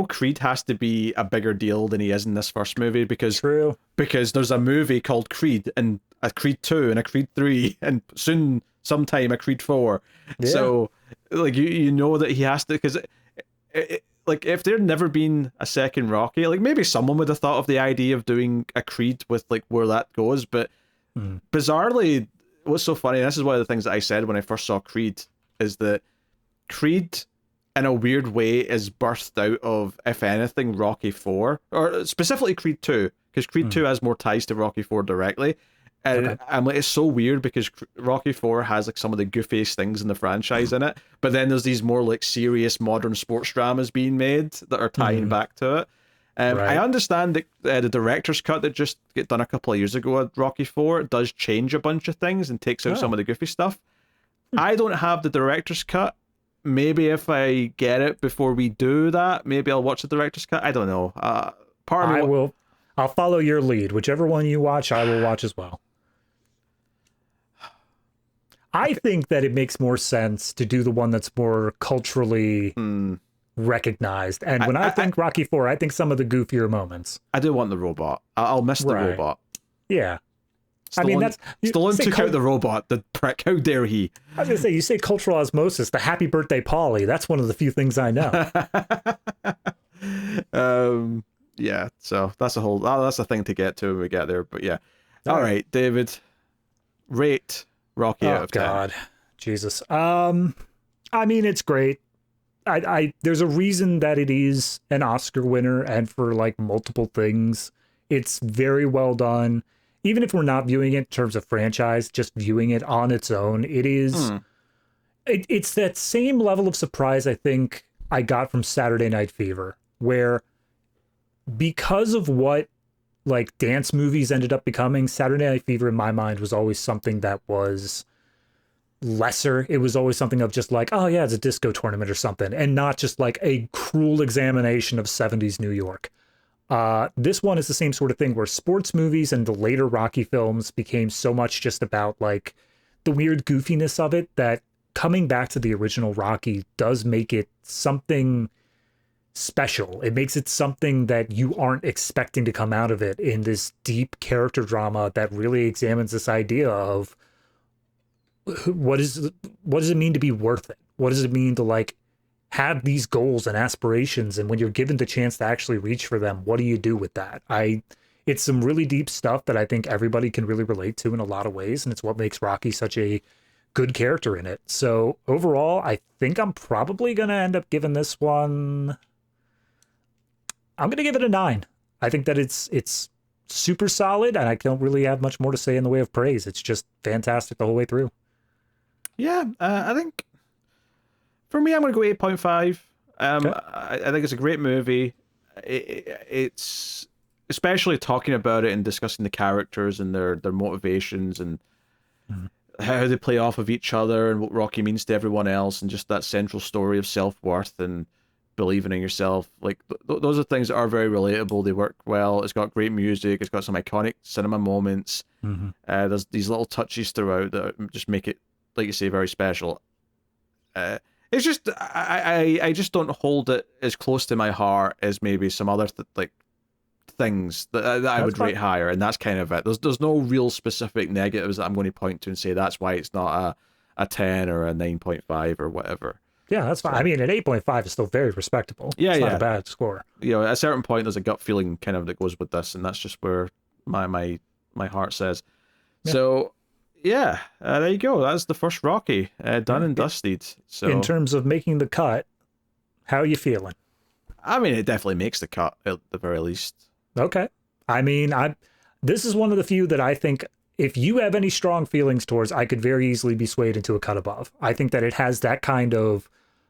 Creed has to be a bigger deal than he is in this first movie because there's a movie called Creed and a Creed 2 and a Creed 3 and soon sometime a Creed 4. Yeah. So like you know that he has to, because like if there'd never been a second Rocky, like maybe someone would have thought of the idea of doing a Creed with like where that goes, but bizarrely, what's so funny, and this is one of the things that I said when I first saw Creed, is that Creed in a weird way is birthed out of, if anything, Rocky 4, or specifically Creed 2, because Creed 2 has more ties to Rocky 4 directly. And I'm like, it's so weird because Rocky 4 has like some of the goofiest things in the franchise in it, but then there's these more like serious modern sports dramas being made that are tying back to it. I understand that the director's cut that just got done a couple of years ago at Rocky 4 does change a bunch of things and takes out some of the goofy stuff. I don't have the director's cut. Maybe if I get it before we do that, maybe I'll watch the director's cut. I don't know. I'll follow your lead. Whichever one you watch, I will watch as well. I think that it makes more sense to do the one that's more culturally recognized. And when I think Rocky 4, I think some of the goofier moments. I do want the robot. I'll miss the robot. Yeah. Stallone, Stallone took out the robot, the prick. How dare he? I was going to say, you say cultural osmosis, the happy birthday, Polly. That's one of the few things I know. Yeah, so that's a thing to get to when we get there. But yeah. All right, David, rate Rocky out of 10. Oh, God. Jesus. I mean, it's great. There's a reason that it is an Oscar winner, and for like multiple things. It's very well done. Even if we're not viewing it in terms of franchise, just viewing it on its own, it is. It's that same level of surprise I think I got from Saturday Night Fever, where because of what like dance movies ended up becoming, Saturday Night Fever in my mind was always something that was lesser. It was always something of just like, oh yeah, it's a disco tournament or something, and not just like a cruel examination of 70s New York. This one is the same sort of thing where sports movies and the later Rocky films became so much just about like the weird goofiness of it that coming back to the original Rocky does make it something special. It makes it something that you aren't expecting to come out of it in this deep character drama that really examines this idea of what does it mean to be worth it? What does it mean to like have these goals and aspirations, and when you're given the chance to actually reach for them, what do you do with that? It's some really deep stuff that I think everybody can really relate to in a lot of ways, and it's what makes Rocky such a good character in it. So overall, I think I'm probably going to end up giving this one, I'm going to give it a 9. I think that it's super solid, and I don't really have much more to say in the way of praise. It's just fantastic the whole way through. Yeah, I think for me, I'm going to go 8.5. Okay. I think it's a great movie. It's especially talking about it and discussing the characters and their motivations and how they play off of each other and what Rocky means to everyone else, and just that central story of self-worth and believing in yourself. Like those are things that are very relatable. They work well. It's got great music. It's got some iconic cinema moments. There's these little touches throughout that just make it, like you say, very special. It's just I just don't hold it as close to my heart as maybe some other things that I would rate higher, and that's kind of it. There's no real specific negatives that I'm going to point to and say that's why it's not a 10 or a 9.5 or whatever. Yeah, that's fine. So, I mean, an 8.5 is still very respectable. It's not a bad score. You know, at a certain point, there's a gut feeling kind of that goes with this, and that's just where my heart says. Yeah. So, yeah, there you go. That's the first Rocky, done and dusted. So, in terms of making the cut, how are you feeling? I mean, it definitely makes the cut at the very least. Okay, I mean, this is one of the few that I think if you have any strong feelings towards, I could very easily be swayed into a cut above. I think that it has that kind of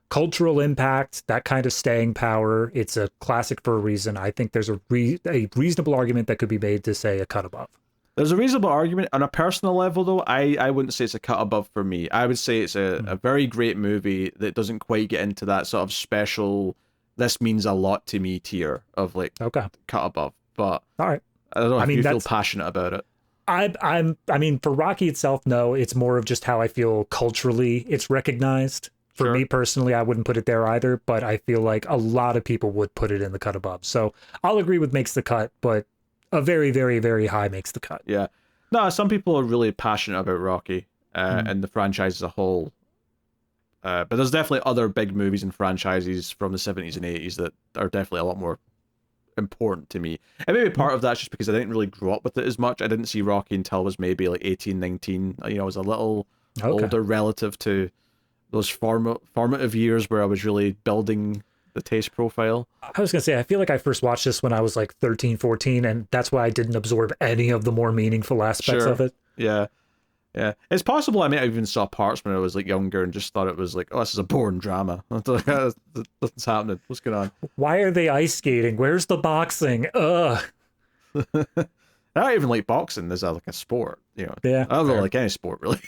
cultural impact, that kind of staying power. It's a classic for a reason. I think there's a reasonable argument that could be made to say a cut above. There's a reasonable argument. On a personal level, though, I wouldn't say it's a cut above for me. I would say it's a very great movie that doesn't quite get into that sort of special, this means a lot to me tier of like cut above. But all right. I don't know if you feel passionate about it. I mean, for Rocky itself, no, it's more of just how I feel culturally it's recognized. For me personally, I wouldn't put it there either, but I feel like a lot of people would put it in the cut above. So I'll agree with makes the cut, but a very, very, very high makes the cut. Yeah. No, some people are really passionate about Rocky and the franchise as a whole. But there's definitely other big movies and franchises from the 70s and 80s that are definitely a lot more important to me. And maybe part of that's just because I didn't really grow up with it as much. I didn't see Rocky until I was maybe like 18, 19. You know, I was a little older relative to those formative years where I was really building the taste profile. I was going to say, I feel like I first watched this when I was like 13, 14, and that's why I didn't absorb any of the more meaningful aspects of it. Yeah. Yeah. It's possible I may have even saw parts when I was like younger and just thought it was like, oh, this is a boring drama. Nothing's happening. What's going on? Why are they ice skating? Where's the boxing? Ugh. I don't even like boxing as like a sport. You know, yeah, I don't really like any sport really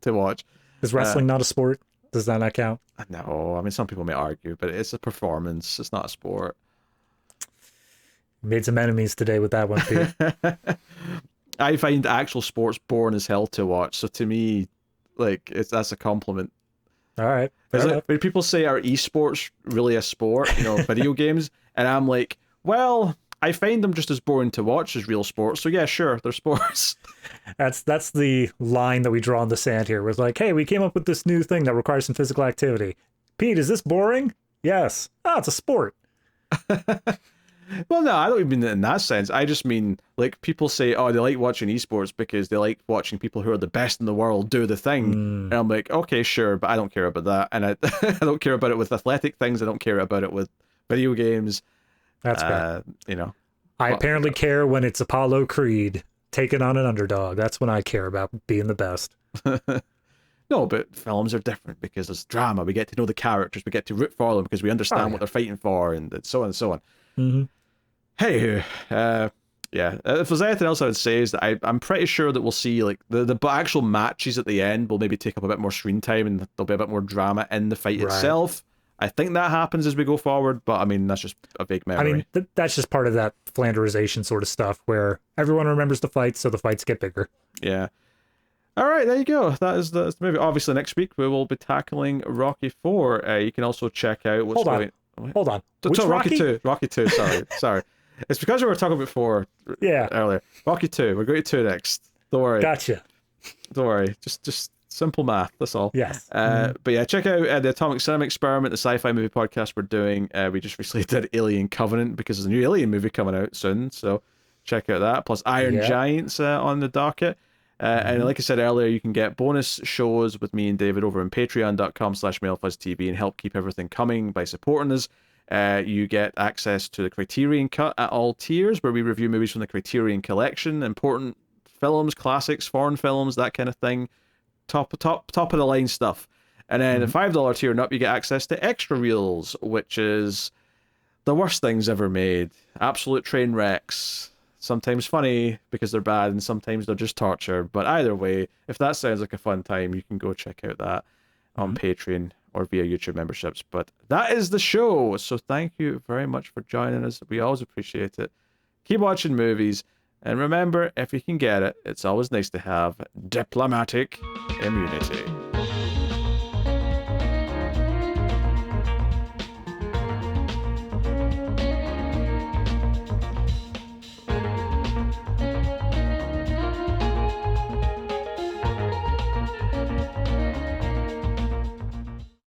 to watch. Is wrestling not a sport? Does that not count? No, I mean, some people may argue, but it's a performance. It's not a sport. Made some enemies today with that one, Pete. I find actual sports boring as hell to watch. So to me, like, that's a compliment. All right. When people say, are esports really a sport? You know, video games? And I'm like, well, I find them just as boring to watch as real sports. So yeah, sure, they're sports. That's the line that we draw in the sand here. We're like, hey, we came up with this new thing that requires some physical activity. Pete, is this boring? Yes. Oh, it's a sport. Well, no, I don't even mean it in that sense. I just mean, like, people say, oh, they like watching esports because they like watching people who are the best in the world do the thing. And I'm like, okay, sure, but I don't care about that. And I don't care about it with athletic things. I don't care about it with video games. That's fair. You know. I apparently care when it's Apollo Creed taking on an underdog. That's when I care about being the best. No, but films are different because there's drama. We get to know the characters. We get to root for them because we understand what they're fighting for, and so on and so on. Mm-hmm. Hey, yeah. If there's anything else I would say is that I'm pretty sure that we'll see like the actual matches at the end will maybe take up a bit more screen time and there'll be a bit more drama in the fight itself. I think that happens as we go forward, but I mean, that's just a vague memory. I mean, that's just part of that Flanderization sort of stuff where everyone remembers the fights, so the fights get bigger. Yeah. All right, there you go. That is the movie. Obviously, next week we will be tackling Rocky 4. You can also check out what's going on. Hold on. Which Rocky 2. Rocky 2, sorry. It's because we were talking about 4 earlier. Rocky 2. We're going to 2 next. Don't worry. Gotcha. Don't worry. Just simple math. That's all. Yes. But yeah, check out the Atomic Cinema Experiment, the sci-fi movie podcast we're doing. We just recently did Alien Covenant because there's a new Alien movie coming out soon. So check out that. Plus Iron Giants on the docket. And like I said earlier, you can get bonus shows with me and David over on patreon.com/MailFuzzTV and help keep everything coming by supporting us. You get access to the Criterion Cut at all tiers, where we review movies from the Criterion Collection, important films, classics, foreign films, that kind of thing. Top of the line stuff. And then the $5 tier and up, you get access to Extra Reels, which is the worst things ever made. Absolute train wrecks. Sometimes funny because they're bad, and sometimes they're just torture. But either way, if that sounds like a fun time, you can go check out that on Patreon or via YouTube memberships. But that is the show. So thank you very much for joining us. We always appreciate it. Keep watching movies. And remember, if you can get it, it's always nice to have diplomatic immunity.